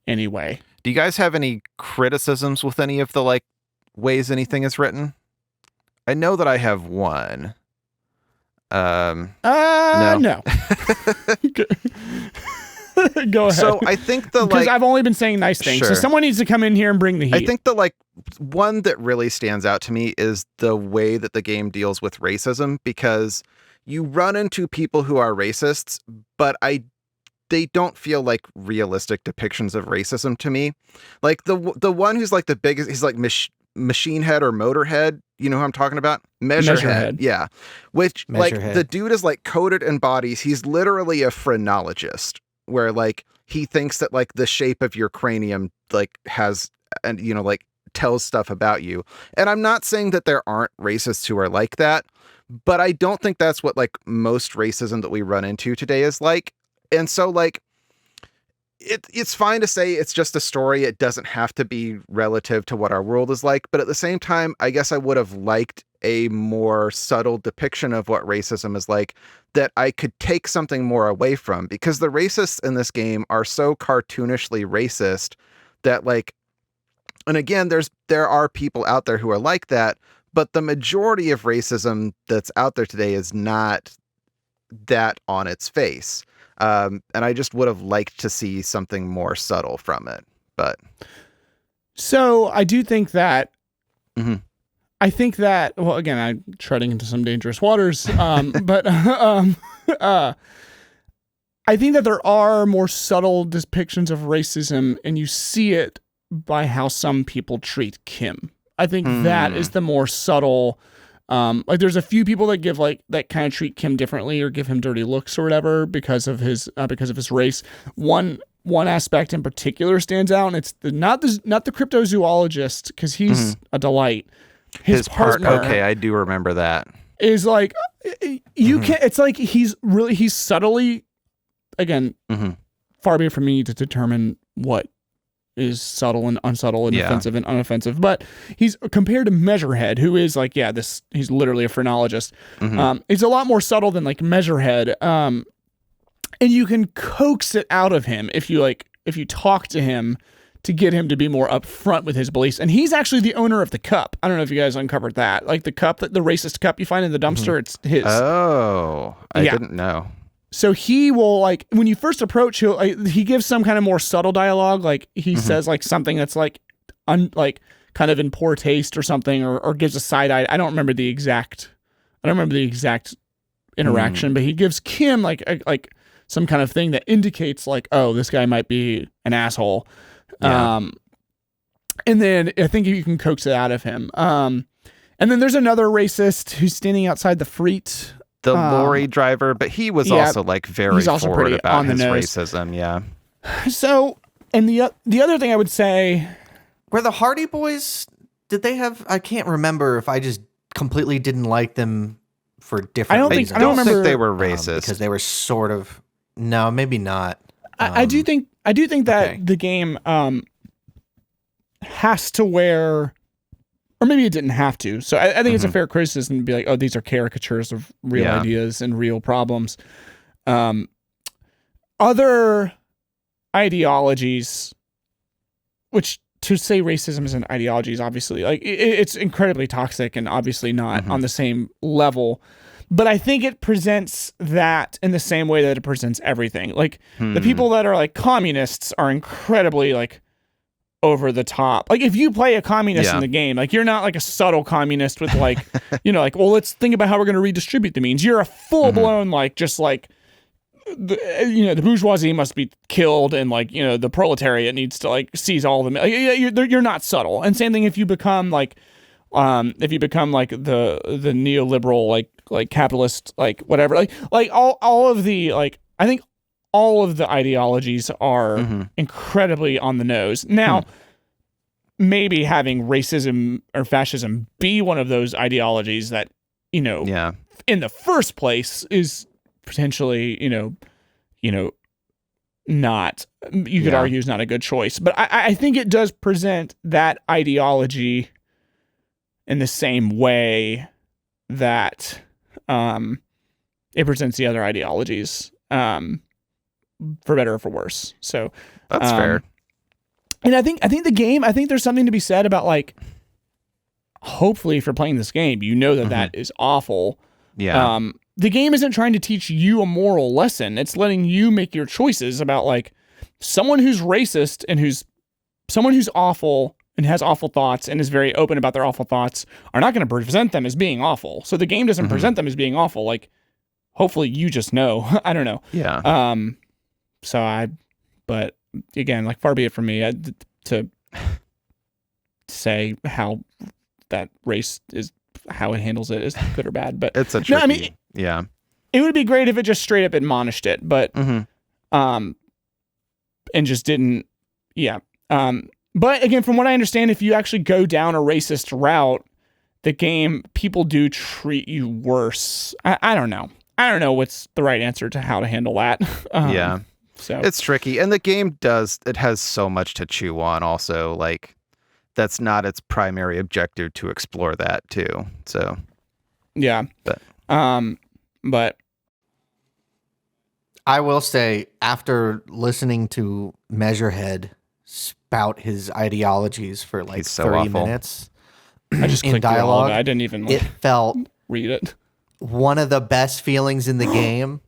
anyway, do you guys have any criticisms with any of the like ways anything is written? I know that I have one. No. Go ahead. So I think because I've only been saying nice things. So someone needs to come in here and bring the heat. I think the like one that really stands out to me is the way that the game deals with racism, because you run into people who are racists, but they don't feel like realistic depictions of racism to me. Like the one who's like the biggest, he's like Machine Head or Motorhead. You know who I'm talking about? Measurehead. Yeah. Which like the dude is like coated in bodies. He's literally a phrenologist, where like he thinks that like the shape of your cranium like has, and you know, like tells stuff about you. And I'm not saying that there aren't racists who are like that, but I don't think that's what like most racism that we run into today is like. And so like it's fine to say it's just a story. It doesn't have to be relative to what our world is like. But at the same time, I guess I would have liked a more subtle depiction of what racism is like that I could take something more away from, because the racists in this game are so cartoonishly racist that like, and again, there are people out there who are like that, but the majority of racism that's out there today is not that on its face. And I just would have liked to see something more subtle from it. But so I do think that. Mm-hmm. I think that, well, again, I'm treading into some dangerous waters, but I think that there are more subtle depictions of racism, and you see it by how some people treat Kim. I think that is the more subtle. Like, there's a few people that give that kind of treat Kim differently or give him dirty looks or whatever because of his race. One aspect in particular stands out, and it's not the cryptozoologist, because he's a delight. His part, partner, okay, I do remember that. Is like you can't. It's like he's subtly, again, far be it from me to determine what is subtle and unsubtle and offensive and unoffensive. But he's compared to Measurehead, who is like, he's literally a phrenologist. He's a lot more subtle than like Measurehead. And you can coax it out of him if you talk to him to get him to be more upfront with his beliefs. And he's actually the owner of the cup. I don't know if you guys uncovered that. Like the cup, the racist cup you find in the dumpster, it's his. Oh, I didn't know. So he will, like, when you first approach, he gives some kind of more subtle dialogue. Like he says like something that's like kind of in poor taste or something, or gives a side eye. I don't remember the exact interaction, but he gives Kim like some kind of thing that indicates like, oh, this guy might be an asshole. Yeah. And then I think you can coax it out of him. And then there's another racist who's standing outside the Freet. The lorry driver, but he was also like very forward about his racism. Yeah. So, and the other thing I would say, were the Hardy Boys, did they have, I can't remember if I just completely didn't like them for different reasons. I don't think they were racist. Because they were sort of, no, maybe not. I do think that the game has to wear, or maybe it didn't have to. So I think it's a fair criticism to be like, oh, these are caricatures of real ideas and real problems. Other ideologies, which to say racism is an ideology is obviously like it's incredibly toxic and obviously not on the same level. But I think it presents that in the same way that it presents everything. Like the people that are like communists are incredibly like over the top. Like if you play a communist in the game, like you're not like a subtle communist with like, like, well, let's think about how we're going to redistribute the means. You're a full blown, like, just like, the bourgeoisie must be killed and like, the proletariat needs to like seize all of them. Like, you're not subtle. And same thing if you become like, the neoliberal, like capitalist, like whatever, like all of the, like, I think all of the ideologies are incredibly on the nose. Now, maybe having racism or fascism be one of those ideologies that, in the first place is potentially, not, you could argue is not a good choice. But I think it does present that ideology in the same way that it presents the other ideologies, for better or for worse. So that's fair. And I think there's something to be said about like, hopefully if you're playing this game, that is awful. Yeah. The game isn't trying to teach you a moral lesson. It's letting you make your choices about like someone who's racist and someone who's awful and has awful thoughts and is very open about their awful thoughts are not going to present them as being awful. So the game doesn't present them as being awful. Like, hopefully you just know. I don't know. Yeah. But again, like far be it from me to say how that race is, how it handles it is good or bad. But it's a tricky, it would be great if it just straight up admonished it, but and just didn't. But again, from what I understand, if you actually go down a racist route, the game, people do treat you worse. I don't know. I don't know what's the right answer to how to handle that. So it's tricky. And the game it has so much to chew on also. Like, that's not its primary objective to explore that too. So, yeah. But I will say, after listening to Measurehead spout his ideologies for like 30 minutes I just in clicked dialogue, I didn't even it felt read it. one of the best feelings in the game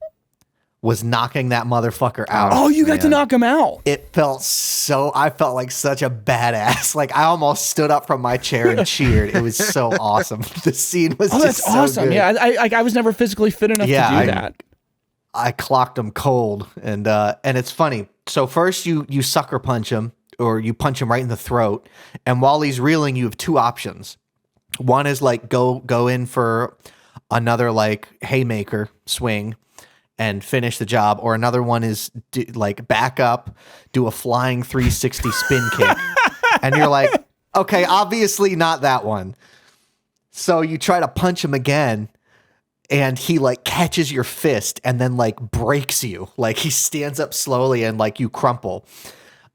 was knocking that motherfucker out. Oh, you got to knock him out. I felt like such a badass. Like I almost stood up from my chair and cheered. It was so awesome. The scene was just that's so awesome. good. Yeah, I was never physically fit enough to do that. I clocked him cold, and it's funny. So first you sucker punch him, or you punch him right in the throat, and while he's reeling, you have two options. One is like go in for another like haymaker swing and finish the job, or another one is like back up, do a flying 360 spin kick, and you're like, okay, obviously not that one. So you try to punch him again, and he like catches your fist and then like breaks you. Like he stands up slowly and like you crumple.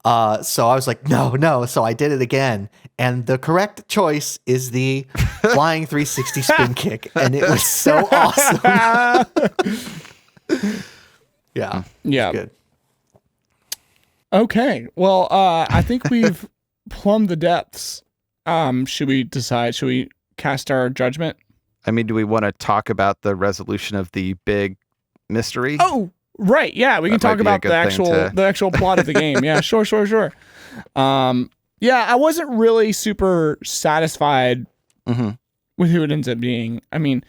So I was like, no. So I did it again. And the correct choice is the flying 360 spin kick. And it was so awesome. Yeah. Good. Okay. Well, I think we've plumbed the depths. Should we cast our judgment? I mean, do we want to talk about the resolution of the big mystery? Oh, right. Yeah, we can talk about the actual plot of the game. Yeah, sure. Yeah, I wasn't really super satisfied with who it ends up being. I mean,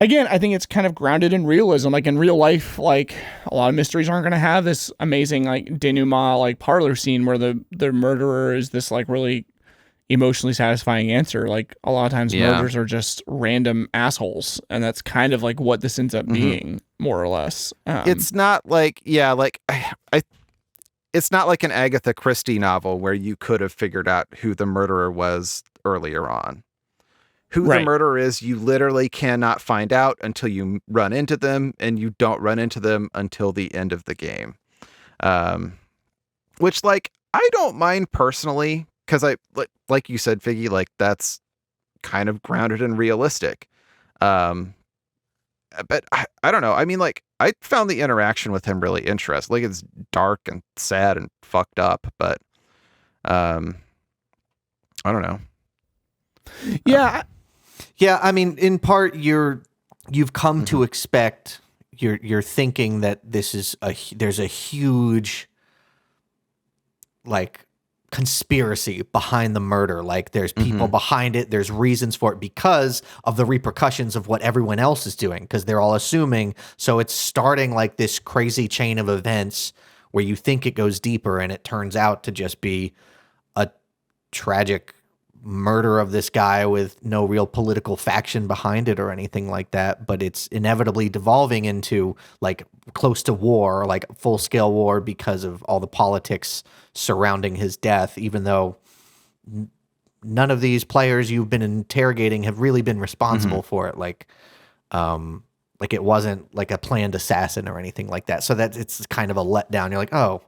again, I think it's kind of grounded in realism. Like in real life, like a lot of mysteries aren't going to have this amazing like denouement, like parlor scene where the murderer is this like really emotionally satisfying answer. Like a lot of times murders are just random assholes, and that's kind of like what this ends up being, more or less. It's not like it's not like an Agatha Christie novel where you could have figured out who the murderer was earlier on. Who the murderer is, you literally cannot find out until you run into them, and you don't run into them until the end of the game. Which, like, I don't mind personally, because like you said, Figgy, like that's kind of grounded and realistic. But I don't know. I mean, like, I found the interaction with him really interesting. Like, it's dark and sad and fucked up, but I don't know. Yeah. Yeah, I mean, in part, you've come to expect. You're thinking that there's a huge like conspiracy behind the murder. Like there's people behind it. There's reasons for it because of the repercussions of what everyone else is doing. Because they're all assuming. So it's starting like this crazy chain of events where you think it goes deeper, and it turns out to just be a tragic murder of this guy with no real political faction behind it or anything like that, but it's inevitably devolving into like close to war, like full scale war, because of all the politics surrounding his death, even though none of these players you've been interrogating have really been responsible for it. Like it wasn't like a planned assassin or anything like that. So that it's kind of a letdown. You're like, oh,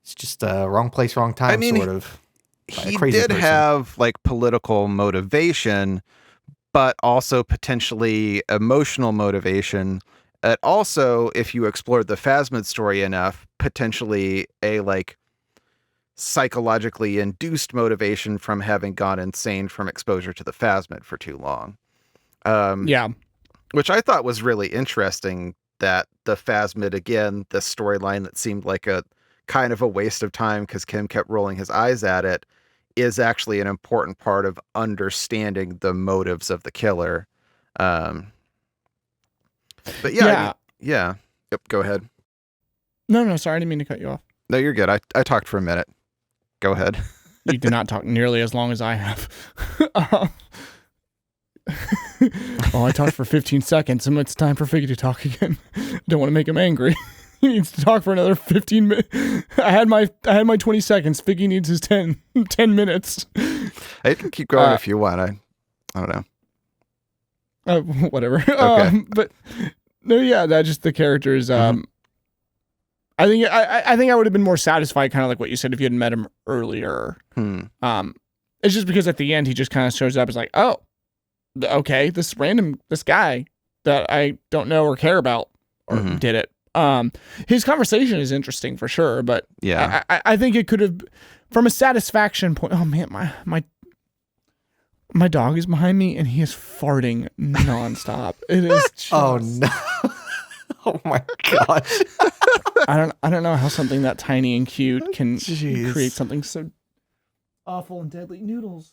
it's just wrong place, wrong time, sort of. He did have like political motivation, but also potentially emotional motivation. And also, if you explored the Phasmid story enough, potentially a like psychologically induced motivation from having gone insane from exposure to the Phasmid for too long. Which I thought was really interesting, that the Phasmid, again, the storyline that seemed like a kind of a waste of time because Kim kept rolling his eyes at it, is actually an important part of understanding the motives of the killer. But yeah. Yep, go ahead. No, sorry, I didn't mean to cut you off. No, you're good. I talked for a minute. Go ahead. You did not talk nearly as long as I have. I talked for 15 seconds, and it's time for Figgy to talk again. I don't want to make him angry. He needs to talk for another 15 minutes. I had my 20 seconds. Figgy needs his 10 minutes. I can keep going if you want. I don't know. Whatever. Okay. But no, yeah, that just the characters. I think I would have been more satisfied, kind of like what you said, if you had met him earlier. It's just because at the end he just kind of shows up as like, oh, okay, this guy that I don't know or care about or did it. His conversation is interesting for sure, but yeah, I think it could have, from a satisfaction point. Oh man, My dog is behind me and he is farting nonstop. It is just, Oh no. Oh my gosh. I don't know how something that tiny and cute can Jeez. create something so awful and deadly. Noodles.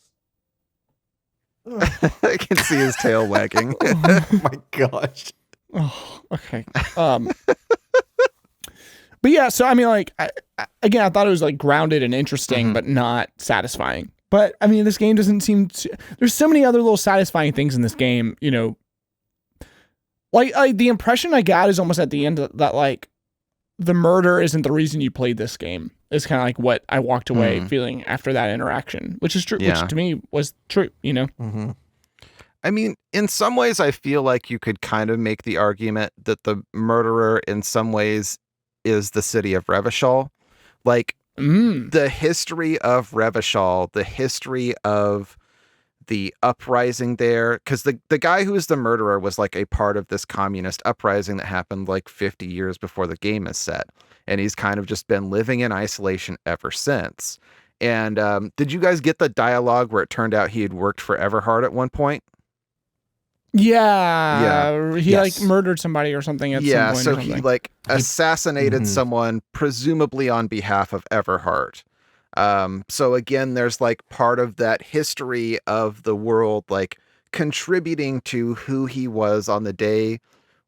I can see his tail wagging. Oh my gosh. Oh, okay. But yeah, so I mean, like, I thought it was like grounded and interesting, but not satisfying. But I mean, this game doesn't seem to, there's so many other little satisfying things in this game, you know. Like the impression I got is almost at the end that like the murder isn't the reason you played this game. It's kind of like what I walked away feeling after that interaction, which is true, which to me was true, you know. Mm-hmm. I mean, in some ways, I feel like you could kind of make the argument that the murderer, in some ways, is the city of Revachol. Like the history of Revachol, the history of the uprising there, because the guy who is the murderer was like a part of this communist uprising that happened like 50 years before the game is set. And he's kind of just been living in isolation ever since. And did you guys get the dialogue where it turned out he had worked for Everhard at one point? Yeah. He like murdered somebody or something at some point. Yeah, so or something. he like assassinated someone, presumably on behalf of Everhard. So again, there's like part of that history of the world, like contributing to who he was on the day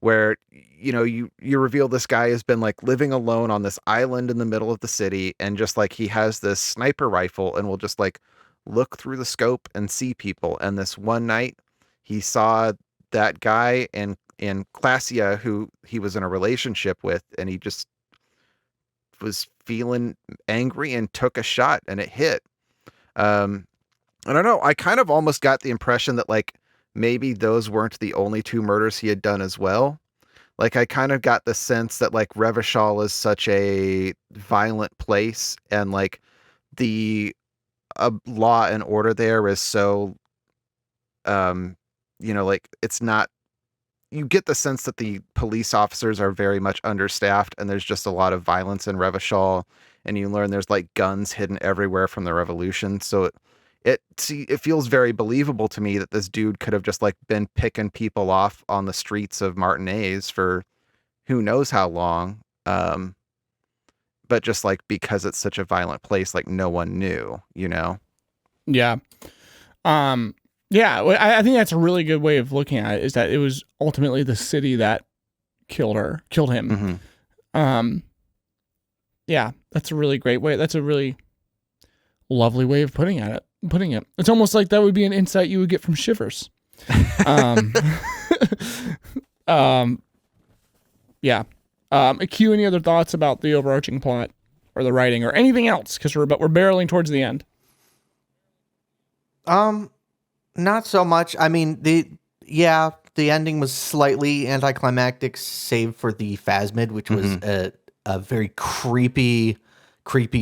where, you know, you reveal this guy has been like living alone on this island in the middle of the city. And just like, he has this sniper rifle and will just like look through the scope and see people. And this one night he saw that guy in Classia who he was in a relationship with. And he just was feeling angry and took a shot and it hit. I don't know. I kind of almost got the impression that like maybe those weren't the only two murders he had done as well. Like I kind of got the sense that like Revachol is such a violent place and like the law and order there is so, you know, like it's not, you get the sense that the police officers are very much understaffed and there's just a lot of violence in Revachol, and you learn there's like guns hidden everywhere from the revolution. So it feels very believable to me that this dude could have just like been picking people off on the streets of Martinez for who knows how long. But just like, because it's such a violent place, like no one knew, you know? Yeah. Yeah, I think that's a really good way of looking at it, is that it was ultimately the city that killed him. Yeah, that's a really great way. That's a really lovely way of putting it. It's almost like that would be an insight you would get from Shivers. Yeah. Q, any other thoughts about the overarching plot or the writing or anything else? Because we're barreling towards the end. Not so much. I mean, the ending was slightly anticlimactic, save for the Phasmid, which was a very creepy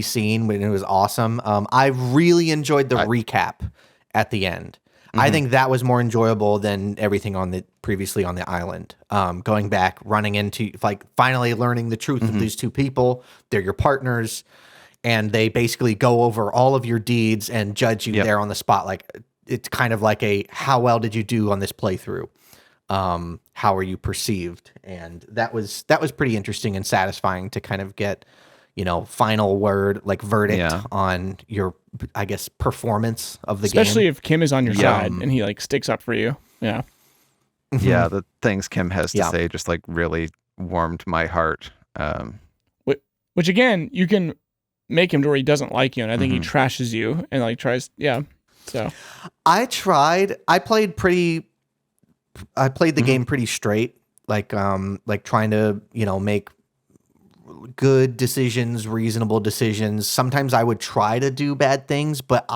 scene, but it was awesome. I really enjoyed the recap at the end. I think that was more enjoyable than everything previously on the island. Going back, running into, like, finally learning the truth of these two people. They're your partners, and they basically go over all of your deeds and judge you there on the spot. Like, it's kind of like how well did you do on this playthrough? How are you perceived? And that was pretty interesting and satisfying to kind of get, you know, final word, like verdict on your, I guess, performance of the game. Especially if Kim is on your side and he like sticks up for you. Yeah. Yeah. The things Kim has to say just like really warmed my heart. Which again, you can make him to where he doesn't like you. And I think he trashes you and like tries. Yeah. So I played the game pretty straight, like trying to, you know, make good decisions, reasonable decisions. Sometimes I would try to do bad things, but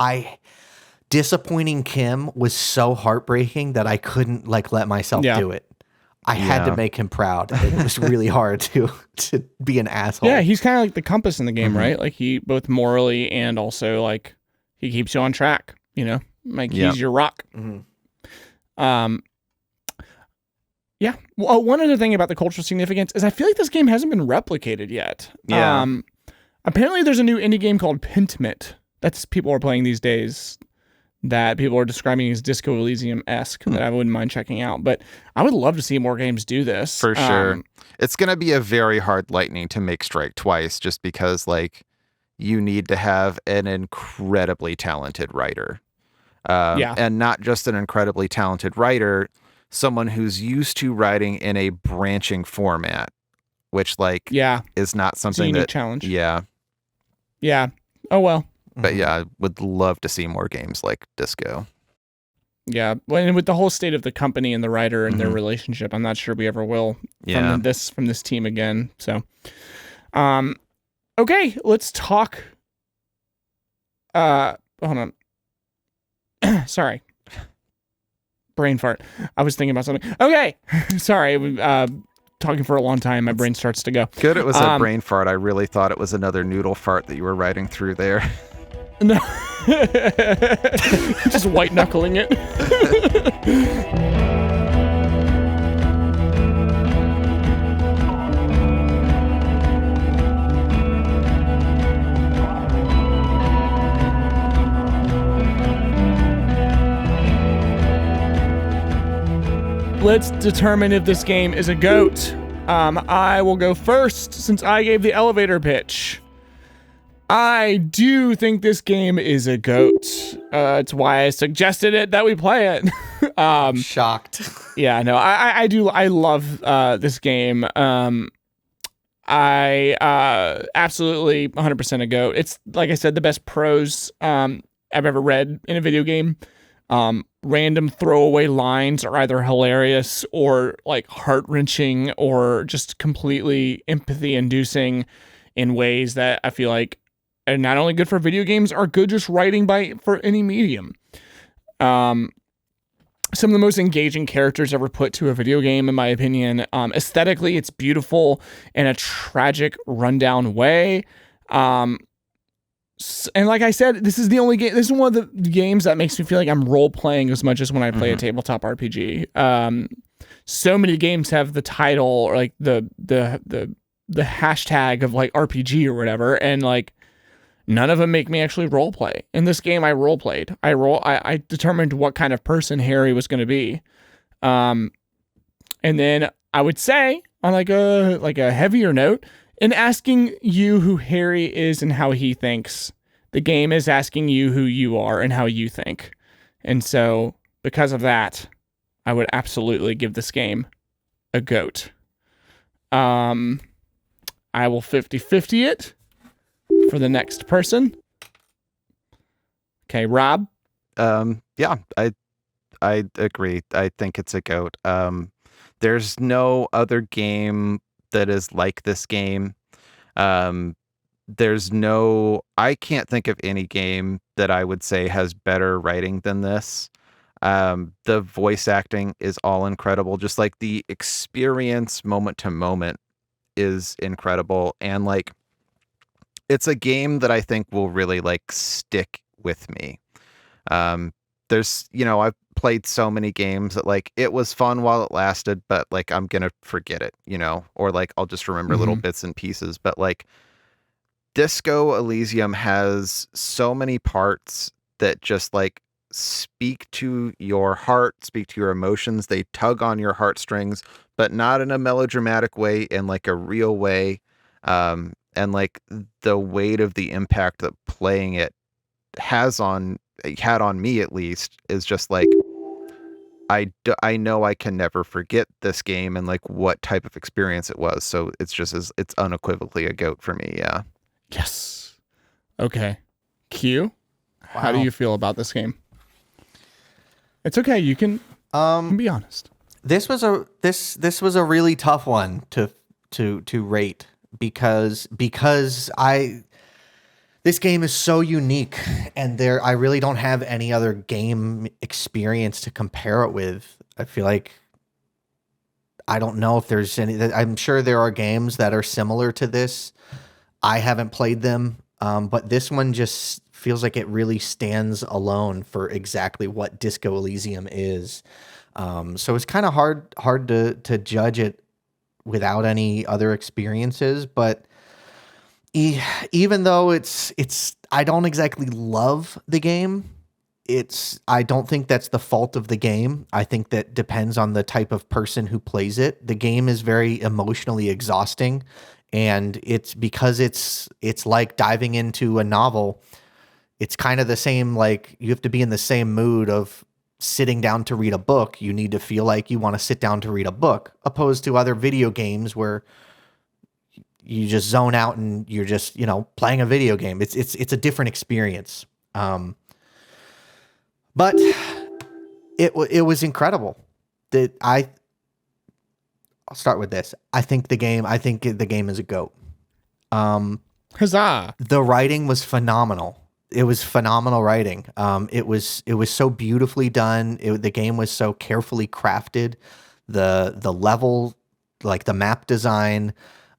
disappointing Kim was so heartbreaking that I couldn't like let myself do it. I had to make him proud. It was really hard to be an asshole. Yeah, he's kind of like the compass in the game, right? Like he both morally and also like he keeps you on track, you know? Like he's your rock. Yeah. Well, one other thing about the cultural significance is I feel like this game hasn't been replicated yet. Yeah. Apparently there's a new indie game called Pentiment. That's people are playing these days. that people are describing as Disco Elysium-esque that I wouldn't mind checking out. But I would love to see more games do this. For sure. It's going to be a very hard lightning to make strike twice, just because like you need to have an incredibly talented writer. And not just an incredibly talented writer, someone who's used to writing in a branching format, which like is not something that challenge. Yeah. Oh, well. But yeah, I would love to see more games like Disco. Yeah, well, and with the whole state of the company and the writer and their relationship, I'm not sure we ever will from this team again. So, okay, let's talk. Hold on. Sorry, brain fart. I was thinking about something. Okay, sorry. Talking for a long time, my brain starts to go. Good, it was a brain fart. I really thought it was another noodle fart that you were riding through there. No. Just white knuckling it. Let's determine if this game is a GOAT. I will go first since I gave the elevator pitch. I do think this game is a GOAT. It's why I suggested it that we play it. Shocked. Yeah, no, I do. I love this game. I absolutely 100% a GOAT. It's, like I said, the best prose I've ever read in a video game. Random throwaway lines are either hilarious or like heart-wrenching or just completely empathy-inducing in ways that I feel like are not only good for video games, are good just writing for any medium. Some of the most engaging characters ever put to a video game, in my opinion. Aesthetically, it's beautiful in a tragic, rundown way. And like I said, this is the only game. This is one of the games that makes me feel like I'm role playing as much as when I play a tabletop RPG. So many games have the title or like the hashtag of like RPG or whatever, and like none of them make me actually role play. In this game, I role played. I determined what kind of person Harry was going to be. And then I would say on like a heavier note, in asking you who Harry is and how he thinks, the game is asking you who you are and how you think. And so because of that, I would absolutely give this game a GOAT. I will 50-50 it for the next person. Okay, Rob? Yeah, I agree. I think it's a GOAT. There's no other game that is like this game. I can't think of any game that I would say has better writing than this. The voice acting is all incredible. Just like the experience moment to moment is incredible. And like, it's a game that I think will really like stick with me. I've played so many games that like it was fun while it lasted, but like I'm gonna forget it, or like I'll just remember little bits and pieces. But like Disco Elysium has so many parts that just like speak to your heart, speak to your emotions. They tug on your heartstrings, but not in a melodramatic way, in like a real way. And like the weight of the impact that playing it had on me, at least, is just like I know I can never forget this game and like what type of experience it was. So it's unequivocally a GOAT for me. Yeah. Yes. Okay. Q, how do you feel about this game? It's okay. You can be honest. This was a really tough one to rate because this game is so unique, and I really don't have any other game experience to compare it with. I feel like I don't know if there's any. I'm sure there are games that are similar to this. I haven't played them, but this one just feels like it really stands alone for exactly what Disco Elysium is. So it's kind of hard to judge it without any other experiences, but even though it's I don't exactly love the game, I don't think that's the fault of the game. I think that depends on the type of person who plays it. The game is very emotionally exhausting, and it's because it's like diving into a novel. It's kind of the same, like you have to be in the same mood of sitting down to read a book. You need to feel like you want to sit down to read a book, opposed to other video games where you just zone out and you're just, playing a video game. It's a different experience. But it was incredible. I'll start with this. I think the game is a GOAT. Huzzah! The writing was phenomenal. It was phenomenal writing. It was so beautifully done. The game was so carefully crafted. The level, like the map design,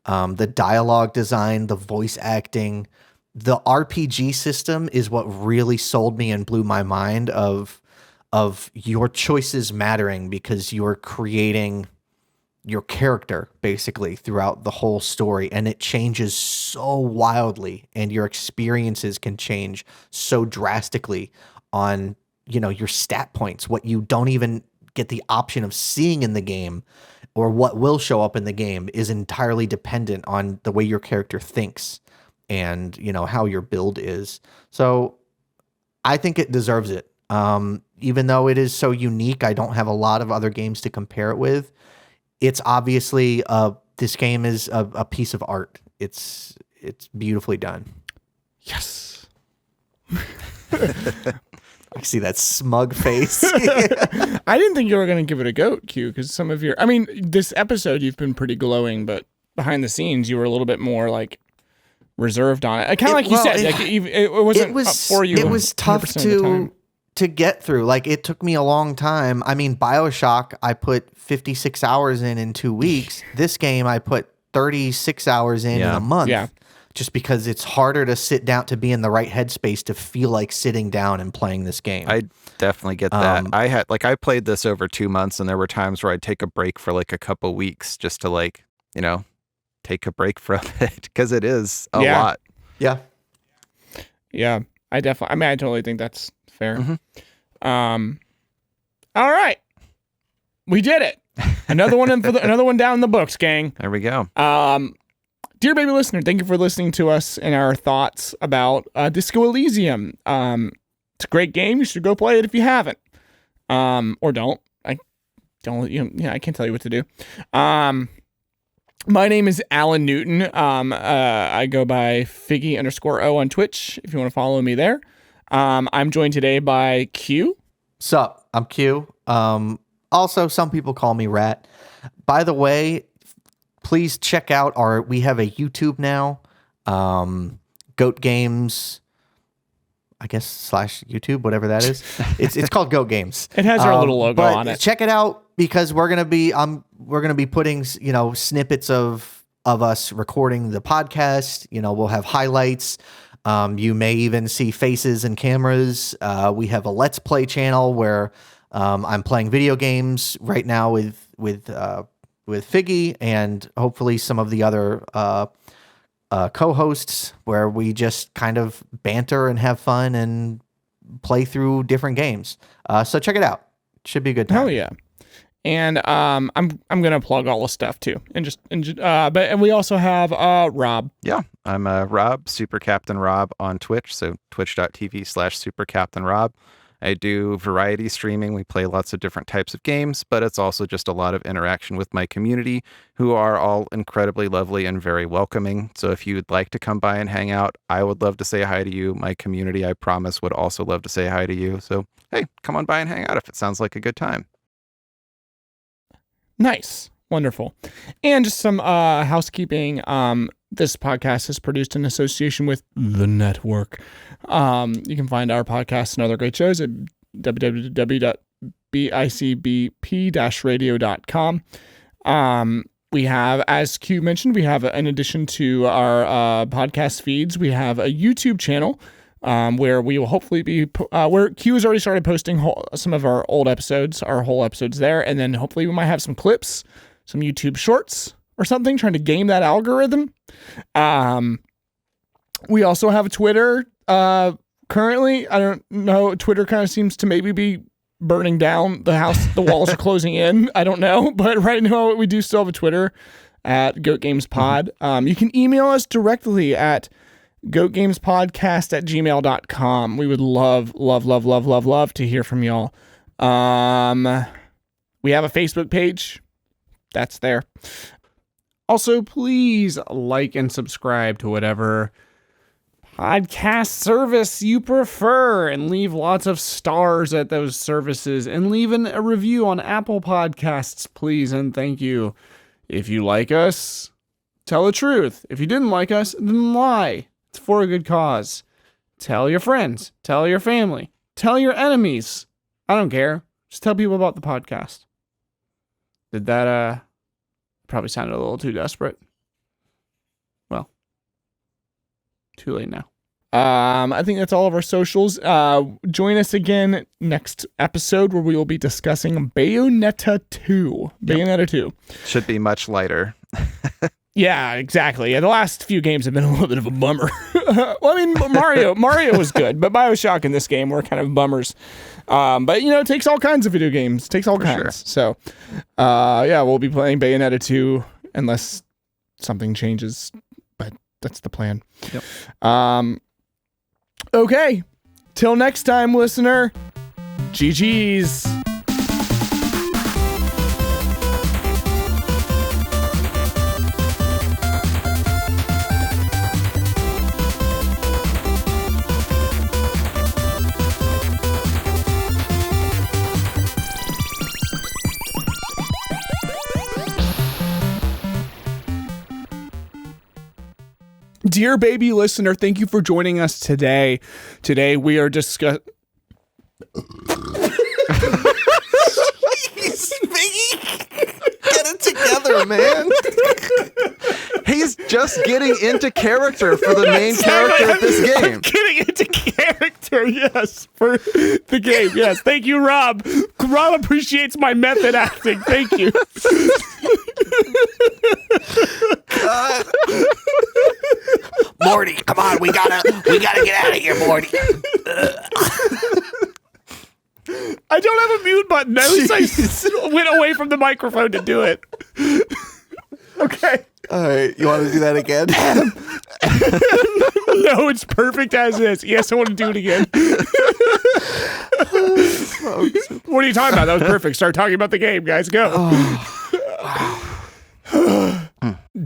the dialogue design, the voice acting. The RPG system is what really sold me and blew my mind of your choices mattering, because you're creating your character basically throughout the whole story, and it changes so wildly, and your experiences can change so drastically on, your stat points, what you don't even get the option of seeing in the game or what will show up in the game is entirely dependent on the way your character thinks and how your build is. So I think it deserves it. Even though it is so unique, I don't have a lot of other games to compare it with. It's obviously this game is a piece of art. It's beautifully done. Yes. I see that smug face. I didn't think you were going to give it a GOAT, Q, because this episode you've been pretty glowing, but behind the scenes you were a little bit more like reserved on it. Kind of like you said, it wasn't for you. It was tough to get through. Like, it took me a long time. I mean, BioShock, I put 56 hours in 2 weeks. This game, I put 36 hours in a month. Yeah. Just because it's harder to sit down, to be in the right headspace to feel like sitting down and playing this game. I definitely get that. I played this over 2 months, and there were times where I'd take a break for like a couple weeks just to take a break from it, because it is a lot. Yeah. Yeah. I totally think that's fair. Mm-hmm. All right. We did it. Another one another one down in the books, gang. There we go. Dear baby listener, thank you for listening to us and our thoughts about Disco Elysium. It's a great game. You should go play it if you haven't. Or don't. I can't tell you what to do. My name is Alan Newton. I go by Figgy_O on Twitch if you want to follow me there. I'm joined today by Q. Sup, I'm Q. Also, some people call me Rat. By the way, please check out we have a YouTube now, G.O.A.T Games, I guess /YouTube, whatever that is. It's called G.O.A.T Games. It has our little logo on it. Check it out, because we're gonna be putting snippets of us recording the podcast. We'll have highlights. You may even see faces and cameras. We have a Let's Play channel where I'm playing video games right now with Figgy and hopefully some of the other co-hosts, where we just kind of banter and have fun and play through different games. So check it out. Should be a good time. Hell yeah. And I'm gonna plug all the stuff too, but we also have Rob. Yeah, I'm Rob, Super Captain Rob on Twitch, so twitch.tv/supercaptainrob. I do variety streaming. We play lots of different types of games, but it's also just a lot of interaction with my community, who are all incredibly lovely and very welcoming. So if you would like to come by and hang out, I would love to say hi to you. My community, I promise, would also love to say hi to you. So, hey, come on by and hang out if it sounds like a good time. Nice. Wonderful. And just some housekeeping. This podcast is produced in association with The Network. You can find our podcast and other great shows at www.bicbp-radio.com. We have, as Q mentioned, in addition to our podcast feeds, we have a YouTube channel where we will hopefully be, where Q has already started posting some of our old episodes, our whole episodes there. And then hopefully we might have some clips, some YouTube shorts or something, trying to game that algorithm. We also have a Twitter currently. I don't know. Twitter kind of seems to maybe be burning down the house. The walls are closing in. I don't know. But right now we do still have a Twitter at Goat Games Pod. You can email us directly at goatgamespodcast@gmail.com. We would love to hear from y'all. We have a Facebook page. That's there. Also, please like and subscribe to whatever podcast service you prefer and leave lots of stars at those services and leave a review on Apple Podcasts, please and thank you. If you like us, tell the truth. If you didn't like us, then lie. It's for a good cause. Tell your friends. Tell your family. Tell your enemies. I don't care. Just tell people about the podcast. Did that, probably sounded a little too desperate. Well, too late now. I think that's all of our socials. Join us again next episode where we will be discussing Bayonetta 2. Bayonetta 2. Should be much lighter. Yeah, exactly. Yeah, the last few games have been a little bit of a bummer. Well, I mean, Mario was good, but BioShock in this game were kind of bummers. But, it takes all kinds of video games. It takes all kinds. Sure. So, yeah, we'll be playing Bayonetta 2 unless something changes, but that's the plan. Yep. Okay. Till next time, listener. GG's. Dear baby listener, thank you for joining us today. Today we are discussing... Get it together, man. He's just getting into character for the main character of this game. I'm getting into character, yes, for the game. Yes, thank you, Rob. Rob appreciates my method acting. Thank you. God. Morty, come on, we gotta get out of here, Morty. I don't have a mute button. At least I went away from the microphone to do it. Okay. All right, you want to do that again? No, it's perfect as is. Yes, I want to do it again. What are you talking about? That was perfect. Start talking about the game, guys. Go.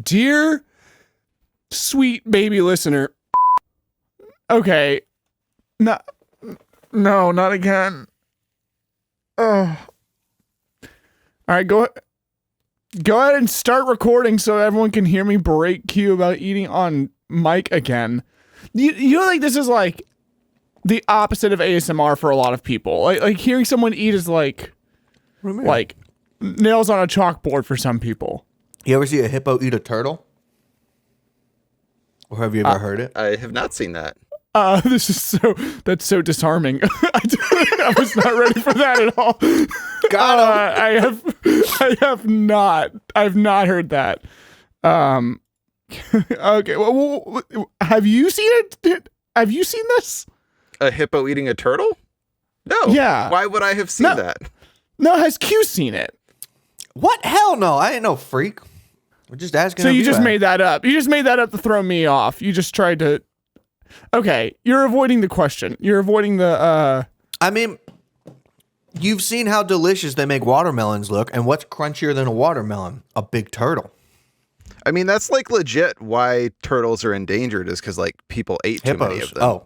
Dear sweet baby listener. Okay. No, not again. Oh. All right, go ahead and start recording so everyone can hear me berate Q about eating on mic again. You know, like, this is like the opposite of ASMR for a lot of people. Like hearing someone eat is like nails on a chalkboard for some people. You ever see a hippo eat a turtle? Or have you ever heard it? I have not seen that. That's so disarming. I was not ready for that at all. Got him. I've not heard that. Okay. Well, have you seen it? Have you seen this? A hippo eating a turtle? No. Yeah. Why would I have seen that? No, has Q seen it? What? Hell no. I ain't no freak. We're just asking. So you just made that up. You just made that up to throw me off. You just tried to. Okay, you're avoiding the question. You're avoiding the. I mean, you've seen how delicious they make watermelons look, and what's crunchier than a watermelon? A big turtle. I mean, that's like legit why turtles are endangered is because like people ate too many of them. Oh.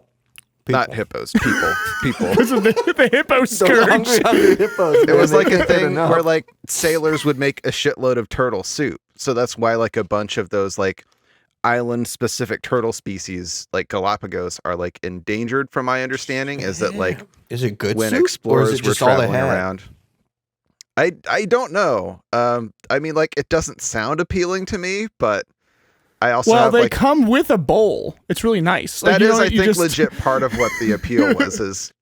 People. Not hippos, people. Because of the hippo scourge. Hungry hippos, it was like a thing where like sailors would make a shitload of turtle soup. So that's why like a bunch of those like island specific turtle species like Galapagos are like endangered from my understanding is that like is it good when soup, explorers or is it were just all they traveling had? around. I don't know. I mean like it doesn't sound appealing to me, but I also have, they like, come with a bowl. It's really nice. That is, I think, legit part of what the appeal was. Is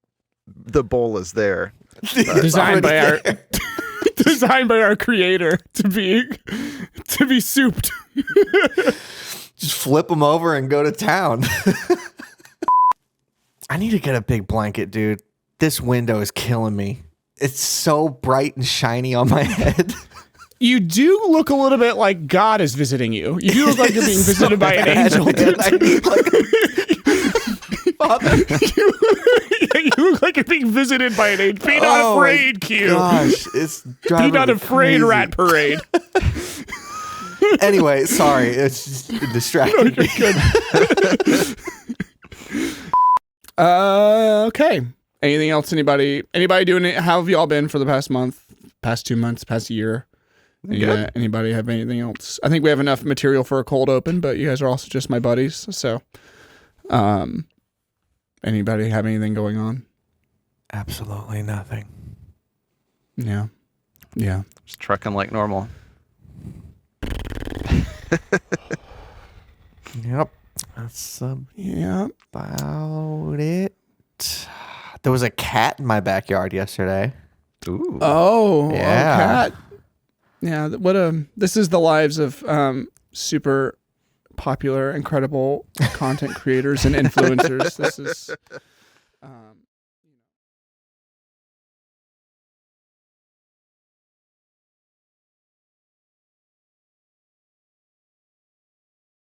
the bowl is there, designed by our creator to be souped. Just flip them over and go to town. I need to get a big blanket, dude. This window is killing me. It's so bright and shiny on my head. You do look a little bit like God is visiting you. You do look like you're being visited by an angel. Man. I need like Father. You look like you're being visited by an angel. Be not afraid, Q. Gosh, it's driving Be not me afraid, crazy. Rat Parade. Anyway, sorry, it's just distracting me. Okay. Anything else? Anybody doing it? How have y'all been for the past month, past 2 months, past year? Yeah. Anybody have anything else? I think we have enough material for a cold open, but you guys are also just my buddies. So, anybody have anything going on? Absolutely nothing. Yeah. Just trucking like normal. Yep. That's Yeah. about it. There was a cat in my backyard yesterday. Ooh. Oh, Yeah. a cat. Yeah. This is the lives of super popular, incredible content creators and influencers. This is